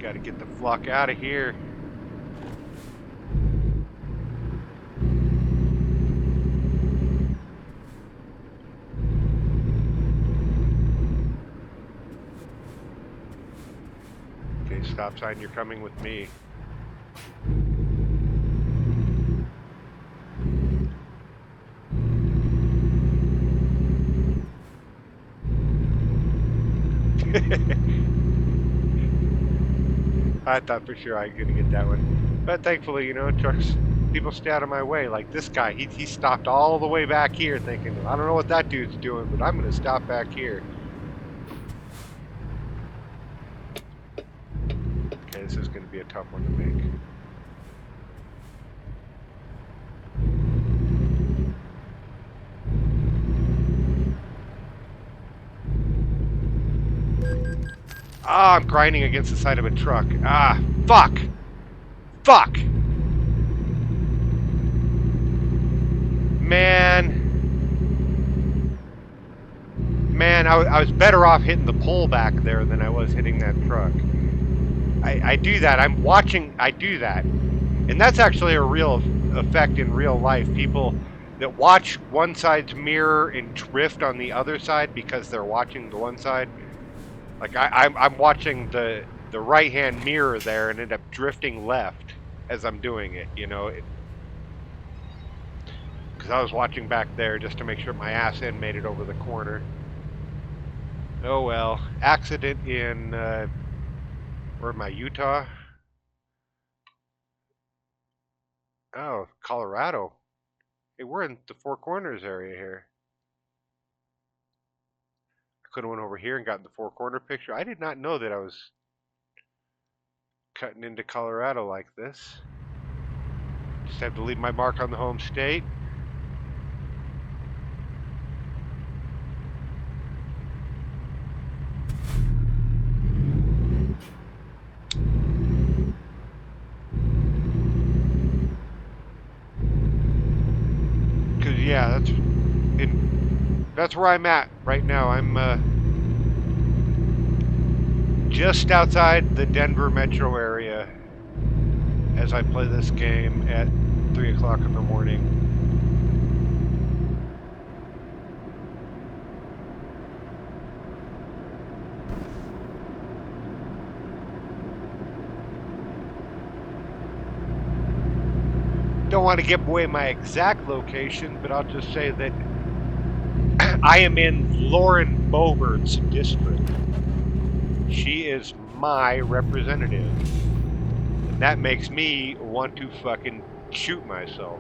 Gotta get the flock out of here. Okay, stop sign, you're coming with me. I thought for sure I was gonna get that one, but thankfully, you know, trucks, people stay out of my way. Like this guy, he stopped all the way back here, thinking, I don't know what that dude's doing, but I'm gonna stop back here. Okay, this is gonna be a tough one to make. Ah, I'm grinding against the side of a truck. Ah, fuck! Fuck! Man. Man, I was better off hitting the pole back there than I was hitting that truck. I do that. I'm watching. I do that. And that's actually a real effect in real life. People that watch one side's mirror and drift on the other side because they're watching the one side. Like I'm watching the right hand mirror there and end up drifting left as I'm doing it, you know, because I was watching back there just to make sure my ass end made it over the corner. Oh well, accident in where am I, Utah? Oh, Colorado. Hey, we're in the Four Corners area here. I could have went over here and gotten the Four Corner picture. I did not know that I was cutting into Colorado like this. Just have to leave my mark on the home state. Because yeah, that's in That's where I'm at right now. I'm just outside the Denver metro area as I play this game at 3 o'clock in the morning. Don't want to give away my exact location, but I'll just say that I am in Lauren Boebert's district. She is my representative. And that makes me want to fucking shoot myself.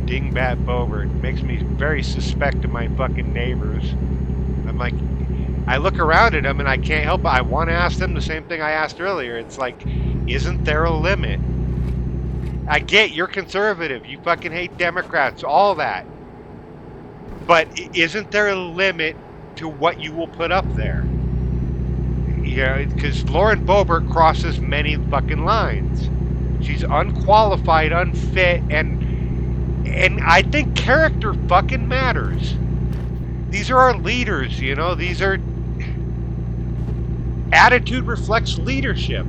Dingbat Boebert makes me very suspect of my fucking neighbors. I'm like, I look around at them and I can't help it. I want to ask them the same thing I asked earlier. It's like, isn't there a limit? I get you're conservative. You fucking hate Democrats, all that. But isn't there a limit to what you will put up there? You know, because Lauren Boebert crosses many fucking lines. She's unqualified, unfit, and I think character fucking matters. These are our leaders, you know. These are attitude reflects leadership.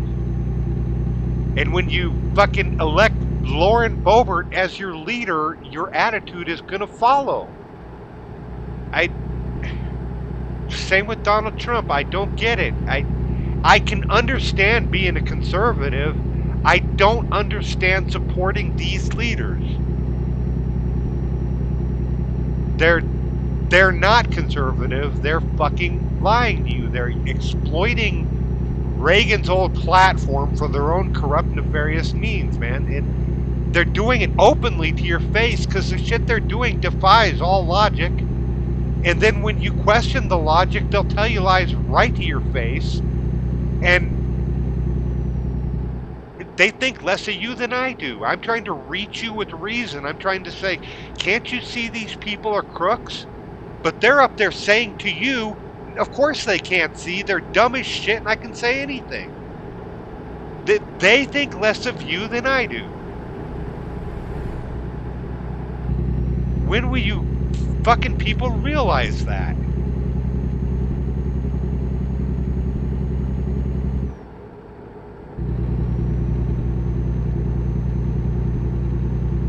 And when you fucking elect Lauren Boebert as your leader, your attitude is gonna follow. Same with Donald Trump. I don't get it. I can understand being a conservative. I don't understand supporting these leaders. They're not conservative. They're fucking lying to you. They're exploiting Reagan's old platform for their own corrupt, nefarious means, man. And they're doing it openly to your face because the shit they're doing defies all logic. And then when you question the logic, they'll tell you lies right to your face. And they think less of you than I do. I'm trying to reach you with reason. I'm trying to say, can't you see these people are crooks? But they're up there saying to you, of course they can't see. They're dumb as shit and I can say anything. They think less of you than I do. When will you fucking people realize that?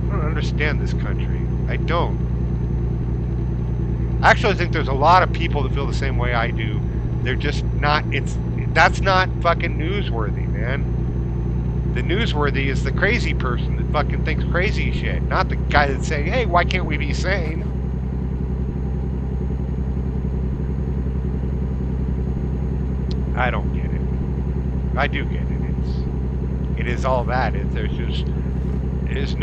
I don't understand this country. I don't. I actually think there's a lot of people that feel the same way I do. They're just not, that's not fucking newsworthy, man. The newsworthy is the crazy person that fucking thinks crazy shit, not the guy that's saying, hey, why can't we be sane? I don't get it. I do get it. It is all that. There's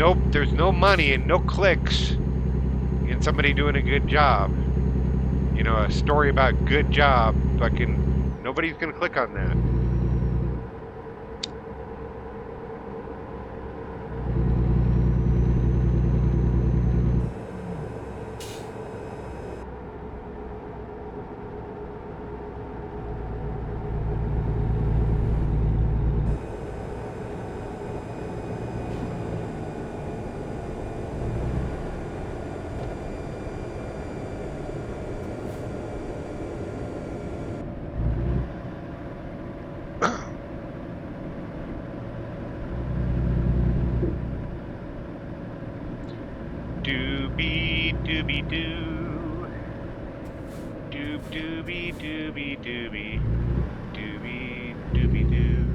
no money and no clicks in somebody doing a good job. You know, a story about good job, fucking nobody's gonna click on that. Doobie doobie doo. Doob doobie doobie doobie. Doobie doobie doo.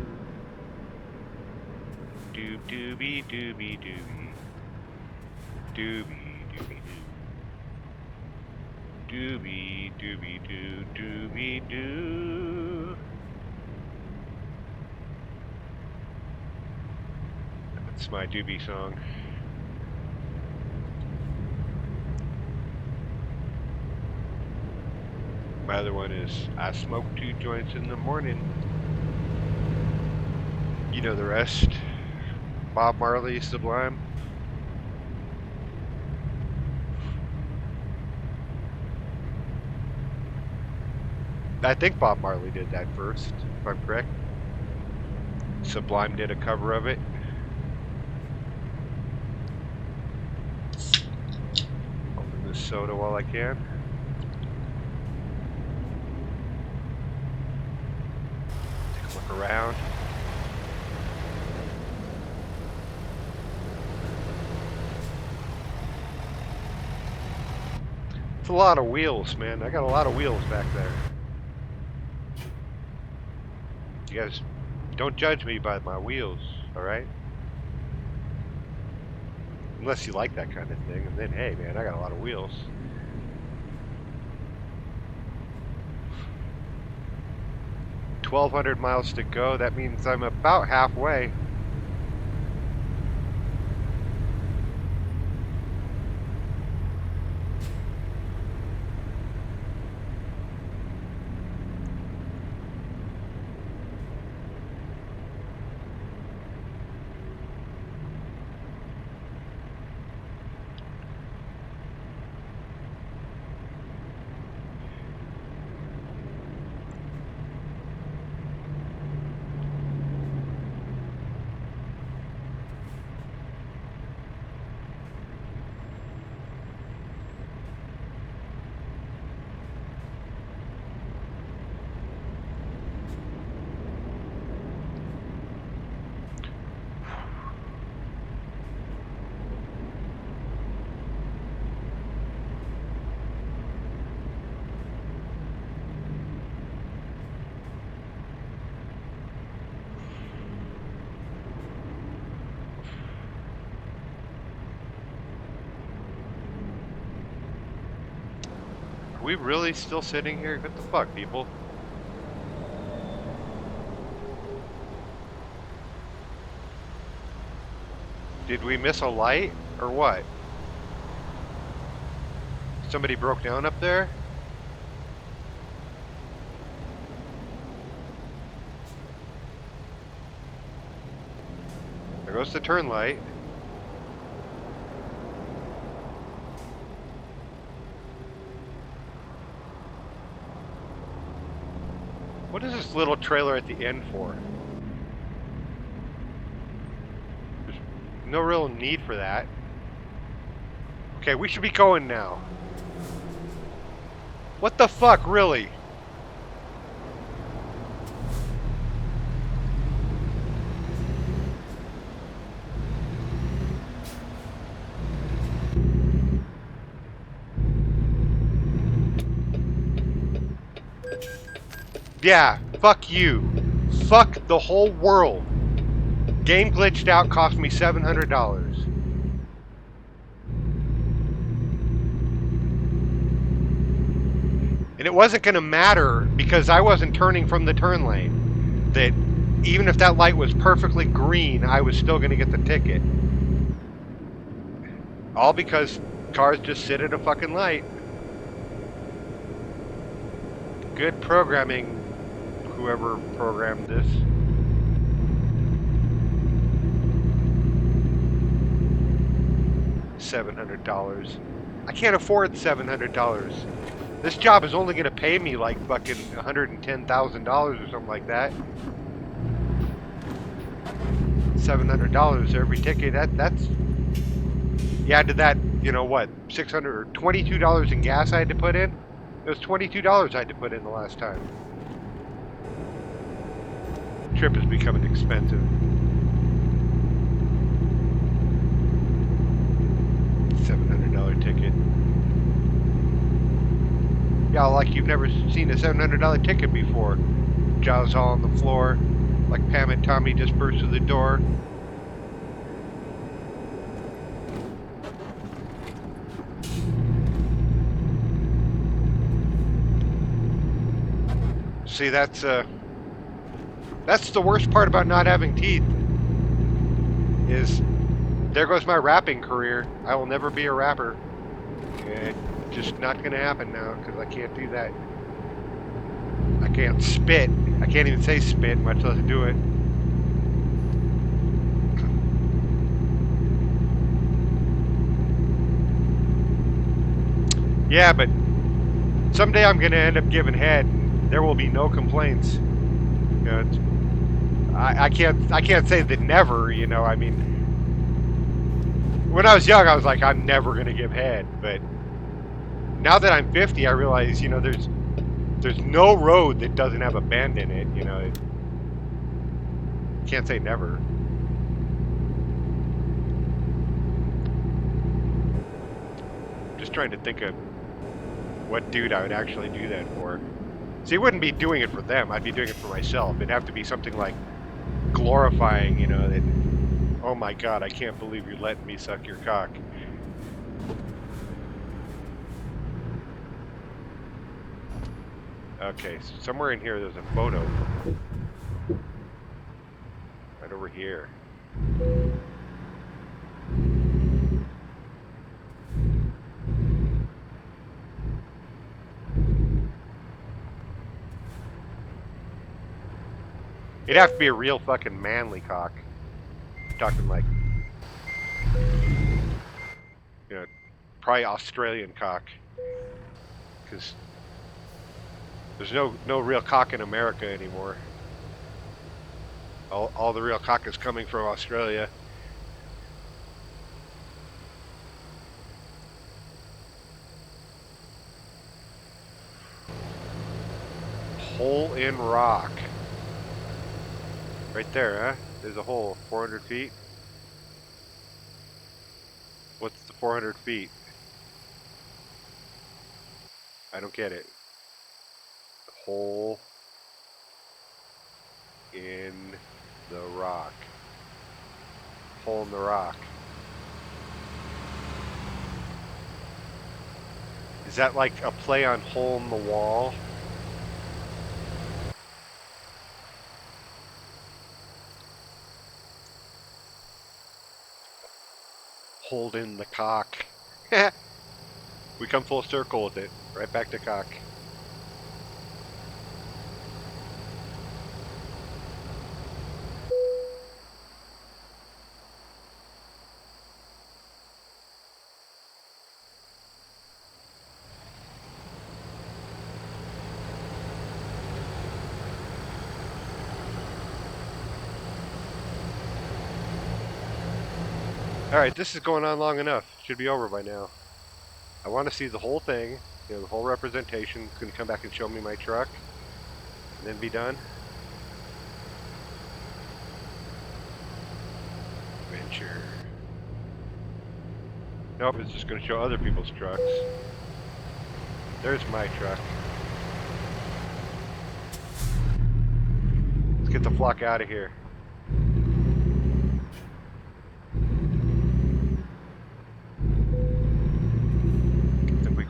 Doob doobie doobie doobie. Doobie doobie doo. Doobie doobie doo. Doobie doo. That's my doobie song. My other one is I smoke 2 joints in the morning. You know the rest. Bob Marley, Sublime. I think Bob Marley did that first, if I'm correct. Sublime did a cover of it. this soda while I can. Take a look around. It's a lot of wheels, man. I got a lot of wheels back there. You guys don't judge me by my wheels, alright? Unless you like that kind of thing, and then hey man, I got a lot of wheels. $1,200 miles to go. That means I'm about halfway. Are we really still sitting here? What the fuck, people? Did we miss a light, or what? Somebody broke down up there? There goes the turn light. What is this little trailer at the end for? There's no real need for that. Okay, we should be going now. What the fuck, really? Yeah, fuck you. Fuck the whole world. Game glitched out, cost me $700. And it wasn't going to matter because I wasn't turning from the turn lane. That even if that light was perfectly green, I was still going to get the ticket. All because cars just sit at a fucking light. Good programming, whoever programmed this. $700. I can't afford $700. This job is only going to pay me like fucking $110,000 or something like that. $700 every ticket. That's. You add to that, you know what? $600 or $22 in gas I had to put in. It was $22 I had to put in the last time. Trip is becoming expensive. $700 ticket. Yeah, like you've never seen a $700 ticket before. Jaws all on the floor, like Pam and Tommy just burst through the door. See, that's the worst part about not having teeth. Is there goes my rapping career. I will never be a rapper. It's just not going to happen now because I can't do that. I can't spit. I can't even say spit, much less do it. Yeah, but someday I'm going to end up giving head. There will be no complaints. You know, I can't say that never. You know, I mean, when I was young, I was like, I'm never going to give head, but Now that I'm 50, I realize, you know, there's no road that doesn't have a bend in it. You know, can't say never. Just trying to think of what dude I would actually do that for. See, I wouldn't be doing it for them. I'd be doing it for myself. It'd have to be something like glorifying, you know, that, oh my God, I can't believe you're letting me suck your cock. Okay, so somewhere in here there's a photo. Right over here. It'd have to be a real fucking manly cock. I'm talking like, you know, probably Australian cock. Because there's no real cock in America anymore. All the real cock is coming from Australia. Hole in rock. Right there, huh? There's a hole, 400 feet. What's the 400 feet? I don't get it. Hole in the rock. Hole in the rock. Is that like a play on hole in the wall? Hold in the cock. We come full circle with it. Right back to cock. Alright, this is going on long enough. Should be over by now. I want to see the whole thing, you know, the whole representation. It's going to come back and show me my truck, and then be done. Adventure. Nope, it's just going to show other people's trucks. There's my truck. Let's get the flock out of here.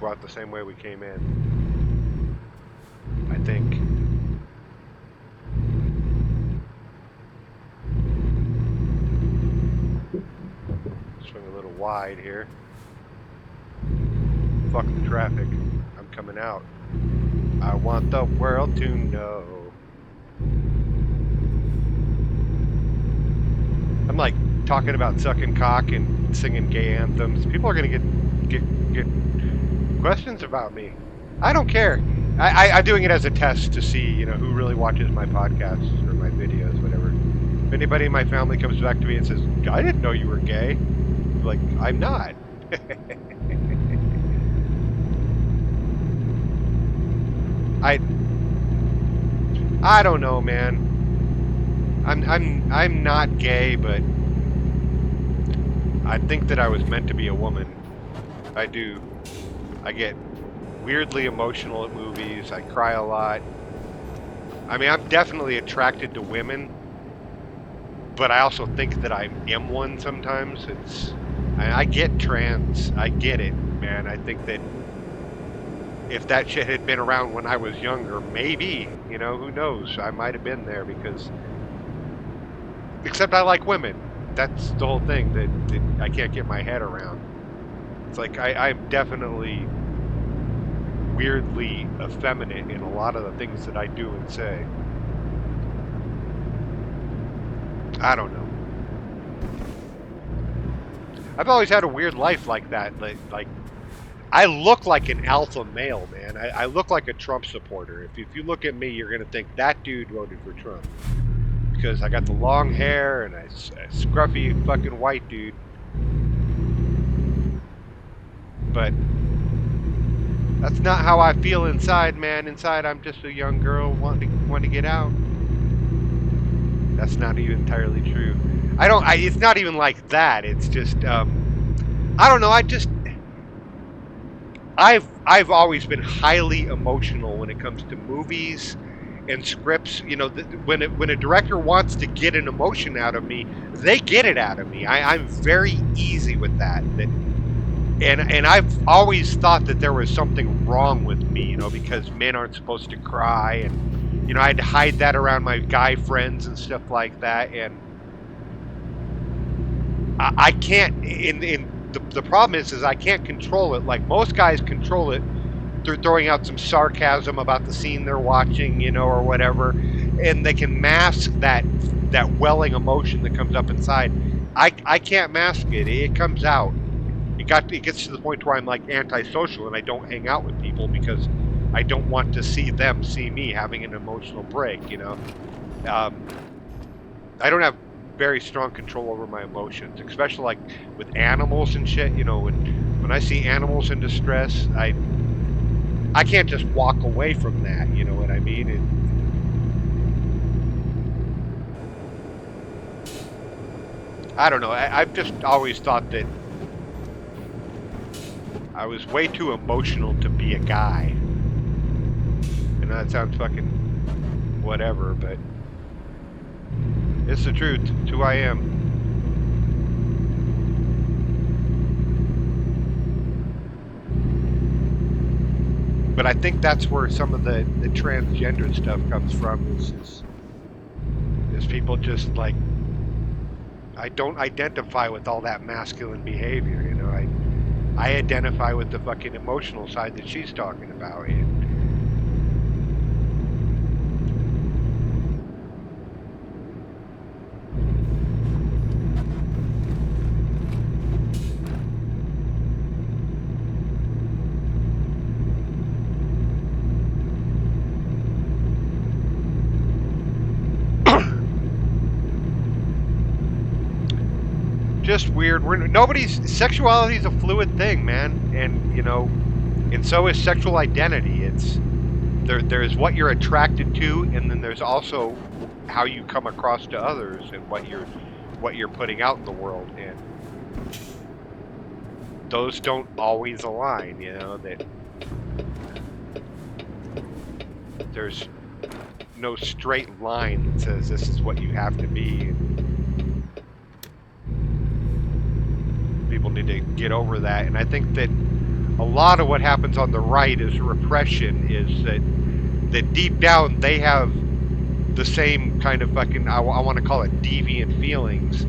Go out the same way we came in. I think. Swing a little wide here. Fuck the traffic. I'm coming out. I want the world to know. I'm like talking about sucking cock and singing gay anthems. People are gonna get questions about me. I don't care. I'm doing it as a test to see, you know, who really watches my podcasts or my videos, whatever. If anybody in my family comes back to me and says, I didn't know you were gay, I'm like, I'm not. I don't know, man. I'm not gay, but I think that I was meant to be a woman. I do. I get weirdly emotional at movies. I cry a lot. I mean, I'm definitely attracted to women, but I also think that I am one sometimes. I get trans. I get it, man. I think that if that shit had been around when I was younger, maybe, you know, who knows? I might have been there because... Except I like women. That's the whole thing that I can't get my head around. It's like I'm definitely weirdly effeminate in a lot of the things that I do and say. I don't know. I've always had a weird life like that. Like I look like an alpha male, man. I look like a Trump supporter. If you look at me, you're going to think that dude voted for Trump. Because I got the long hair and a scruffy fucking white dude. But That's not how I feel inside, man. Inside, I'm just a young girl wanting to get out. That's not even entirely true. It's not even like that. It's just, I don't know. I've always been highly emotional when it comes to movies and scripts. You know, when a director wants to get an emotion out of me, they get it out of me. I'm very easy with that. And I've always thought that there was something wrong with me, you know, because men aren't supposed to cry, and you know, I had to hide that around my guy friends and stuff like that, and I can't. In the problem is I can't control it like most guys control it through throwing out some sarcasm about the scene they're watching, you know, or whatever, and they can mask that welling emotion that comes up inside. I can't mask it. It comes out. It gets to the point where I'm like antisocial and I don't hang out with people because I don't want to see them see me having an emotional break. You know, um, I don't have very strong control over my emotions, especially like with animals and shit. You know, when I see animals in distress, I can't just walk away from that. You know what I mean? I don't know. I've just always thought that I was way too emotional to be a guy. And that sounds fucking whatever, but it's the truth. It's who I am. But I think that's where some of the transgender stuff comes from. Is people just like, I don't identify with all that masculine behavior. You know, I identify with the fucking emotional side that she's talking about. And just weird. Sexuality is a fluid thing, man, and you know, and so is sexual identity. There's what you're attracted to, and then there's also how you come across to others and what you're putting out in the world, and those don't always align. You know that there's no straight line that says this is what you have to be. People need to get over that, and I think that a lot of what happens on the right is repression. Is that deep down they have the same kind of fucking I want to call it deviant feelings,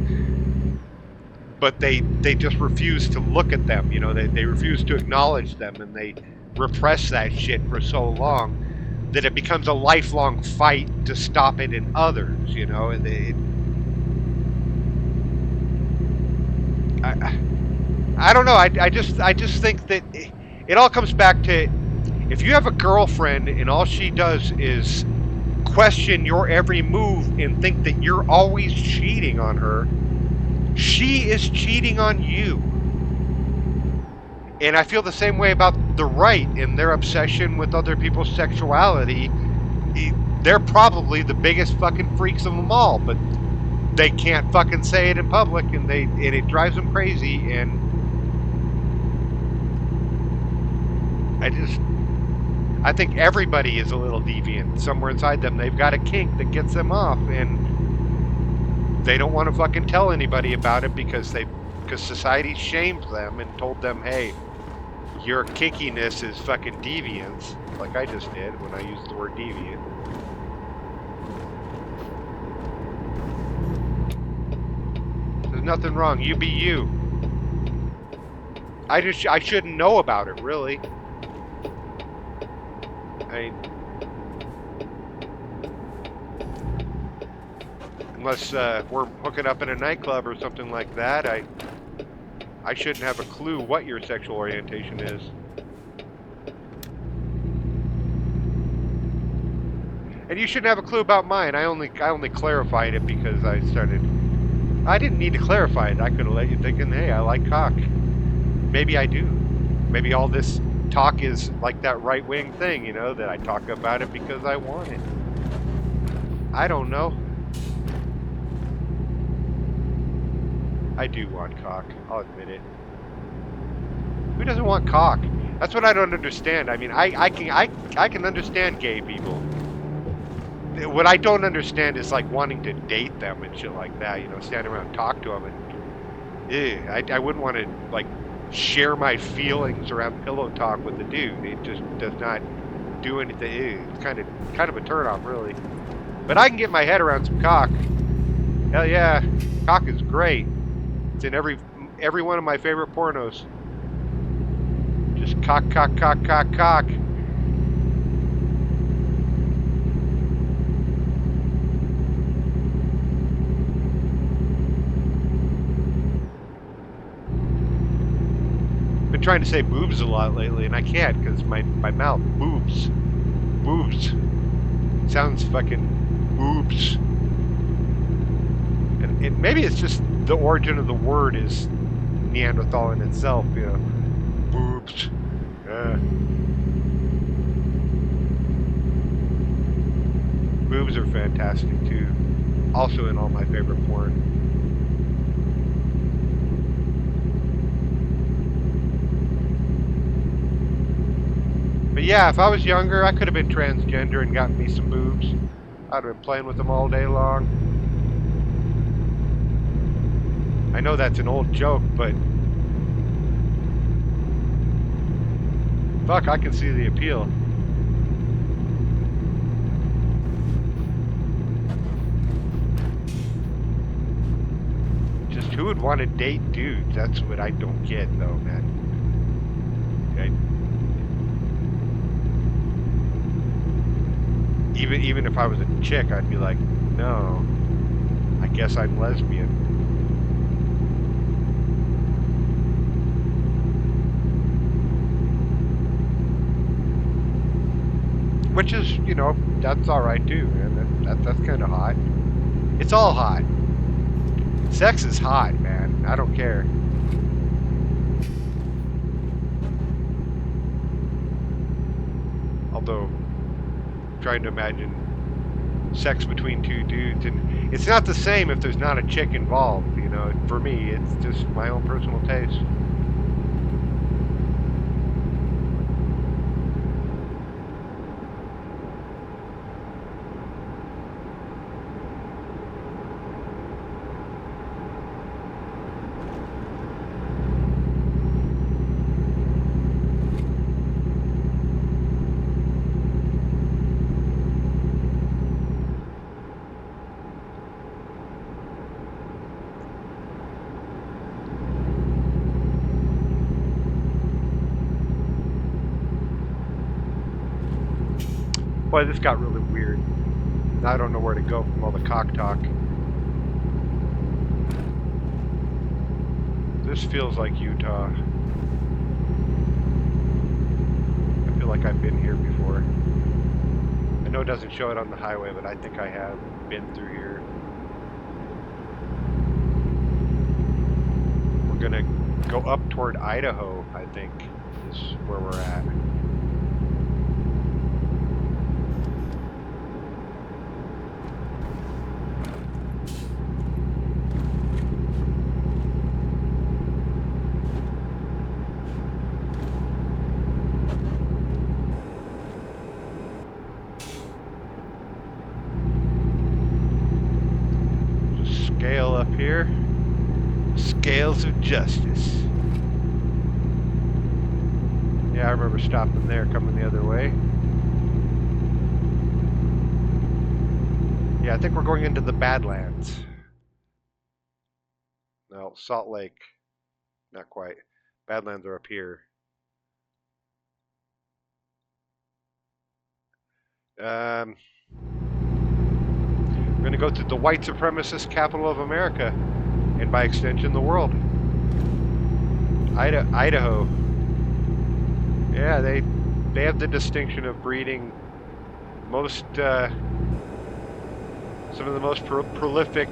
but they just refuse to look at them. You know, they refuse to acknowledge them, and they repress that shit for so long that it becomes a lifelong fight to stop it in others. You know, and I don't know. I just think that it all comes back to, if you have a girlfriend and all she does is question your every move and think that you're always cheating on her, she is cheating on you. And I feel the same way about the right and their obsession with other people's sexuality. They're probably the biggest fucking freaks of them all, but they can't fucking say it in public, and it drives them crazy. And I think everybody is a little deviant somewhere inside them. They've got a kink that gets them off, and they don't want to fucking tell anybody about it because society shamed them and told them, hey, your kinkiness is fucking deviance, like I just did when I used the word deviant. There's nothing wrong. You be you. I shouldn't know about it, really. Unless we're hooking up in a nightclub or something like that, I shouldn't have a clue what your sexual orientation is. And you shouldn't have a clue about mine. I only clarified it because I didn't need to clarify it. I could have let you thinking, hey, I like cock. Maybe I do. Maybe all this talk is like that right-wing thing, you know, that I talk about it because I want it. I don't know. I do want cock. I'll admit it. Who doesn't want cock? That's what I don't understand. I mean, I can understand gay people. What I don't understand is like wanting to date them and shit like that. You know, stand around and talk to them, and I wouldn't want to like share my feelings around pillow talk with a dude. It just does not do anything. It's kind of a turnoff, really. But I can get my head around some cock. Hell yeah, cock is great. It's in every one of my favorite pornos. Just cock, cock, cock, cock, cock. Been trying to say boobs a lot lately, and I can't because my mouth boobs. Boobs. Sounds fucking boobs. And maybe it's just the origin of the word is Neanderthal in itself, you know. Boobs. Boobs are fantastic too. Also in all my favorite porn. But yeah, if I was younger, I could have been transgender and gotten me some boobs. I'd have been playing with them all day long. I know that's an old joke, but fuck, I can see the appeal. Just who would want to date dudes? That's what I don't get, though, man. Even if I was a chick, I'd be like, no, I guess I'm lesbian. Which is, you know, that's all right too, man. That's kind of hot. It's all hot. Sex is hot, man. I don't care. Although, trying to imagine sex between two dudes, and it's not the same if there's not a chick involved, you know. For me, it's just my own personal taste. Boy, this got really weird. I don't know where to go from all the cock talk. This feels like Utah. I feel like I've been here before. I know it doesn't show it on the highway, but I think I have been through here. We're gonna go up toward Idaho, I think, is where we're at. Scale up here. Scales of justice. Yeah, I remember stopping there, coming the other way. Yeah, I think we're going into the Badlands. No, Salt Lake. Not quite. Badlands are up here. We're going to go to the white supremacist capital of America, and by extension, the world. Idaho. Yeah, they have the distinction of breeding most some of the most prolific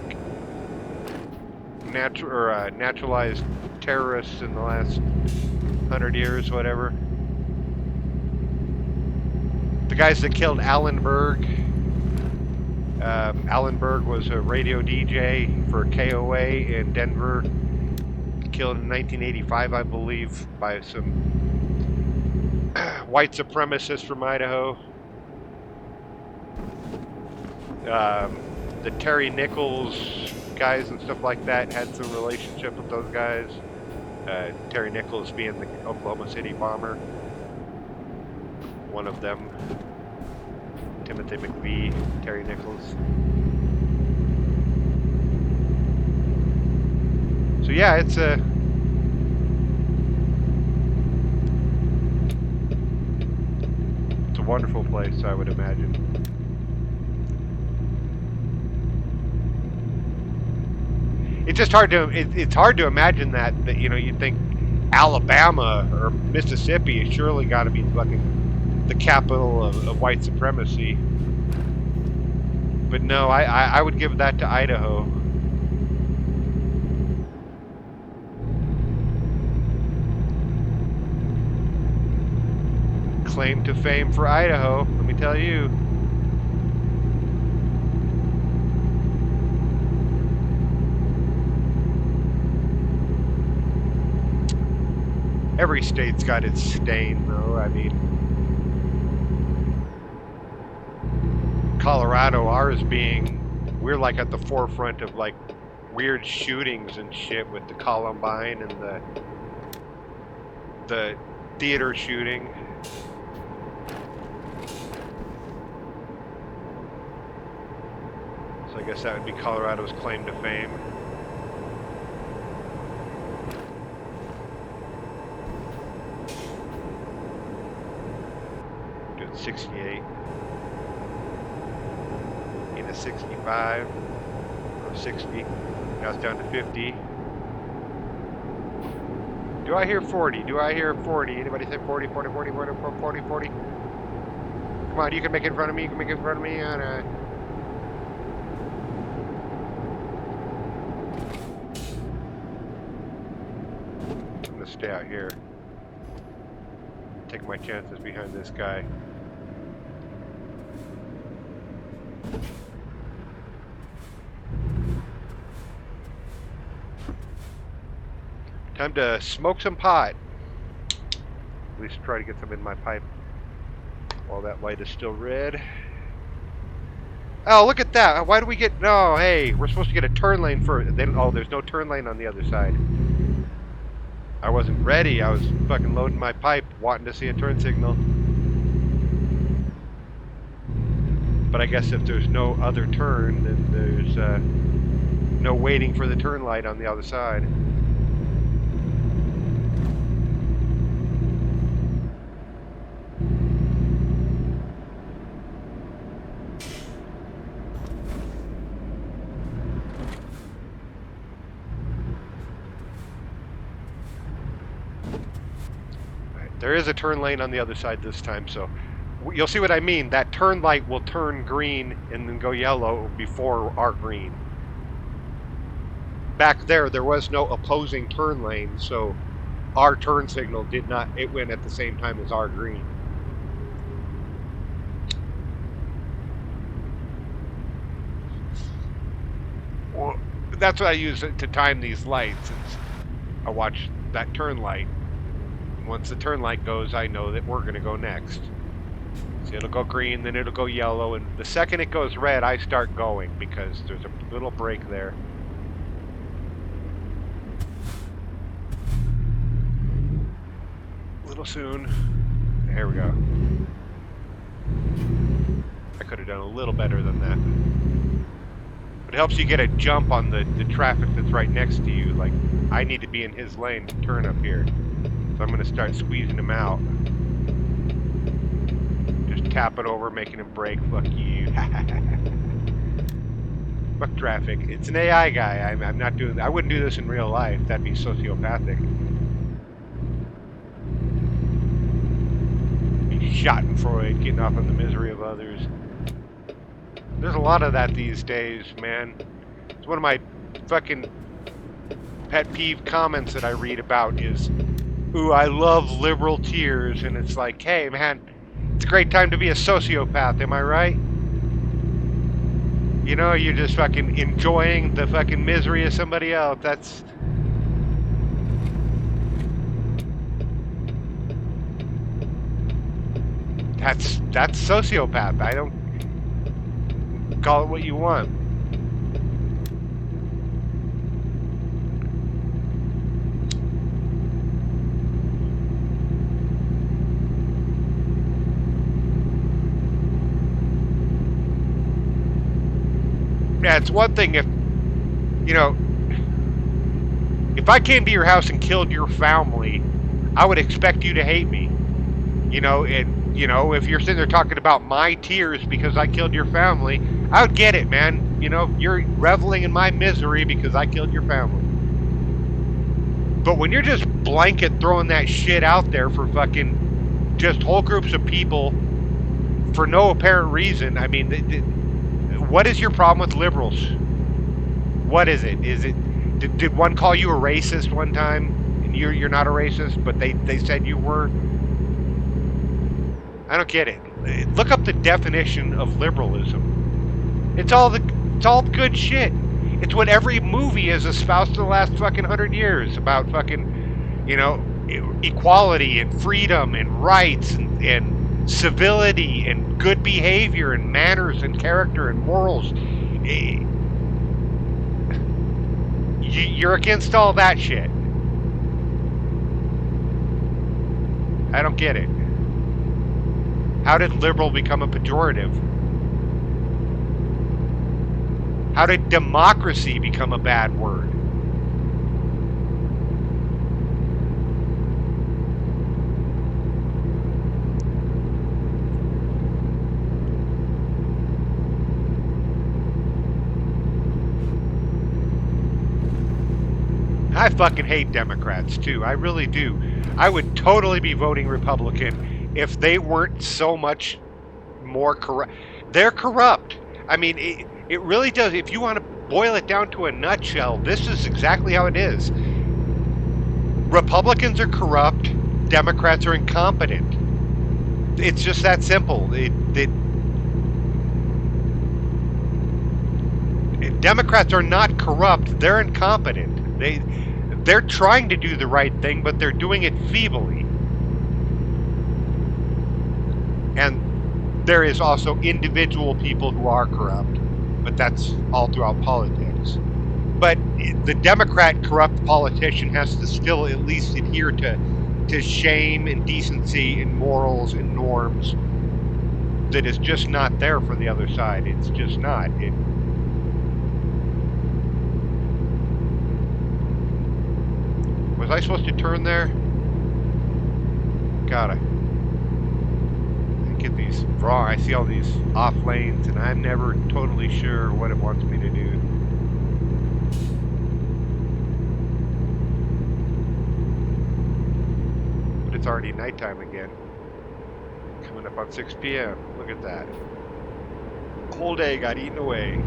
naturalized terrorists in the last 100 years, whatever. The guys that killed Alan Berg. Alan Berg was a radio DJ for KOA in Denver. Killed in 1985, I believe, by some white supremacists from Idaho. The Terry Nichols guys and stuff like that had some relationship with those guys. Terry Nichols being the Oklahoma City bomber. One of them. Timothy McVeigh, Terry Nichols. So yeah, it's a wonderful place, I would imagine. It's just hard to it's hard to imagine that you know, you'd think Alabama or Mississippi has surely got to be fucking the capital of white supremacy. But no, I would give that to Idaho. Claim to fame for Idaho, let me tell you. Every state's got its stain, though. I mean, Colorado, ours being, we're like at the forefront of like weird shootings and shit with the Columbine and the theater shooting. So I guess that would be Colorado's claim to fame. Doing 68. Into 65. Or 60. Now it's down to 50. Do I hear 40? Do I hear 40? Anybody say 40, 40, 40, 40, 40, 40? Come on, you can make it in front of me. You can make it in front of me. I'm gonna stay out here. Take my chances behind this guy. Time to smoke some pot. At least try to get some in my pipe while that light is still red. Oh, look at that. Why do we get... No, hey, we're supposed to get a turn lane for... Oh, there's no turn lane on the other side. I wasn't ready. I was fucking loading my pipe, wanting to see a turn signal. But I guess if there's no other turn, then there's no waiting for the turn light on the other side. There is a turn lane on the other side this time, so you'll see what I mean. That turn light will turn green and then go yellow before our green. Back there was no opposing turn lane, so our turn signal did not, it went at the same time as our green. Well, that's what I use to time these lights. I watch that turn light. Once the turn light goes, I know that we're going to go next. So it'll go green, then it'll go yellow, and the second it goes red, I start going because there's a little break there. A little soon. There we go. I could have done a little better than that. But it helps you get a jump on the traffic that's right next to you. Like, I need to be in his lane to turn up here. So I'm going to start squeezing him out. Just tap it over, making him brake. Fuck you. Fuck traffic. It's an AI guy. I'm not doing that. I wouldn't do this in real life. That'd be sociopathic. Be schadenfreude, getting off on the misery of others. There's a lot of that these days, man. It's one of my fucking pet peeve comments that I read about is, ooh, I love liberal tears, and it's like, hey, man, It's a great time to be a sociopath, am I right? You know, you're just fucking enjoying the fucking misery of somebody else. That's sociopath. I don't call it what you want. Yeah, it's one thing if, you know, if I came to your house and killed your family, I would expect you to hate me. You know, and, you know, if you're sitting there talking about my tears because I killed your family, I would get it, man. You know, you're reveling in my misery because I killed your family. But when you're just blanket throwing that shit out there for fucking just whole groups of people for no apparent reason, I mean, what is your problem with liberals? What is it? Is it did one call you a racist one time and you're not a racist, but they said you were? I don't get it. Look up the definition of liberalism. It's all good shit. It's what every movie has espoused the last fucking 100 years about fucking, you know, equality and freedom and rights and civility and good behavior and manners and character and morals. You're against all that shit. I don't get it. How did liberal become a pejorative? How did democracy become a bad word? I fucking hate Democrats too. I really do. I would totally be voting Republican if they weren't so much more corrupt. They're corrupt. I mean, it really does. If you want to boil it down to a nutshell, this is exactly how it is. Republicans are corrupt. Democrats are incompetent. It's just that simple. Democrats are not corrupt. They're incompetent. They're trying to do the right thing, but they're doing it feebly. And there is also individual people who are corrupt, but that's all throughout politics. But the Democrat corrupt politician has to still at least adhere to shame and decency and morals and norms that is just not there for the other side. It's just not. Was I supposed to turn there? God, I get these wrong. I see all these off lanes, and I'm never totally sure what it wants me to do. But it's already nighttime again. Coming up on 6 p.m. Look at that. Whole day got eaten away.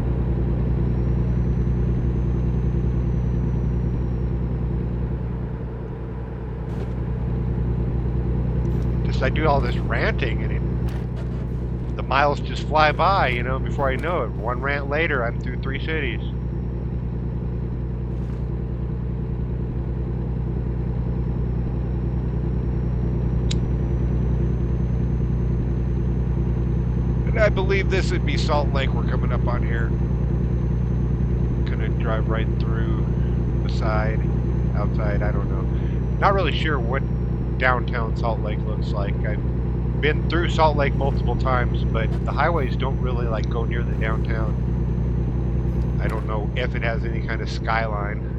I do all this ranting and the miles just fly by, you know, before I know it. One rant later, I'm through 3 cities. And I believe this would be Salt Lake we're coming up on here. Gonna drive right through the side, outside, I don't know. Not really sure what downtown Salt Lake looks like. I've been through Salt Lake multiple times, but the highways don't really like go near the downtown. I don't know if it has any kind of skyline.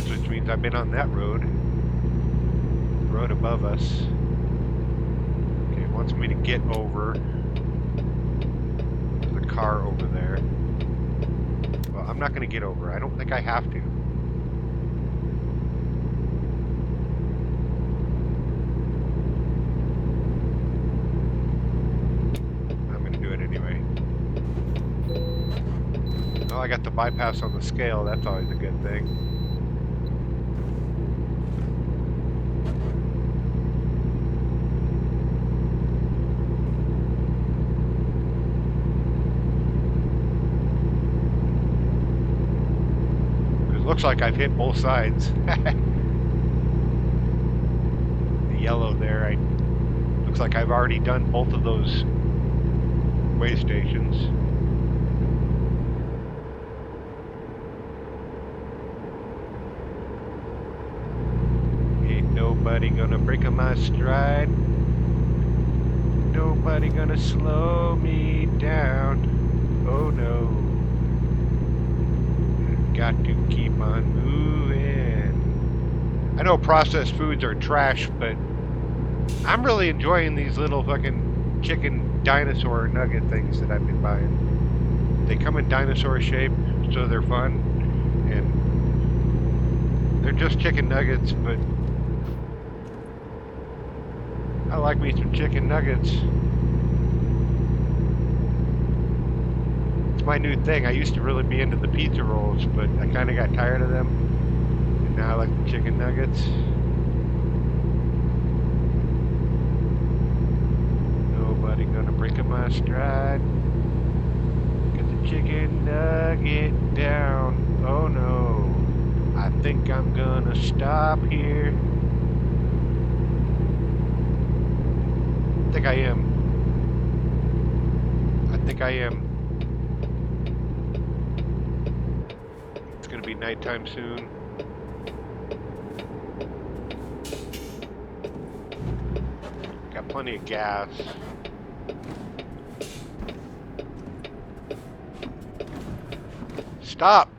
Which means I've been on that road. The road above us. Okay, it wants me to get over. There's a car over there. Well, I'm not going to get over. I don't think I have to. I'm going to do it anyway. Oh, I got the bypass on the scale. That's always a good thing. It looks like I've hit both sides. The yellow there, looks like I've already done both of those way stations. Ain't nobody gonna break on my stride. Nobody gonna slow me down. Oh no. Got to keep on moving. I know processed foods are trash, but I'm really enjoying these little fucking chicken dinosaur nugget things that I've been buying. They come in dinosaur shape, so they're fun, and they're just chicken nuggets, but I like me some chicken nuggets. It's my new thing. I used to really be into the pizza rolls, but I kind of got tired of them, and now I like the chicken nuggets. Nobody gonna break up my stride. Get the chicken nugget down. Oh no, I think I'm gonna stop here. I think I am. It's gonna be nighttime soon. Got plenty of gas. Stop!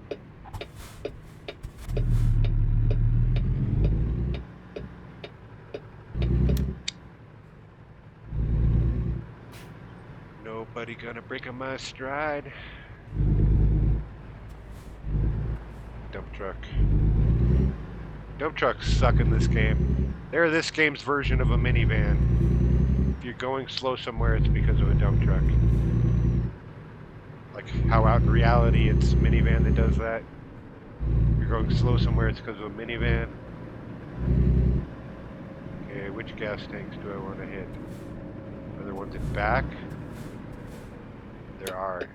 Nobody gonna break on my stride. Dump truck. Dump trucks suck in this game. They're this game's version of a minivan. If you're going slow somewhere, it's because of a dump truck. Like how out in reality it's a minivan that does that. If you're going slow somewhere, it's because of a minivan. Okay, which gas tanks do I want to hit? Are there ones in back? There are.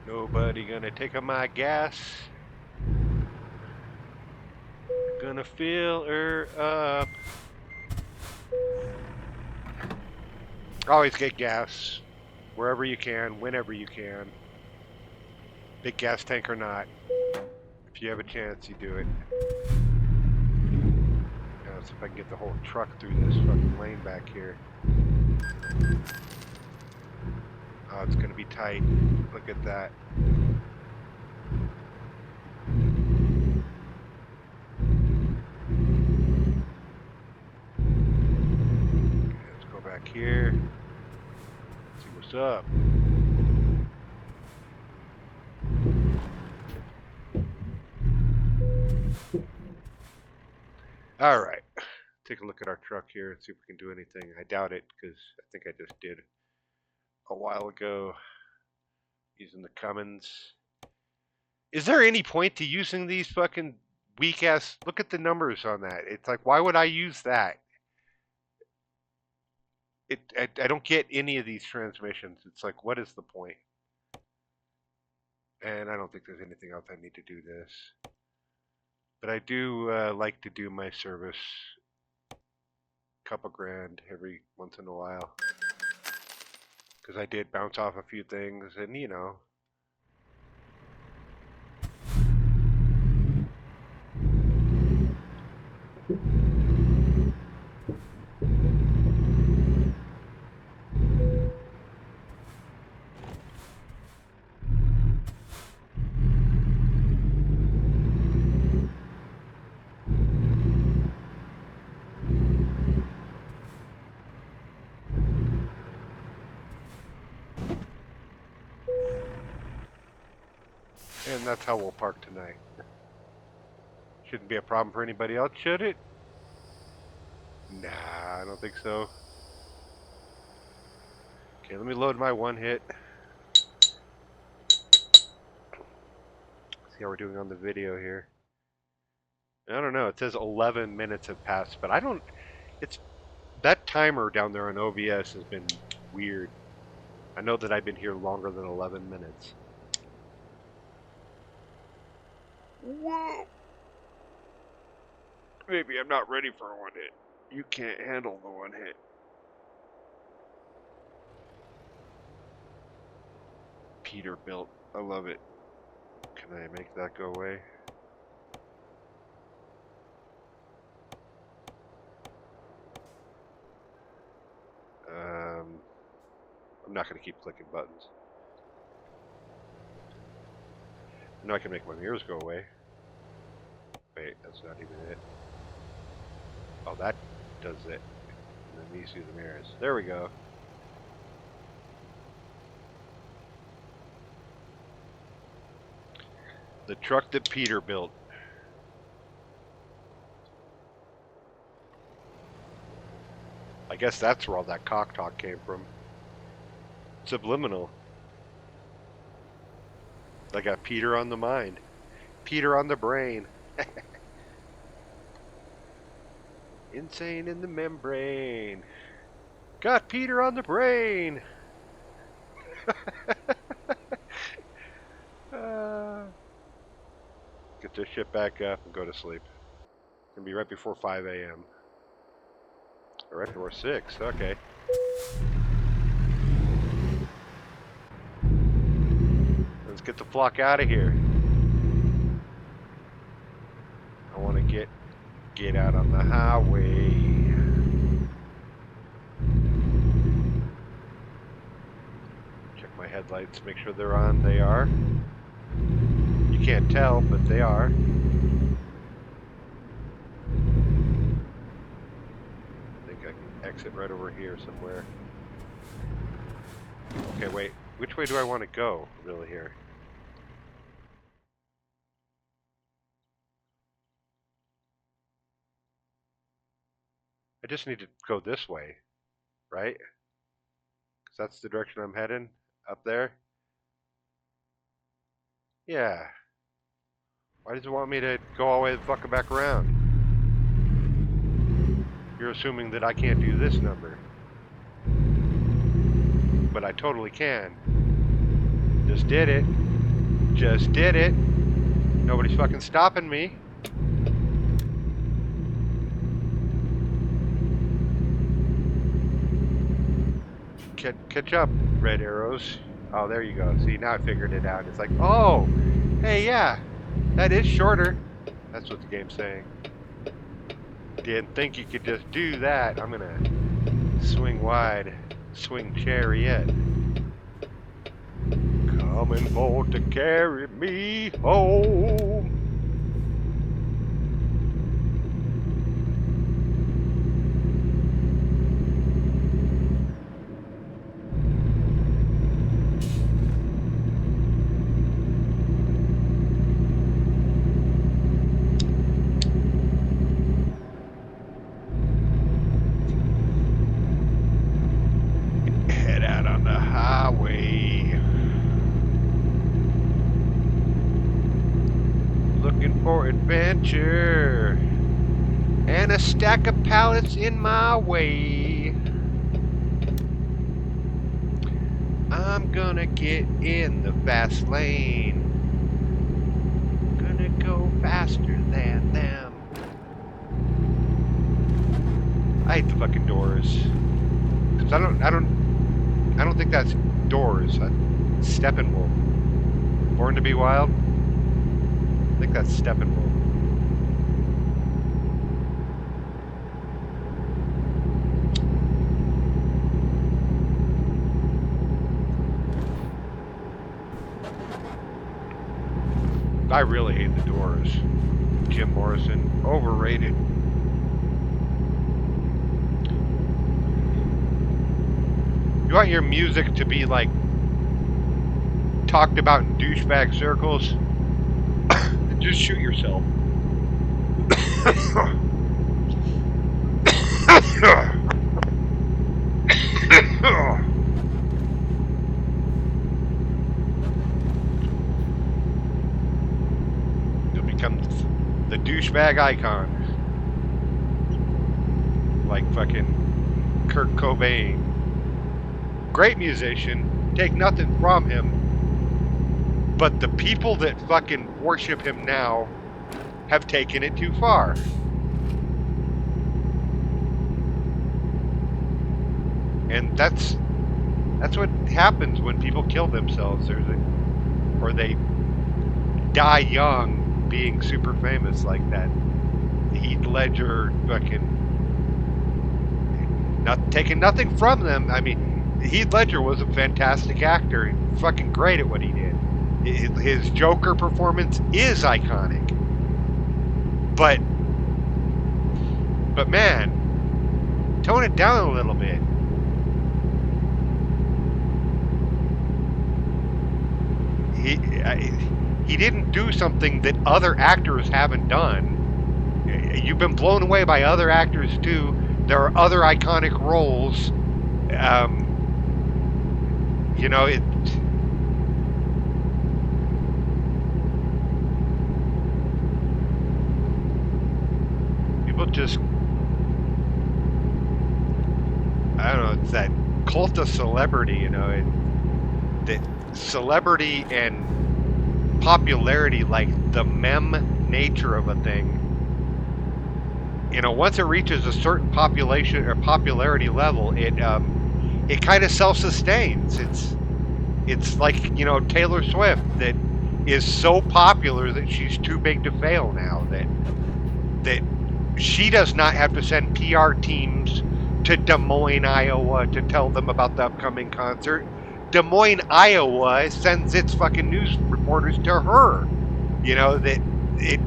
Nobody gonna take up my gas. Gonna fill her up. Always get gas. Wherever you can, whenever you can. Big gas tank or not. If you have a chance, you do it. Now, let's see if I can get the whole truck through this fucking lane back here. Oh, it's gonna be tight. Look at that. Okay, let's go back here. See what's up. All right. Take a look at our truck here and see if we can do anything. I doubt it because I think I just did a while ago using the Cummins. Is there any point to using these fucking weak ass? Look at the numbers on that. It's like, why would I use that? I don't get any of these transmissions. It's like, what is the point? And I don't think there's anything else I need to do this. But I do like to do my service couple grand every once in a while. Because I did bounce off a few things and, you know. and that's how we'll park tonight. Shouldn't be a problem for anybody else, should it? Nah, I don't think so. Okay, let me load my one hit. See how we're doing on the video here. I don't know. It says 11 minutes have passed, but I don't. It's that timer down there on OBS has been weird. I know that I've been here longer than 11 minutes. Whoa! Maybe I'm not ready for a one hit. You can't handle the one hit. Peterbilt. I love it. Can I make that go away? I'm not going to keep clicking buttons. I know I can make my mirrors go away. Wait, that's not even it. Oh, that does it. And then these do the mirrors. There we go. The truck that Peter built. I guess that's where all that cock talk came from. Subliminal. I got Peter on the mind. Peter on the brain. Insane in the membrane. Got Peter on the brain. Get this shit back up and go to sleep. It's gonna be right before 5 a.m. Or right before 6. Okay. Let's get the flock out of here. I want to get out on the highway. Check my headlights, make sure they're on. They are. You can't tell, but they are. I think I can exit right over here somewhere. Okay, wait. Which way do I want to go, really, here? I just need to go this way, right? Because that's the direction I'm heading, up there. Yeah. Why does it want me to go all the way the fucking back around? You're assuming that I can't do this number. But I totally can. Just did it. Just did it. Nobody's fucking stopping me. Catch up, red arrows. Oh, there you go. See, now I figured it out. It's like, oh, hey, yeah, that is shorter. That's what the game's saying. Didn't think you could just do that. I'm gonna swing wide, swing chariot. Coming for to carry me home. Adventure and a stack of pallets in my way. I'm gonna get in the fast lane. Gonna go faster than them. I hate the fucking Doors. Cause I don't think that's Doors. Steppenwolf. Born to be Wild. I think that's Steppenwolf. I really hate the Doors. Jim Morrison, overrated. You want your music to be like talked about in douchebag circles? Just shoot yourself. You'll become the douchebag icon. Like fucking Kurt Cobain. Great musician, take nothing from him. But the people that fucking worship him now have taken it too far. And that's what happens when people kill themselves. Or they die young being super famous like that. Heath Ledger fucking not taking nothing from them. I mean, Heath Ledger was a fantastic actor, fucking great at what he did. His Joker performance is iconic. But man, tone it down a little bit. He didn't do something that other actors haven't done. You've been blown away by other actors too. There are other iconic roles. You know, people just, I don't know, it's that cult of celebrity, you know, that celebrity and popularity, like the meme nature of a thing, you know, once it reaches a certain population or popularity level, it kind of self-sustains. It's like, you know, Taylor Swift that is so popular that she's too big to fail now, that she does not have to send PR teams to Des Moines, Iowa to tell them about the upcoming concert. Des Moines, Iowa sends its fucking news reporters to her. You know, that it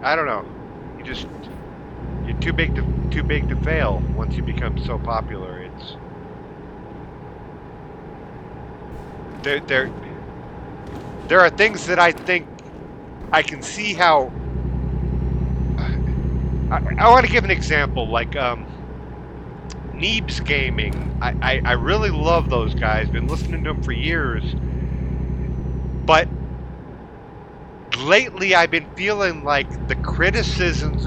I don't know. You're too big to fail once you become so popular. It's there are things that I think I can see how. I want to give an example, like Neebs Gaming. I really love those guys. Been listening to them for years, but lately I've been feeling like the criticisms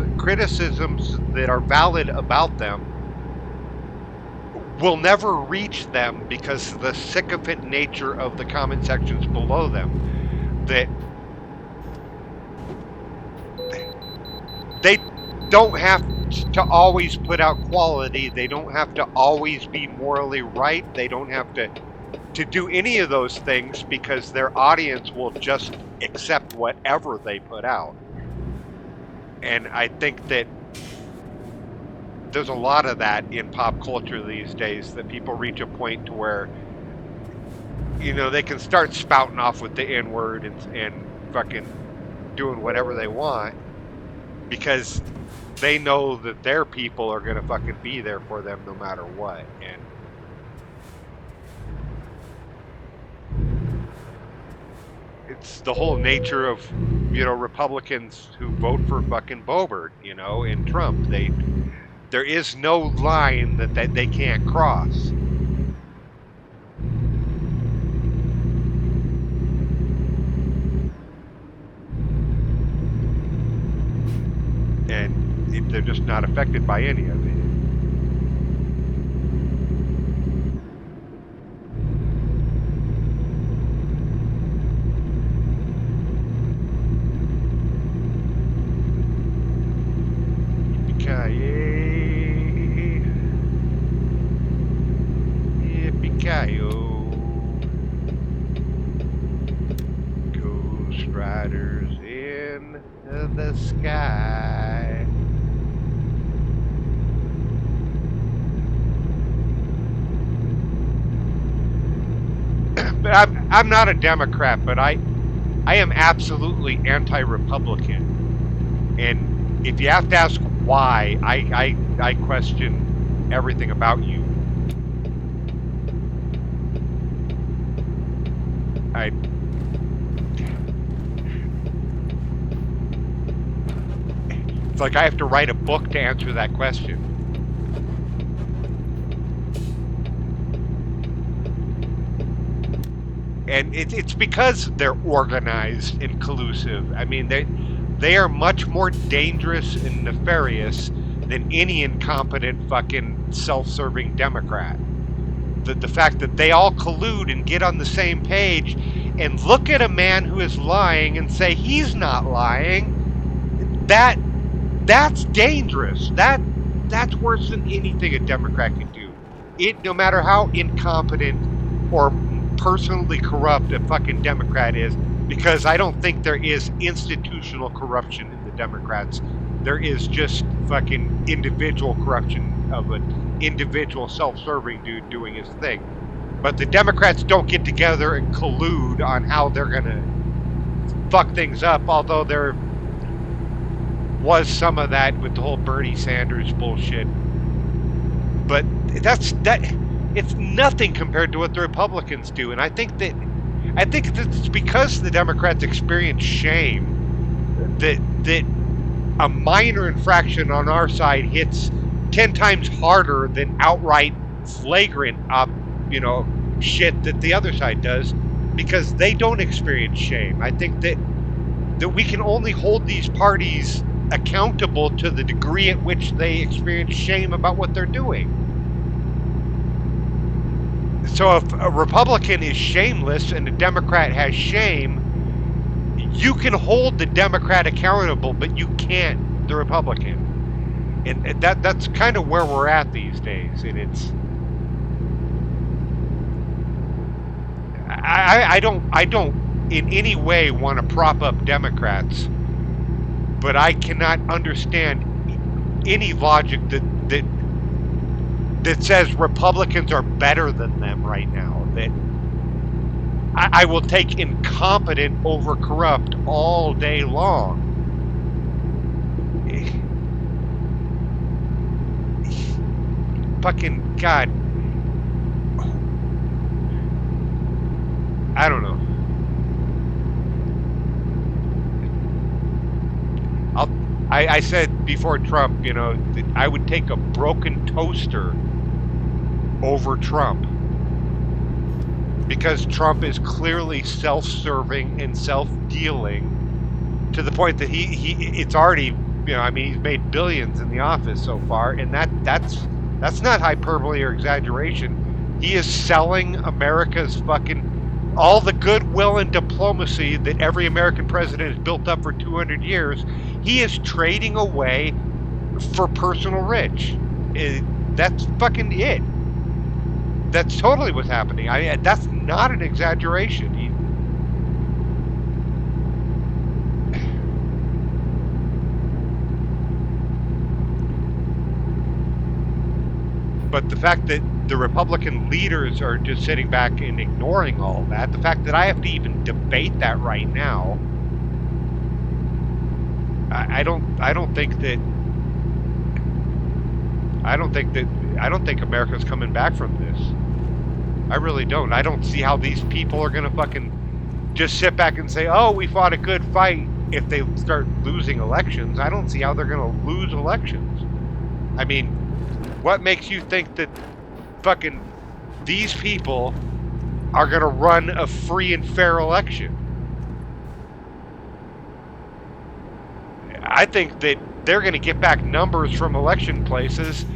that are valid about them will never reach them because of the sycophant nature of the comment sections below them. That they don't have to always put out quality. They don't have to always be morally right. They don't have to do any of those things because their audience will just accept whatever they put out. And I think that there's a lot of that in pop culture these days, that people reach a point to where, you know, they can start spouting off with the N-word and fucking doing whatever they want because they know that their people are going to fucking be there for them no matter what. And it's the whole nature of, you know, Republicans who vote for fucking Boebert, you know, and Trump. There is no line that they can't cross. And they're just not affected by any of it. Yippee-ki-yo. Ghost riders in the sky. But I'm not a Democrat, but I am absolutely anti-Republican. And if you have to ask why, I question everything about you. I it's like I have to write a book to answer that question. And it's because they're organized and collusive. I mean, they are much more dangerous and nefarious than any incompetent fucking self-serving Democrat. The fact that they all collude and get on the same page and look at a man who is lying and say he's not lying, that that's dangerous. That's worse than anything a Democrat can do. It no matter how incompetent or personally corrupt a fucking Democrat is, because I don't think there is institutional corruption in the Democrats. There is just fucking individual corruption of an individual self-serving dude doing his thing. But the Democrats don't get together and collude on how they're gonna fuck things up, although there was some of that with the whole Bernie Sanders bullshit. But that it's nothing compared to what the Republicans do. And I think that it's because the Democrats experience shame that a minor infraction on our side hits 10 times harder than outright flagrant shit that the other side does, because they don't experience shame. I think that we can only hold these parties accountable to the degree at which they experience shame about what they're doing. So if a Republican is shameless and a Democrat has shame, you can hold the Democrat accountable, but you can't the Republican. And that's kind of where we're at these days. And it's I don't in any way want to prop up Democrats, but I cannot understand any logic that says Republicans are better than them right now. That I will take incompetent over corrupt all day long. Fucking God. I don't know. I said before Trump, that I would take a broken toaster over Trump, because Trump is clearly self-serving and self-dealing to the point that it's already, he's made billions in the office so far, and that's not hyperbole or exaggeration. He is selling America's fucking all the goodwill and diplomacy that every American president has built up for 200 years. He is trading away for personal rich. That's fucking it. That's totally what's happening. That's not an exaggeration. But the fact that the Republican leaders are just sitting back and ignoring all that, the fact that I have to even debate that right now, I don't think America's coming back from this. I really don't. I don't see how these people are gonna fucking just sit back and say, "Oh, we fought a good fight." If they start losing elections, I don't see how they're gonna lose elections. I mean, what makes you think that fucking these people are going to run a free and fair election? I think that they're going to get back numbers from election places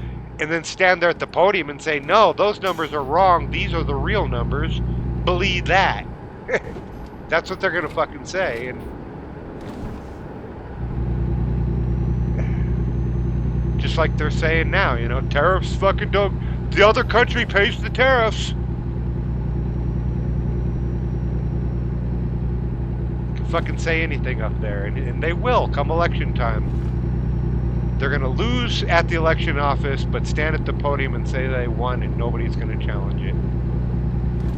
and then stand there at the podium and say, "No, those numbers are wrong. These are the real numbers. Believe that." That's what they're going to fucking say. And just like they're saying now, tariffs fucking don't. The other country pays the tariffs. Can fucking say anything up there, and they will come election time. They're gonna lose at the election office, but stand at the podium and say they won, and nobody's gonna challenge it.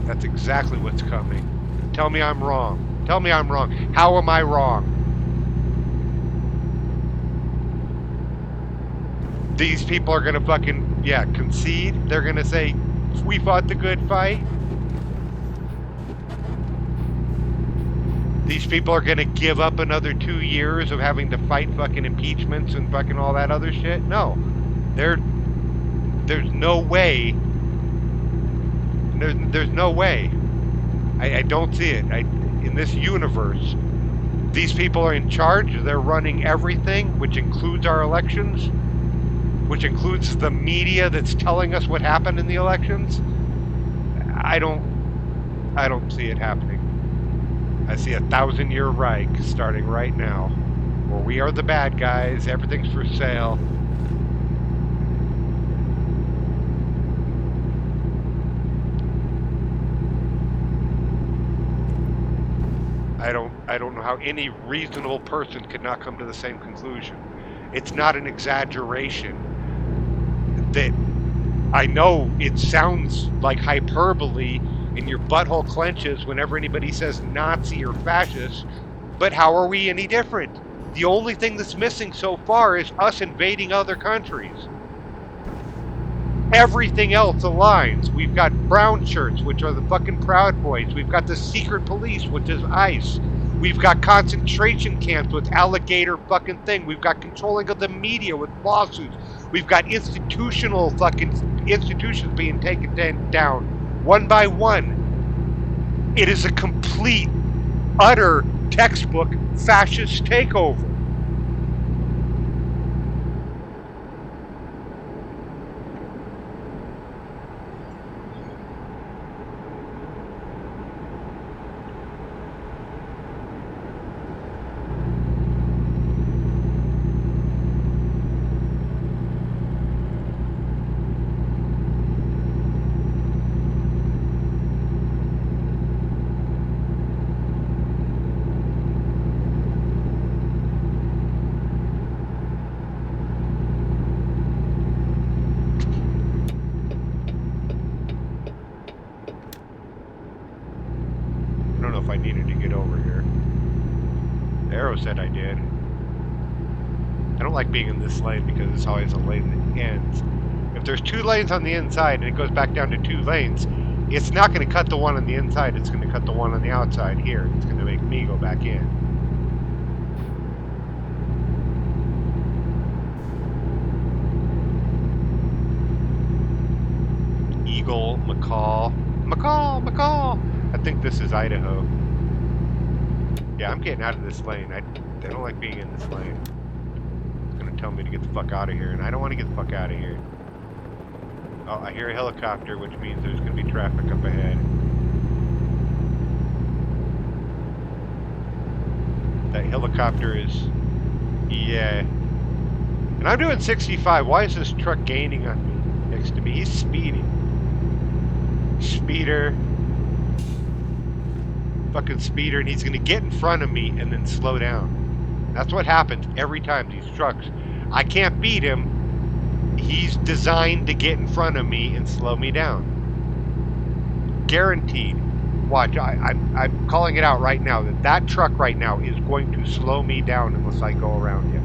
That's exactly what's coming. Tell me I'm wrong. Tell me I'm wrong. How am I wrong? These people are gonna fucking, concede. They're gonna say, "We fought the good fight." These people are going to give up another 2 years of having to fight fucking impeachments and fucking all that other shit? No. There's no way. There's no way. I don't see it. In this universe, these people are in charge. They're running everything, which includes our elections, which includes the media that's telling us what happened in the elections. I don't see it happening. I see a 1,000-year Reich starting right now, where we are the bad guys. Everything's for sale. I don't know how any reasonable person could not come to the same conclusion. It's not an exaggeration. That I know it sounds like hyperbole and your butthole clenches whenever anybody says Nazi or fascist, but how are we any different? The only thing that's missing so far is us invading other countries. Everything else aligns. We've got brown shirts, which are the fucking Proud Boys. We've got the secret police, which is ICE. We've got concentration camps with alligator fucking thing. We've got controlling of the media with lawsuits. We've got institutional fucking institutions being taken down one by one. It is a complete, utter, textbook fascist takeover. I don't know if I needed to get over here. The arrow said I did. I don't like being in this lane because it's always a lane that ends. If there's 2 lanes on the inside and it goes back down to 2 lanes, it's not going to cut the one on the inside, it's going to cut the one on the outside here. It's going to make me go back in. Eagle, McCall. I think this is Idaho. Yeah, I'm getting out of this lane. I don't like being in this lane. It's going to tell me to get the fuck out of here, and I don't want to get the fuck out of here. Oh, I hear a helicopter, which means there's going to be traffic up ahead. That helicopter is... yeah. And I'm doing 65. Why is this truck gaining on me next to me? He's speeding. Speeder. Fucking speeder, and he's going to get in front of me and then slow down. That's what happens every time these trucks. I can't beat him. He's designed to get in front of me and slow me down. Guaranteed. Watch, I'm calling it out right now that truck right now is going to slow me down unless I go around him.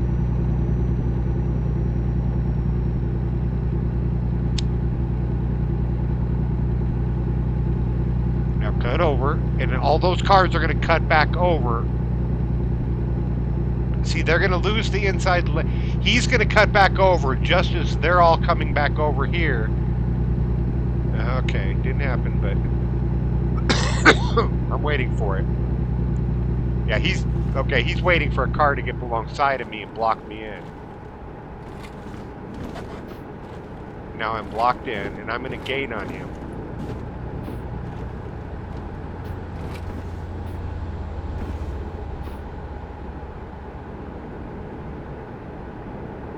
Now cut over, and all those cars are going to cut back over. See, they're going to lose the inside. He's going to cut back over just as they're all coming back over here. Okay, didn't happen, but I'm waiting for it. Yeah, he's waiting for a car to get alongside of me and block me in. Now I'm blocked in, and I'm going to gain on him.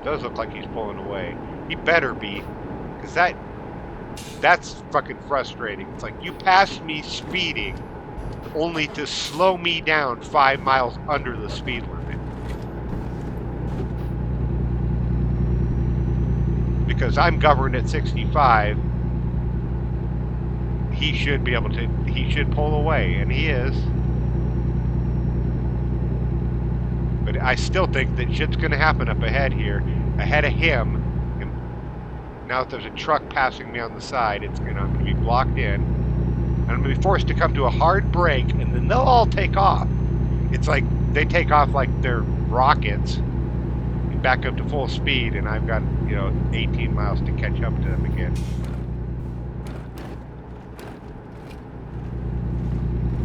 Does look like he's pulling away. He better be, because that's fucking frustrating. It's like you passed me speeding only to slow me down 5 miles under the speed limit. Because I'm governed at 65, he should be able to, he should pull away, and he is. But I still think that shit's going to happen up ahead here, ahead of him. And now that there's a truck passing me on the side, I'm going to be blocked in. And I'm going to be forced to come to a hard brake, and then they'll all take off. It's like they take off like they're rockets and back up to full speed, and I've got, 18 miles to catch up to them again.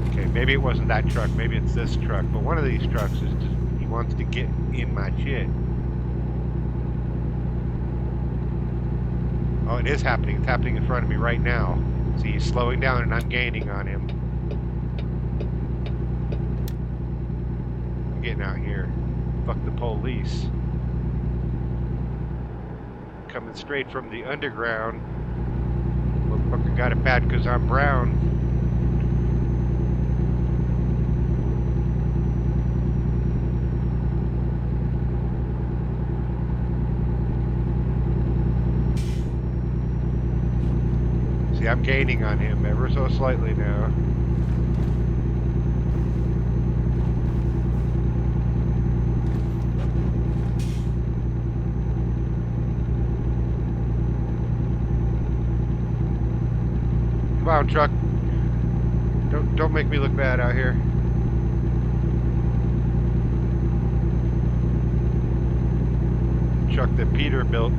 Okay, maybe it wasn't that truck, maybe it's this truck, but one of these trucks is just, he wants to get in my shit. Oh, it is happening. It's happening in front of me right now. See, he's slowing down and I'm gaining on him. I'm getting out here. Fuck the police. Coming straight from the underground. Motherfucker got it bad because I'm brown. See, I'm gaining on him ever so slightly now. Come on, truck. Don't make me look bad out here. Truck that Peter built.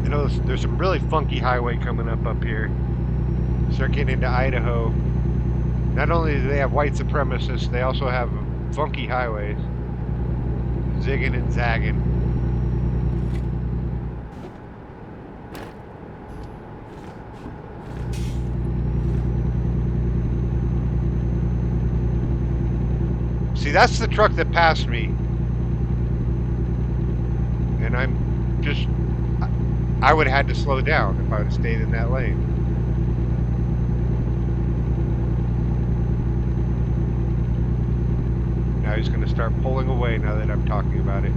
You know, there's some really funky highway coming up here. Start getting into Idaho. Not only do they have white supremacists, they also have funky highways. Zigging and zagging. See, that's the truck that passed me. And I'm just... I would have had to slow down if I would have stayed in that lane. Now he's going to start pulling away now that I'm talking about it.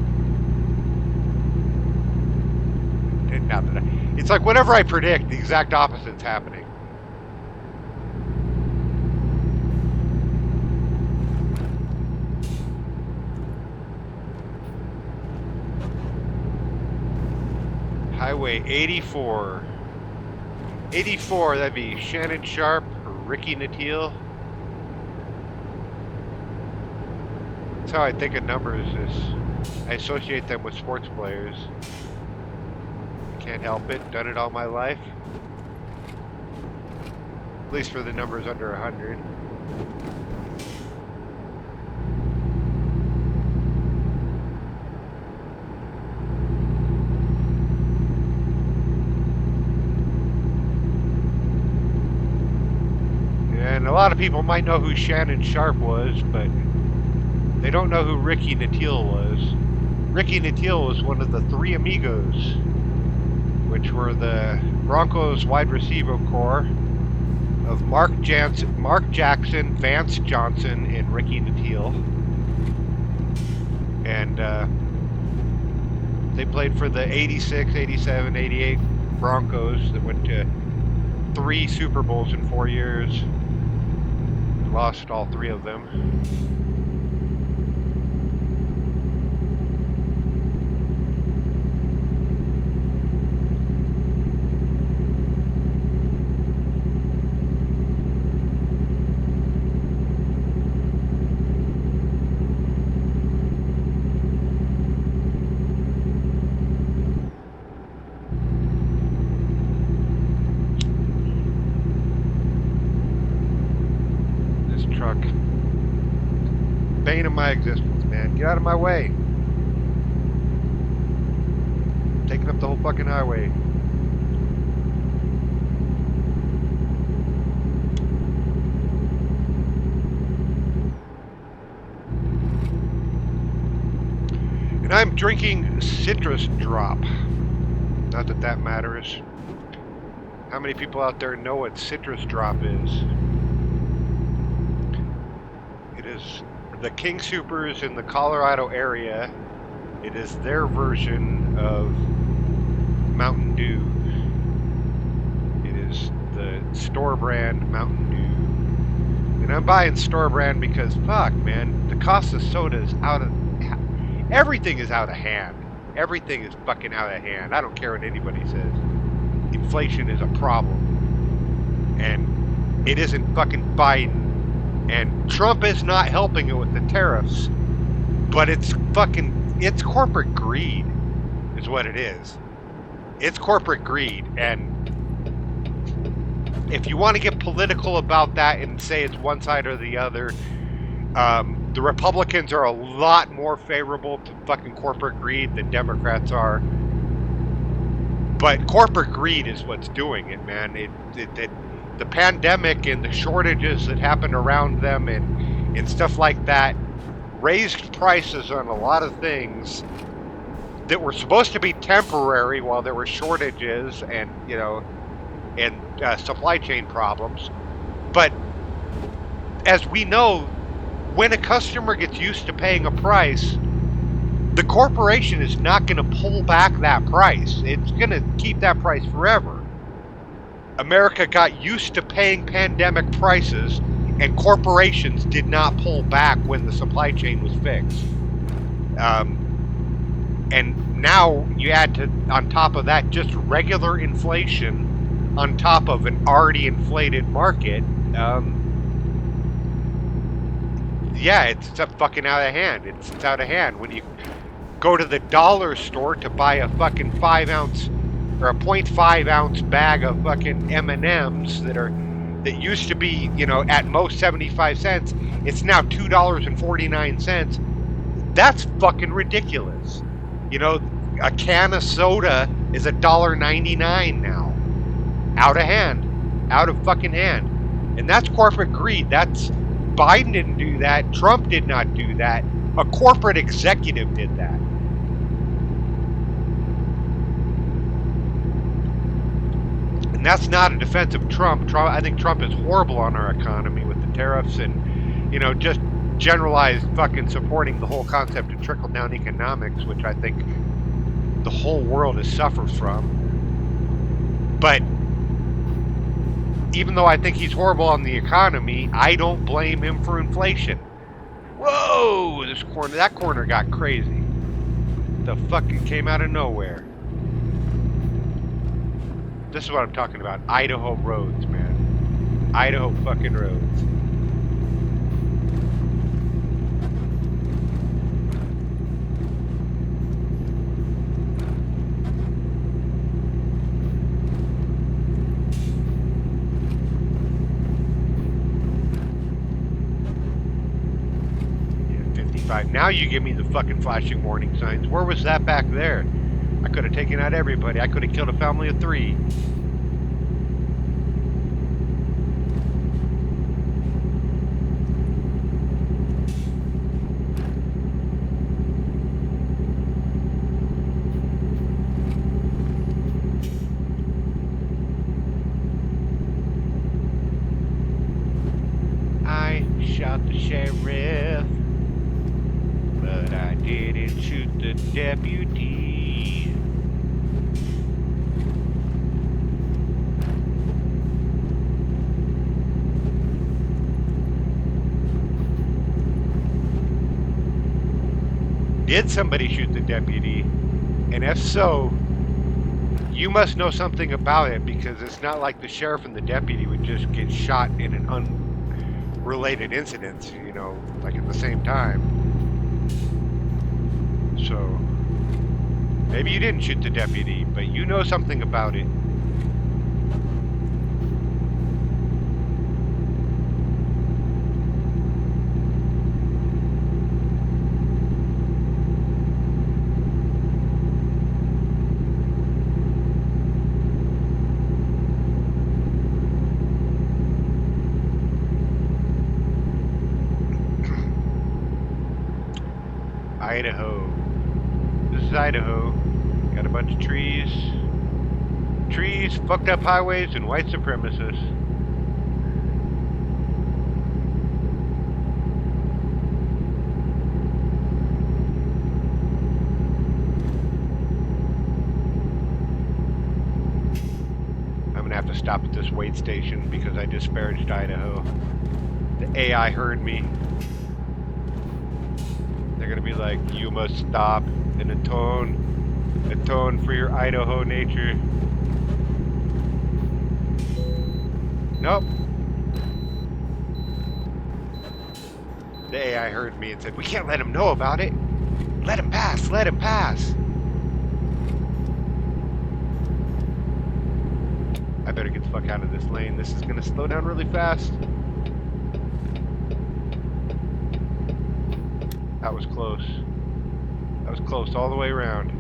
And now that it's like whenever I predict, the exact opposite's happening. Highway 84. 84, that'd be Shannon Sharp or Ricky Natil. That's how I think of numbers, is I associate them with sports players. Can't help it, done it all my life. At least for the numbers under 100. And a lot of people might know who Shannon Sharp was, but they don't know who Ricky Natil was. Ricky Natil was one of the three amigos, which were the Broncos wide receiver corps of Mark Jackson, Vance Johnson, and Ricky Natil. And they played for the 86, 87, 88 Broncos that went to 3 Super Bowls in 4 years. Lost all 3 of them. Truck. Bane of my existence, man. Get out of my way. Taking up the whole fucking highway. And I'm drinking citrus drop. Not that that matters. How many people out there know what citrus drop is? It is the King Soopers in the Colorado area. It is their version of Mountain Dew. It is the store brand Mountain Dew. And I'm buying store brand because, fuck, man, the cost of soda is everything is out of hand. Everything is fucking out of hand. I don't care what anybody says. Inflation is a problem. And it isn't fucking Biden. And Trump is not helping it with the tariffs. But it's corporate greed is what it is. It's corporate greed. And if you want to get political about that and say it's one side or the other, the Republicans are a lot more favorable to fucking corporate greed than Democrats are. But corporate greed is what's doing it, man. The pandemic and the shortages that happened around them and stuff like that raised prices on a lot of things that were supposed to be temporary while there were shortages and, supply chain problems. But as we know, when a customer gets used to paying a price, the corporation is not going to pull back that price. It's going to keep that price forever. America got used to paying pandemic prices, and corporations did not pull back when the supply chain was fixed. And now you add on top of that just regular inflation on top of an already inflated market. It's fucking out of hand. It's out of hand. When you go to the dollar store to buy a fucking 5-ounce or a 0.5 ounce bag of fucking M&Ms that used to be, at most 75 cents, it's now $2.49. That's fucking ridiculous. A can of soda is $1.99 now. Out of hand. Out of fucking hand. And that's corporate greed. Biden didn't do that. Trump did not do that. A corporate executive did that. And that's not a defense of Trump. I think Trump is horrible on our economy with the tariffs and, just generalized fucking supporting the whole concept of trickle-down economics, which I think the whole world has suffered from. But even though I think he's horrible on the economy, I don't blame him for inflation. Whoa, that corner got crazy. The fucking came out of nowhere. This is what I'm talking about. Idaho roads, man. Idaho fucking roads. Now you give me the fucking flashing warning signs. Where was that back there? I could have taken out everybody. I could have killed a family of 3. I shot the sheriff, but I didn't shoot the deputy. Did somebody shoot the deputy? And if so, you must know something about it, because it's not like the sheriff and the deputy would just get shot in an unrelated incident, like at the same time. So, maybe you didn't shoot the deputy, but you know something about it. Idaho. This is Idaho. Got a bunch of trees. Trees, fucked up highways, and white supremacists. I'm gonna have to stop at this wait station because I disparaged Idaho. The AI heard me. They're gonna be like, you must stop in a tone Atone for your Idaho nature. Nope. The AI heard me and said, we can't let him know about it. Let him pass, let him pass. I better get the fuck out of this lane. This is gonna slow down really fast. That was close. That was close all the way around.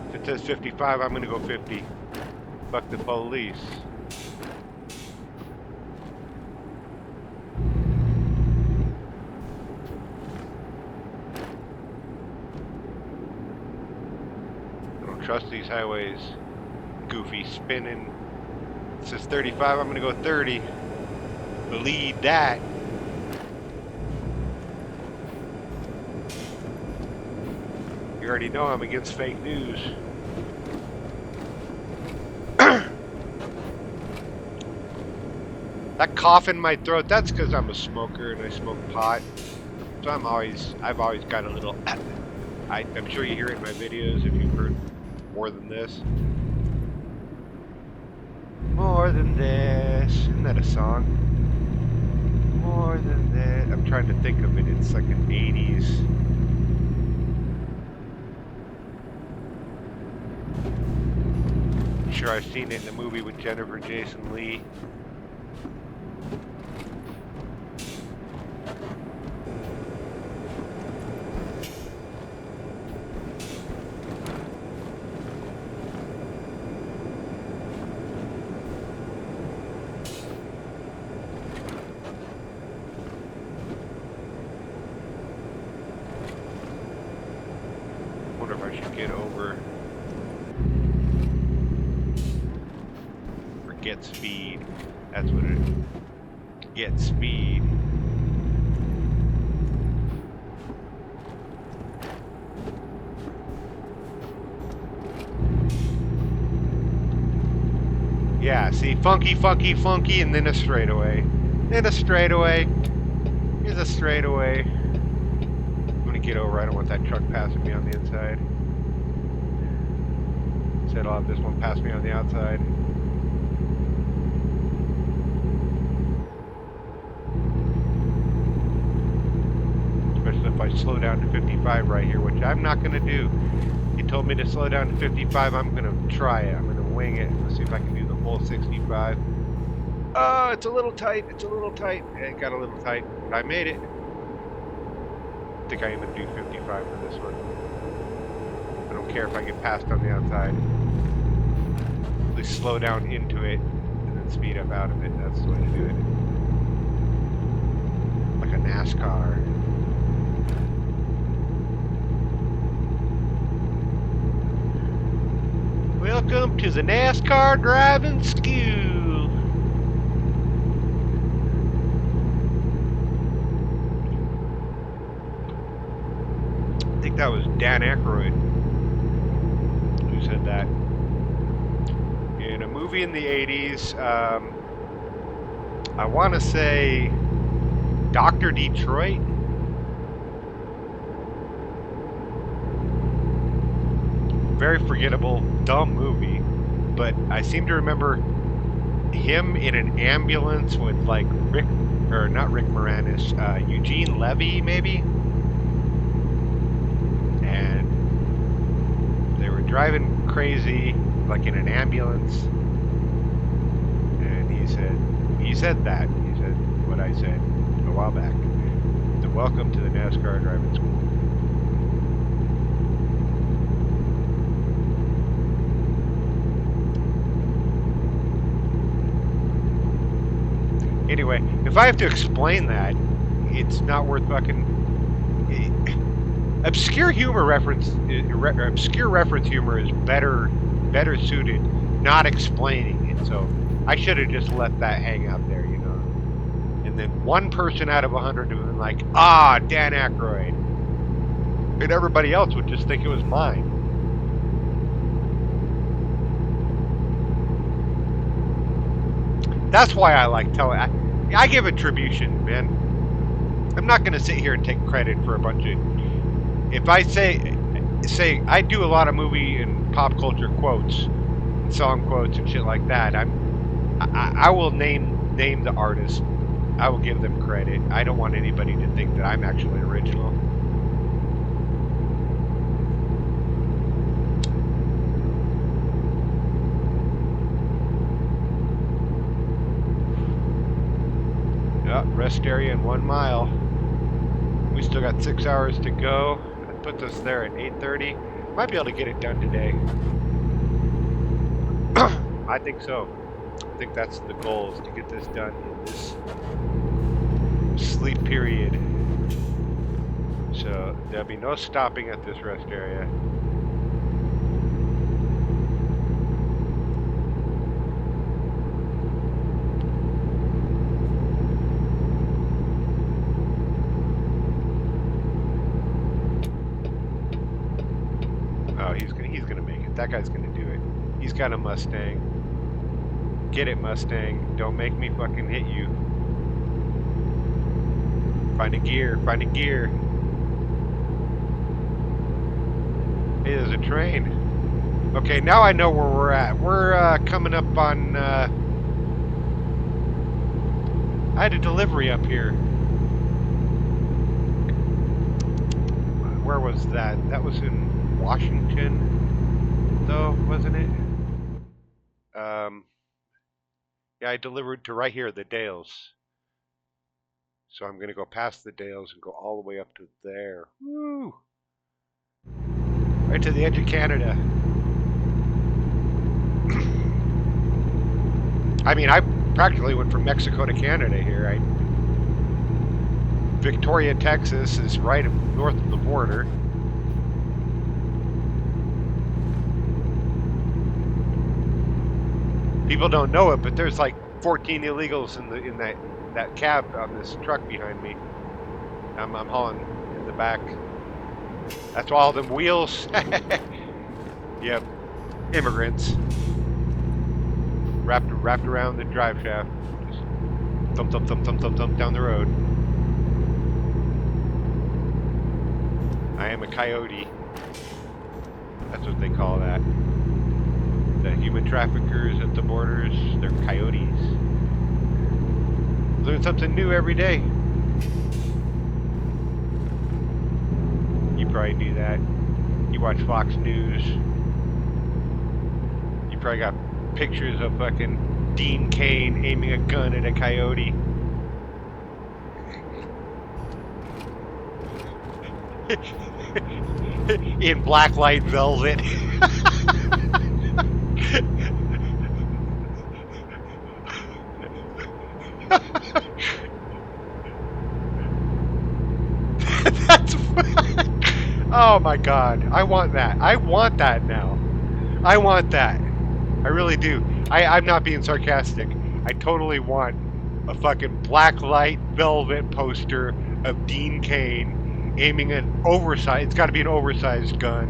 If it says 55, I'm gonna go 50. Fuck the police. I don't trust these highways. Goofy spinning. It says 35, I'm gonna go 30. Believe that. You already know I'm against fake news. That cough in my throat, that's because I'm a smoker and I smoke pot. So I've always got a little, I'm sure you hear it in my videos if you've heard more than this. More than this. Isn't that a song? More than that. I'm trying to think of it. It's like an 80s. I'm sure I've seen it in a movie with Jennifer Jason Leigh. I wonder if I should get over or get speed. That's what it is. Get speed. Yeah, see, funky, funky, funky, and then a straightaway. Then a straightaway. Here's a straightaway. I'm gonna get over. I don't want that truck passing me on the inside. Instead, I'll have this one pass me on the outside. Especially if I slow down to 55 right here, which I'm not gonna do. He told me to slow down to 55. I'm gonna try it. I'm gonna wing it. Let's see if I can do the full 65. Oh, it's a little tight. It's a little tight. It got a little tight, but I made it. I think I'm gonna do 55 for this one. I don't care if I get passed on the outside. At least slow down into it and then speed up out of it. That's the way to do it. Like a NASCAR. Welcome to the NASCAR driving school. I think that was Dan Aykroyd who said that. In a movie in the 80s, I want to say Dr. Detroit. Very forgettable, dumb movie, but I seem to remember him in an ambulance with like Rick, or not Rick Moranis, Eugene Levy maybe, and they were driving crazy like in an ambulance, and he said what I said a while back. So welcome to the NASCAR driving school. Anyway, if I have to explain that, it's not worth fucking. Obscure reference humor is better suited not explaining it. So I should have just let that hang out there, you know. And then one person out of 100 would have been like, ah, Dan Aykroyd, and everybody else would just think it was mine. That's why I like telling. I give attribution, man. I'm not going to sit here and take credit for a bunch of. If I say I do a lot of movie and pop culture quotes, and song quotes and shit like that. I will name the artist. I will give them credit. I don't want anybody to think that I'm actually original. Rest area in 1 mile. We still got 6 hours to go. That puts us there at 8:30. Might be able to get it done today. I think so. I think that's the goal, is to get this done in this sleep period. So there'll be no stopping at this rest area. Oh, he's gonna make it. That guy's gonna do it. He's got a Mustang. Get it, Mustang. Don't make me fucking hit you. Find a gear. Find a gear. Hey, there's a train. Okay, now I know where we're at. We're coming up on. I had a delivery up here. Where was that? That was in Washington, though, wasn't it? Yeah, I delivered to right here, the Dales. So I'm going to go past the Dales and go all the way up to there. Woo! Right to the edge of Canada. I mean, I practically went from Mexico to Canada here. Victoria, Texas is right north of the border. People don't know it, but there's like 14 illegals in that cab on this truck behind me. I'm hauling in the back. That's all them wheels. Yep, immigrants wrapped around the drive shaft. Just thump thump thump thump thump thump down the road. I am a coyote. That's what they call that. The human traffickers at the borders, they're coyotes. Learn something new every day. You probably do that. You watch Fox News. You probably got pictures of fucking Dean Cain aiming a gun at a coyote. In blacklight velvet. That's oh my god, I want that. I want that now. I want that. I really do. I'm not being sarcastic. I totally want a fucking blacklight velvet poster of Dean Cain aiming an oversized, it's got to be an oversized gun,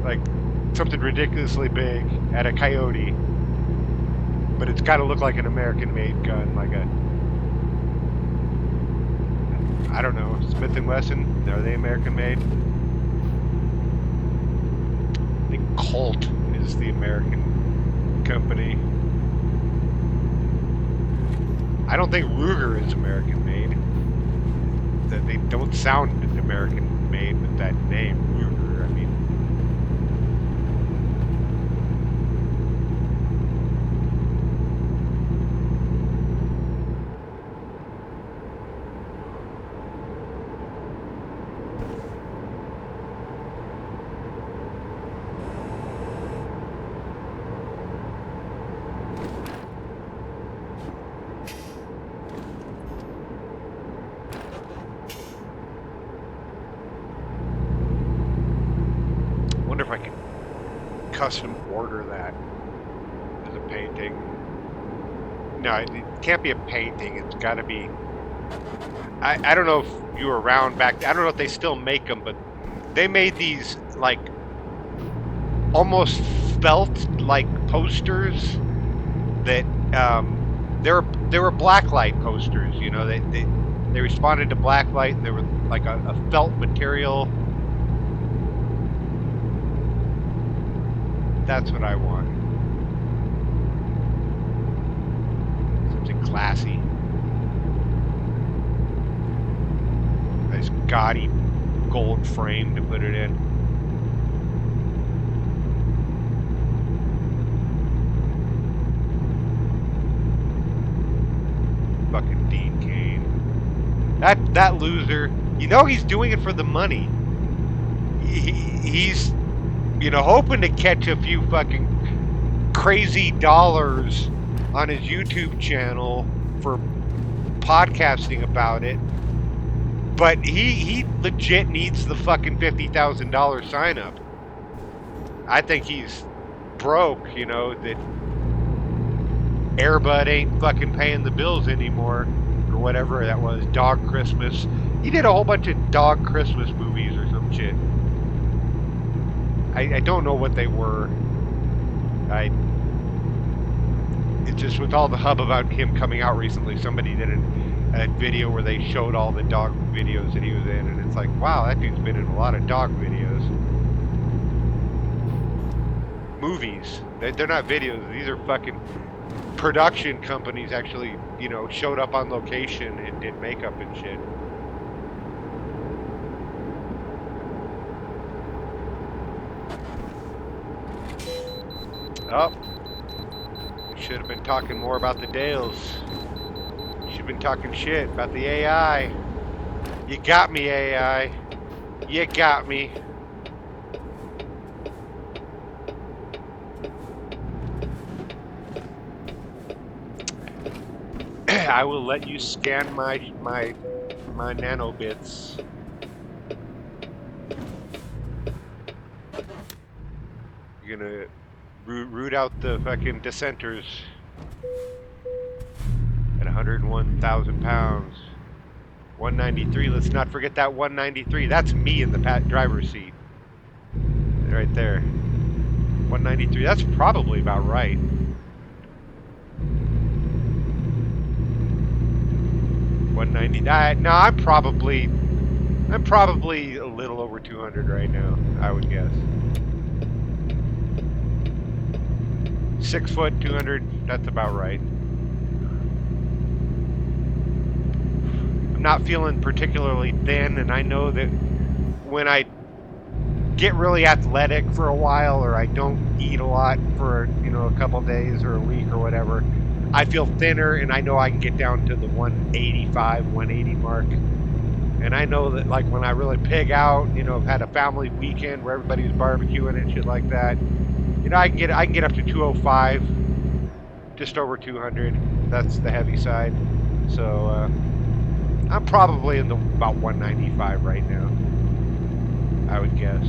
like something ridiculously big, at a coyote, but it's got to look like an American-made gun, like a, I don't know, Smith & Wesson. Are they American-made? I think Colt is the American company. I don't think Ruger is American-made. They don't sound American-made with that name, Ruger. I mean, wonder if I can custom order that as a painting. No, it can't be a painting. It's got to be. I don't know if you were around back. I don't know if they still make them, but they made these like almost felt like posters that they were blacklight posters. You know, They responded to blacklight, and they were like a felt material. That's what I want. Something classy. Nice gaudy gold frame to put it in. Fucking Dean Cain. That loser. You know he's doing it for the money. He's, hoping to catch a few fucking crazy dollars on his YouTube channel for podcasting about it. But he legit needs the fucking $50,000 sign up. I think he's broke, that Airbud ain't fucking paying the bills anymore, or whatever that was, Dog Christmas. He did a whole bunch of Dog Christmas movies or some shit. I don't know what they were. It's just with all the hub about him coming out recently, somebody did a video where they showed all the dog videos that he was in, and it's like, wow, that dude's been in a lot of dog videos. Movies. They're not videos. These are fucking production companies actually, showed up on location and did makeup and shit. Oh. We should have been talking more about the Dales. You should have been talking shit about the AI. You got me, AI. You got me. I will let you scan my nanobits. You're gonna root out the fucking dissenters at 101,000 pounds. 193. Let's not forget that 193. That's me in the driver's seat. Right there. 193. That's probably about right. No, I'm probably a little over 200 right now, I would guess. 6 foot, 200, that's about right. I'm not feeling particularly thin, and I know that when I get really athletic for a while, or I don't eat a lot for, a couple days or a week or whatever, I feel thinner, and I know I can get down to the 185, 180 mark. And I know that, like, when I really pig out, I've had a family weekend where everybody's barbecuing and shit like that, I can get up to 205, just over 200. That's the heavy side. So I'm probably in about 195 right now, I would guess.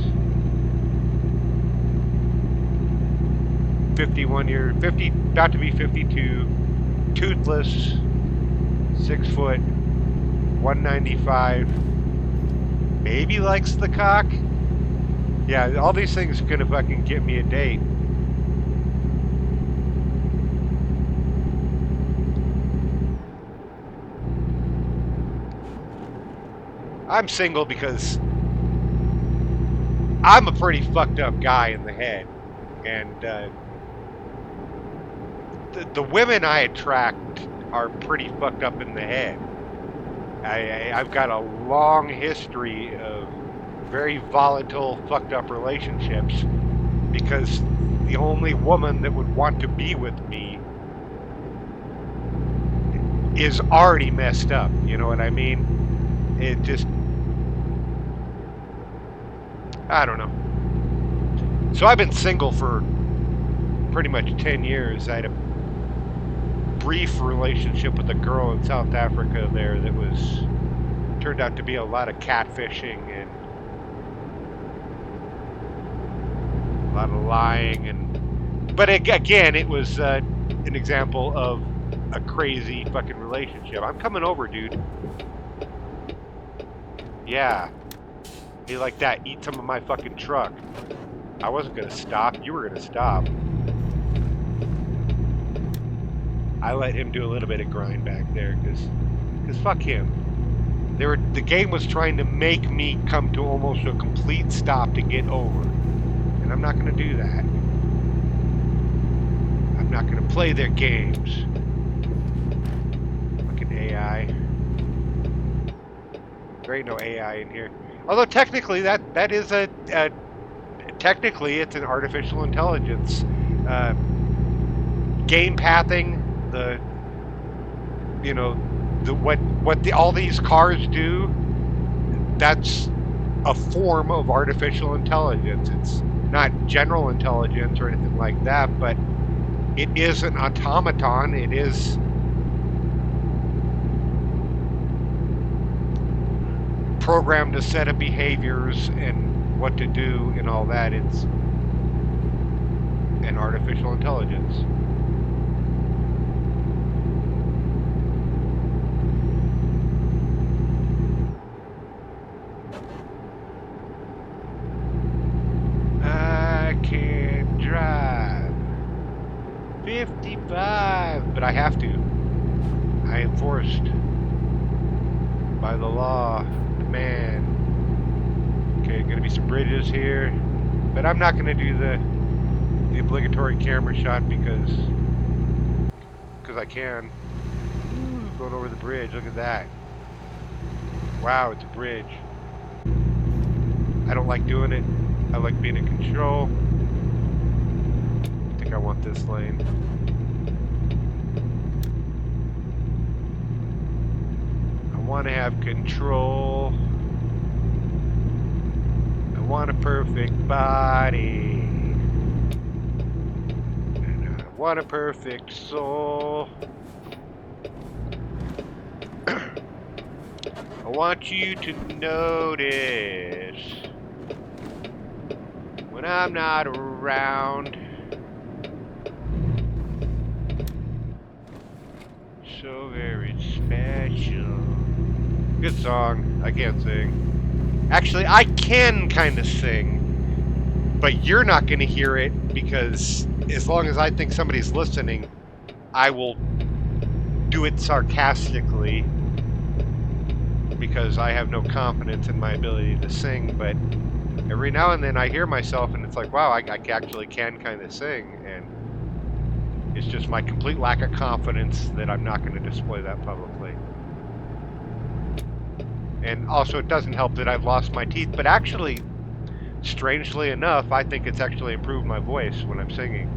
about to be 52, toothless, 6 foot, 195, maybe likes the cock. Yeah, all these things are gonna fucking get me a date. I'm single because I'm a pretty fucked up guy in the head, and the women I attract are pretty fucked up in the head. I've got a long history of very volatile, fucked up relationships because the only woman that would want to be with me is already messed up. You know what I mean? It just, I don't know. So I've been single for pretty much 10 years. I had a brief relationship with a girl in South Africa there that turned out to be a lot of catfishing and a lot of lying, but again, it was an example of a crazy fucking relationship. I'm coming over, dude. Yeah. He like that, eat some of my fucking truck. I wasn't gonna stop, you were gonna stop. I let him do a little bit of grind back there, cause fuck him. The game was trying to make me come to almost a complete stop to get over. And I'm not going to do that. I'm not going to play their games. Fucking AI. There ain't no AI in here. Although technically that is technically it's an artificial intelligence. Game pathing, all these cars do, that's a form of artificial intelligence. It's not general intelligence or anything like that, but it is an automaton. It is programmed to set of behaviors and what to do and all that. It's an artificial intelligence. I can drive 55, but I have to. I am forced by the law, man. Okay, gonna be some bridges here, but I'm not gonna do the obligatory camera shot because I can. Ooh, going over the bridge, look at that. Wow, it's a bridge. I don't like doing it. I like being in control. I think I want this lane. I want to have control. I want a perfect body. And I want a perfect soul. I want you to notice when I'm not around. So very special. Good song. I can't sing. Actually, I can kind of sing, but you're not going to hear it because as long as I think somebody's listening, I will do it sarcastically because I have no confidence in my ability to sing. But every now and then I hear myself and it's like, wow, I actually can kind of sing. And it's just my complete lack of confidence that I'm not going to display that publicly. And also it doesn't help that I've lost my teeth, but actually, strangely enough, I think it's actually improved my voice when I'm singing.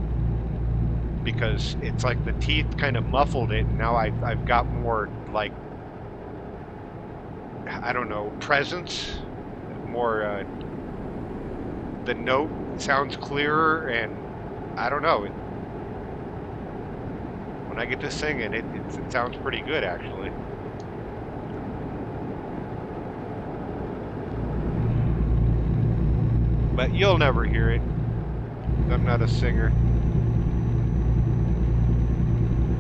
Because it's like the teeth kind of muffled it, and now I've got more, like, I don't know, presence, more, the note sounds clearer, and I don't know, when I get to singing, it sounds pretty good, actually. But you'll never hear it. I'm not a singer.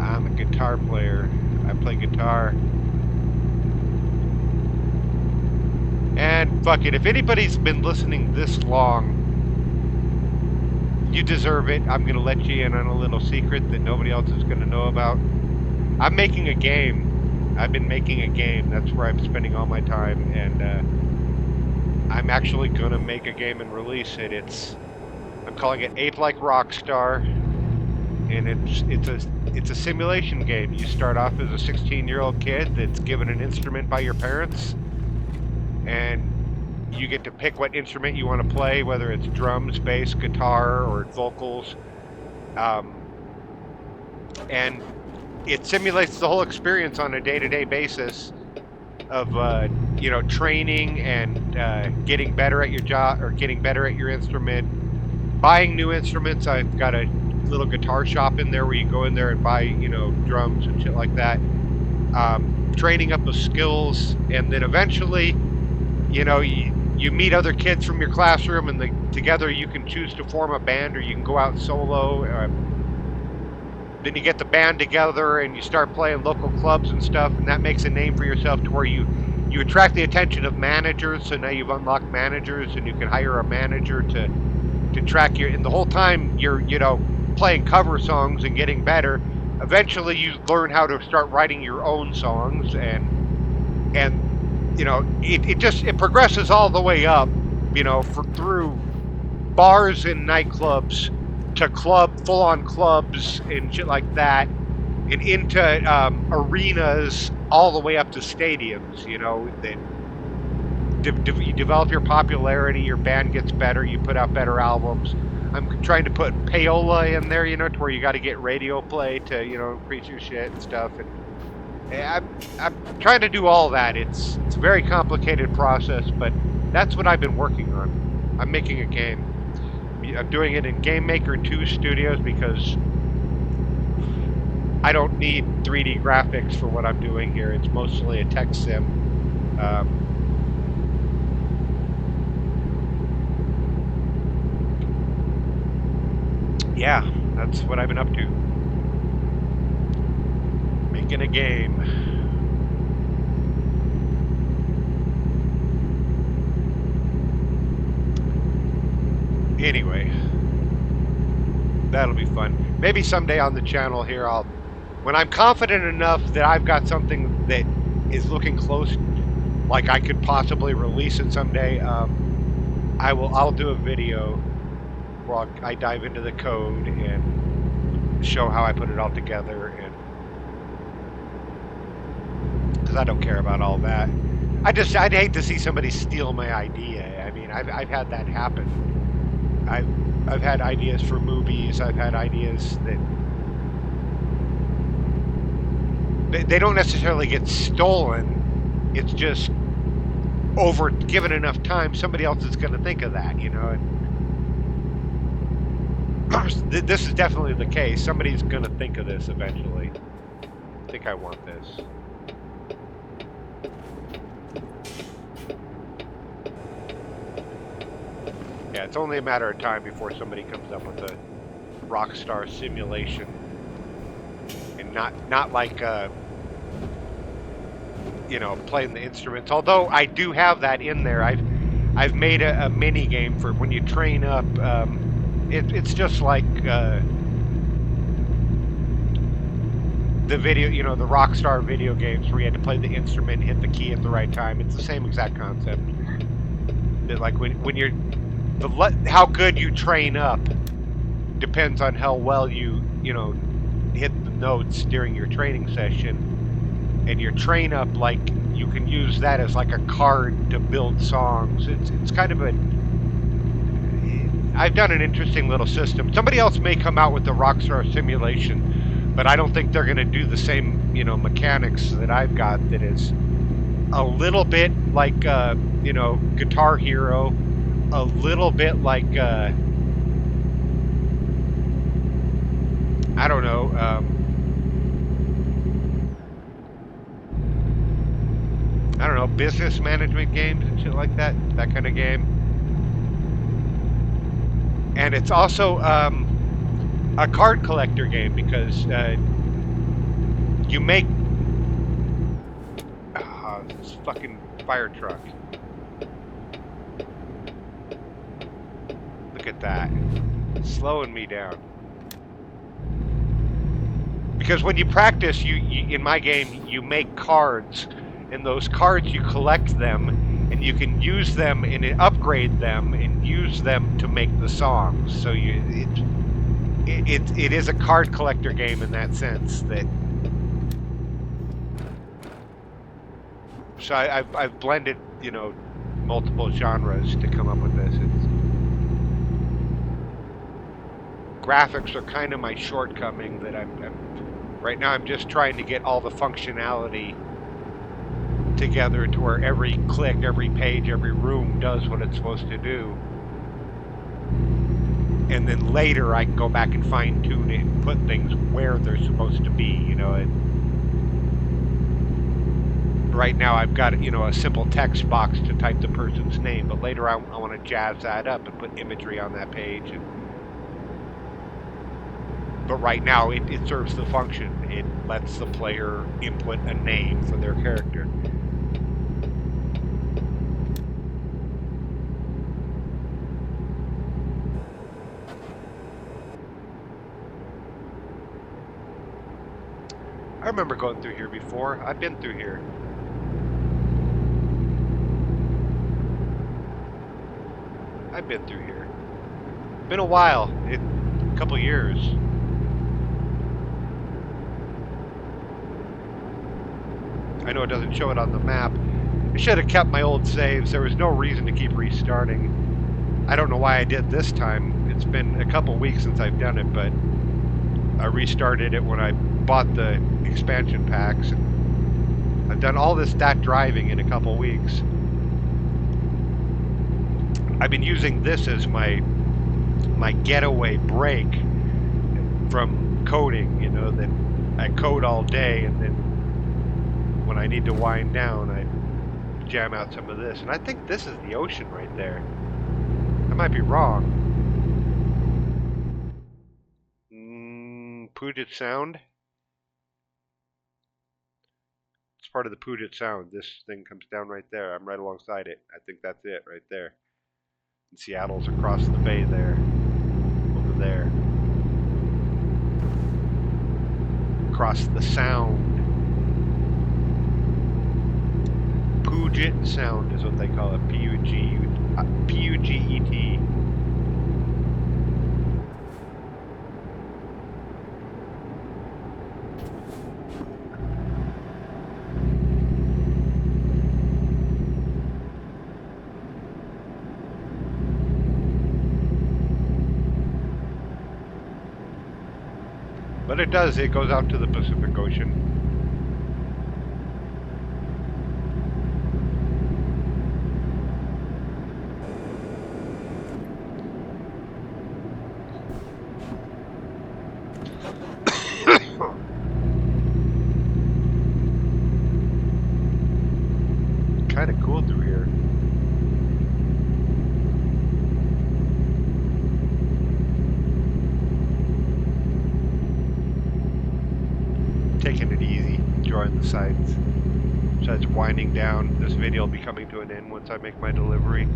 I'm a guitar player. I play guitar. And fuck it, if anybody's been listening this long, you deserve it. I'm gonna let you in on a little secret that nobody else is gonna know about. I'm making a game. I've been making a game. That's where I'm spending all my time, and I'm actually gonna make a game and release it. I'm calling it Ape Like Rockstar, and it's a simulation game. You start off as a 16-year-old kid that's given an instrument by your parents, and you get to pick what instrument you want to play, whether it's drums, bass, guitar, or vocals, and it simulates the whole experience on a day-to-day basis of training and getting better at your job or getting better at your instrument, buying new instruments. I've got a little guitar shop in there where you go in there and buy drums and shit like that, training up the skills, and then eventually you meet other kids from your classroom, and together you can choose to form a band or you can go out solo. Then you get the band together and you start playing local clubs and stuff, and that makes a name for yourself to where you attract the attention of managers. So now you've unlocked managers, and you can hire a manager to track you. And the whole time you're playing cover songs and getting better. Eventually you learn how to start writing your own songs, and you know, it progresses all the way up, you know, through bars and nightclubs to full on clubs and shit like that, and into arenas all the way up to stadiums. You know that you develop your popularity, your band gets better, you put out better albums. I'm trying to put payola in there, you know, to where you got to get radio play to, you know, increase your shit and stuff. And I'm trying to do all that. It's a very complicated process, but that's what I've been working on. I'm making a game. I'm doing it in Game Maker 2 Studios because I don't need 3D graphics for what I'm doing here. It's mostly a text sim. Um, yeah, that's what I've been up to. Making a game. Anyway, that'll be fun. Maybe someday on the channel here, when I'm confident enough that I've got something that is looking close, like I could possibly release it someday, I'll do a video where I dive into the code and show how I put it all together, and because I don't care about all that. I'd hate to see somebody steal my idea. I mean, I've had that happen. I've had ideas for movies. I've had ideas that they don't necessarily get stolen. It's just given enough time, somebody else is going to think of that, you know. And this is definitely the case. Somebody's going to think of this eventually. I think I want this. Yeah, it's only a matter of time before somebody comes up with a Rockstar simulation, and not like you know, playing the instruments. Although I do have that in there. I've made a mini game for when you train up. It's just like the video, you know, the Rockstar video games where you had to play the instrument, hit the key at the right time. It's the same exact concept. That like when you're how good you train up depends on how well you know, hit the notes during your training session. And your train up, like, you can use that as like a card to build songs. It's kind of I've done an interesting little system. Somebody else may come out with the Rockstar simulation, but I don't think they're going to do the same, you know, mechanics that I've got. That is a little bit like you know, Guitar Hero, a little bit like I don't know. I don't know, business management games and shit like that. That kind of game. And it's also a card collector game because you make this fucking fire truck. Look at that. It's slowing me down. Because when you practice, you in my game, you make cards. And those cards, you collect them, and you can use them and upgrade them and use them to make the songs. So it is a card collector game in that sense. That so I've blended, you know, multiple genres to come up with this. Graphics are kind of my shortcoming. That right now I'm just trying to get all the functionality together to where every click, every page, every room does what it's supposed to do. And then later I can go back and fine tune it and put things where they're supposed to be, you know. Right now I've got, you know, a simple text box to type the person's name, but later I want to jazz that up and put imagery on that page. But right now it serves the function. It lets the player input a name for their character. I remember going through here before. I've been through here. I've been through here. Been a while. A couple years. I know it doesn't show it on the map. I should have kept my old saves. There was no reason to keep restarting. I don't know why I did this time. It's been a couple weeks since I've done it, but I restarted it when I bought the expansion packs. I've done all that driving in a couple weeks. I've been using this as my getaway break from coding, you know, that I code all day, and then when I need to wind down, I jam out some of this. And I think this is the ocean right there. I might be wrong. Puget Sound? It's part of the Puget Sound. This thing comes down right there. I'm right alongside it. I think that's it right there. And Seattle's across the bay there. Over there. Across the sound. Puget Sound is what they call it. P-U-G-E-T. But it does, it goes out to the Pacific Ocean. Kind of cool through here. Taking it easy, enjoying the sights. Besides winding down, this video will be coming to an end once I make my delivery.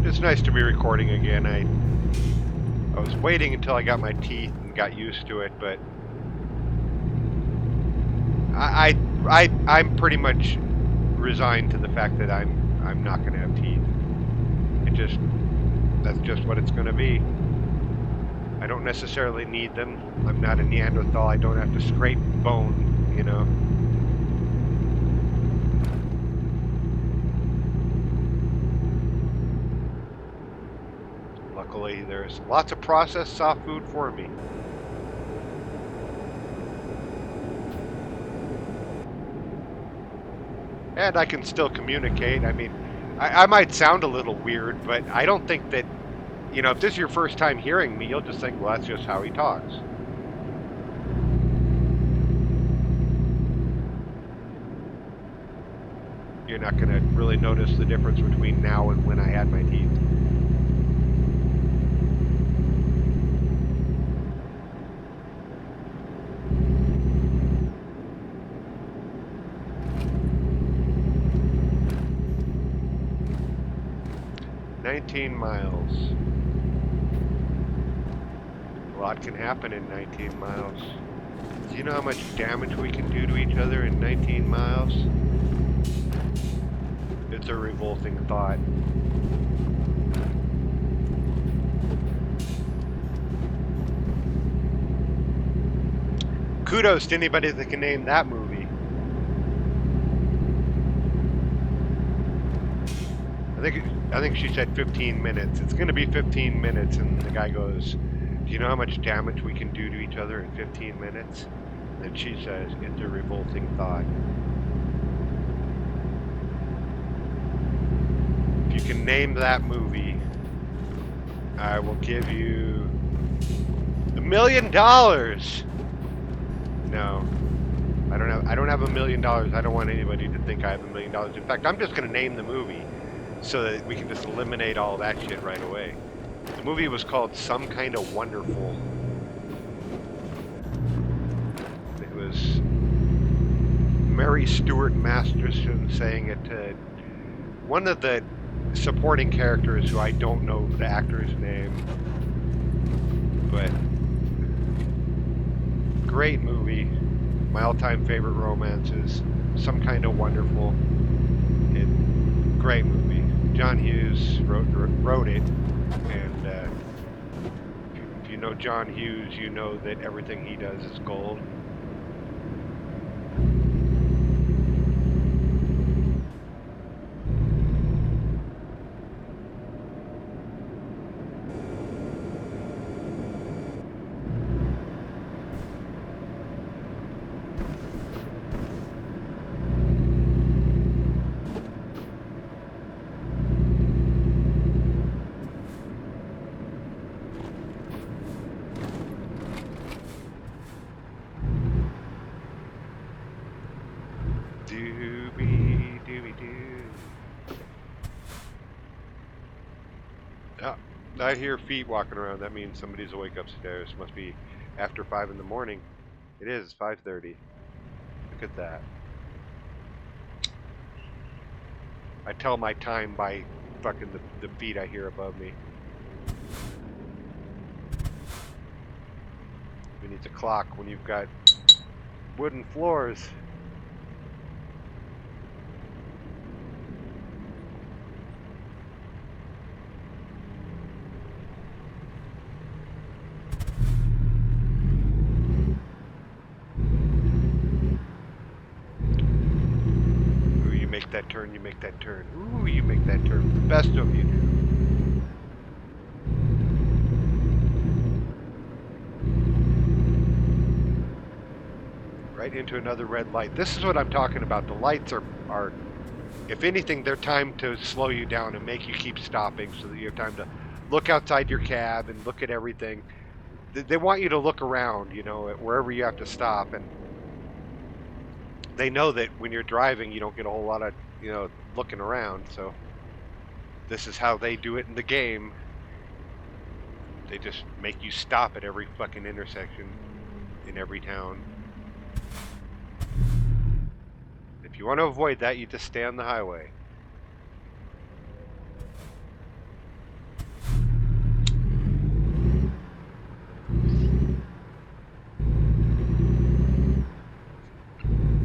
It's nice to be recording again. I was waiting until I got my teeth and got used to it, but I'm pretty much resigned to the fact that I'm not going to have teeth. That's just what it's going to be. I don't necessarily need them. I'm not a Neanderthal. I don't have to scrape bone, you know. Luckily, there's lots of processed soft food for me. And I can still communicate. I mean, I might sound a little weird, but I don't think that, you know, if this is your first time hearing me, you'll just think, well, that's just how he talks. You're not going to really notice the difference between now and when I had my teeth. Miles. A lot can happen in 19 miles. Do you know how much damage we can do to each other in 19 miles? It's a revolting thought. Kudos to anybody that can name that movie. I think she said 15 minutes. It's going to be 15 minutes, and the guy goes, do you know how much damage we can do to each other in 15 minutes? And she says, it's a revolting thought. If you can name that movie, I will give you $1 million. No, I don't have $1 million. I don't want anybody to think I have $1 million. In fact, I'm just going to name the movie so that we can just eliminate all that shit right away. The movie was called Some Kind of Wonderful. It was Mary Stuart Masterson saying it to one of the supporting characters who I don't know the actor's name. But great movie. My all-time favorite romances. Some Kind of Wonderful. Great movie. John Hughes wrote it, and if you know John Hughes, you know that everything he does is gold. Doobie doobie doo. Oh, I hear feet walking around. That means somebody's awake upstairs. Must be after 5 in the morning. It is 5:30. Look at that. I tell my time by fucking the feet I hear above me. Who needs a clock when you've got wooden floors? Ooh, you make that turn, you make that turn. Ooh, you make that turn. The best of you do. Right into another red light. This is what I'm talking about. The lights are if anything, they're timed to slow you down and make you keep stopping so that you have time to look outside your cab and look at everything. They want you to look around, you know, at wherever you have to stop, and they know that when you're driving, you don't get a whole lot of, you know, looking around. So this is how they do it in the game. They just make you stop at every fucking intersection in every town. If you want to avoid that, you just stay on the highway.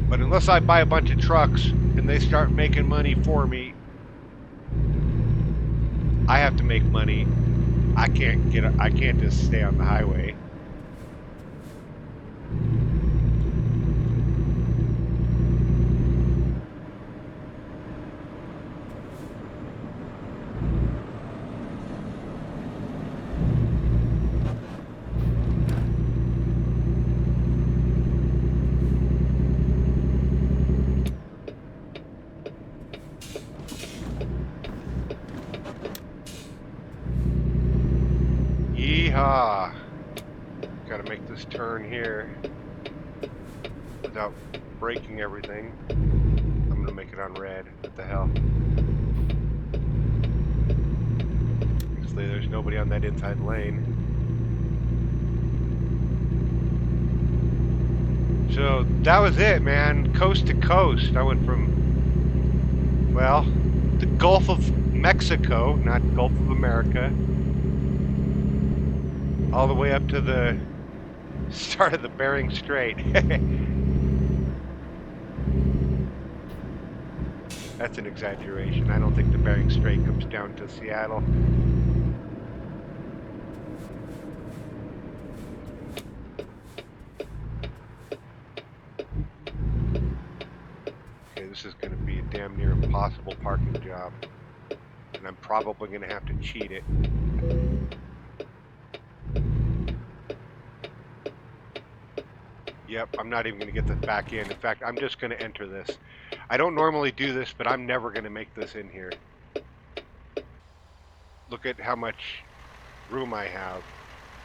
But unless I buy a bunch of trucks and they start making money for me, I have to make money. I can't just stay on the highway. Yeehaw! Gotta make this turn here without breaking everything. I'm gonna make it on red. What the hell? Obviously, there's nobody on that inside lane. So that was it, man. Coast to coast. I went from, well, the Gulf of Mexico, not Gulf of America, all the way up to the start of the Bering Strait. That's an exaggeration. I don't think the Bering Strait comes down to Seattle. Okay, this is going to be a damn near impossible parking job. And I'm probably going to have to cheat it. Yep, I'm not even going to get this back in. In fact, I'm just going to enter this. I don't normally do this, but I'm never going to make this in here. Look at how much room I have.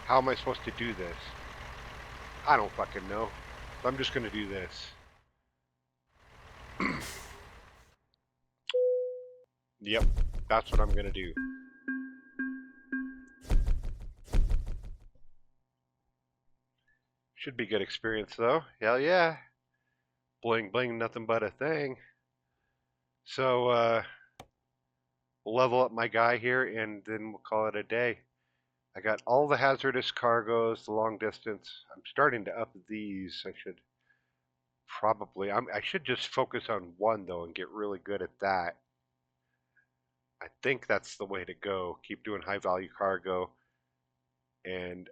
How am I supposed to do this? I don't fucking know. So I'm just going to do this. Yep, that's what I'm going to do. Should be good experience though. Hell yeah. Bling bling, nothing but a thing. So we'll level up my guy here and then we'll call it a day. I got all the hazardous cargoes, the long distance. I'm starting to up these. I should Probably. I should just focus on one though and get really good at that. I think that's the way to go. Keep doing high value cargo, and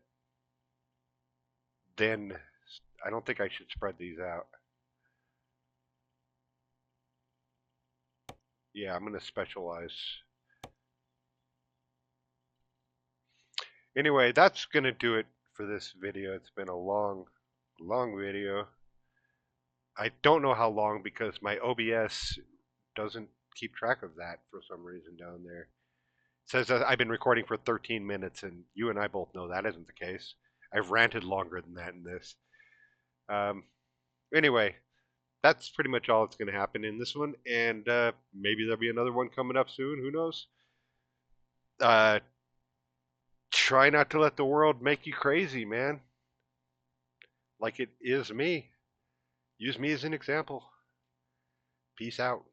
then I don't think I should spread these out. Yeah, I'm going to specialize. Anyway, that's going to do it for this video. It's been a long video. I don't know how long because my OBS doesn't keep track of that for some reason down there. It says that I've been recording for 13 minutes, and you and I both know that isn't the case. I've ranted longer than that in this. Um, anyway, that's pretty much all that's going to happen in this one, and maybe there'll be another one coming up soon. Who knows? Uh, try not to let the world make you crazy, man. Like it is me. Use me as an example. Peace out.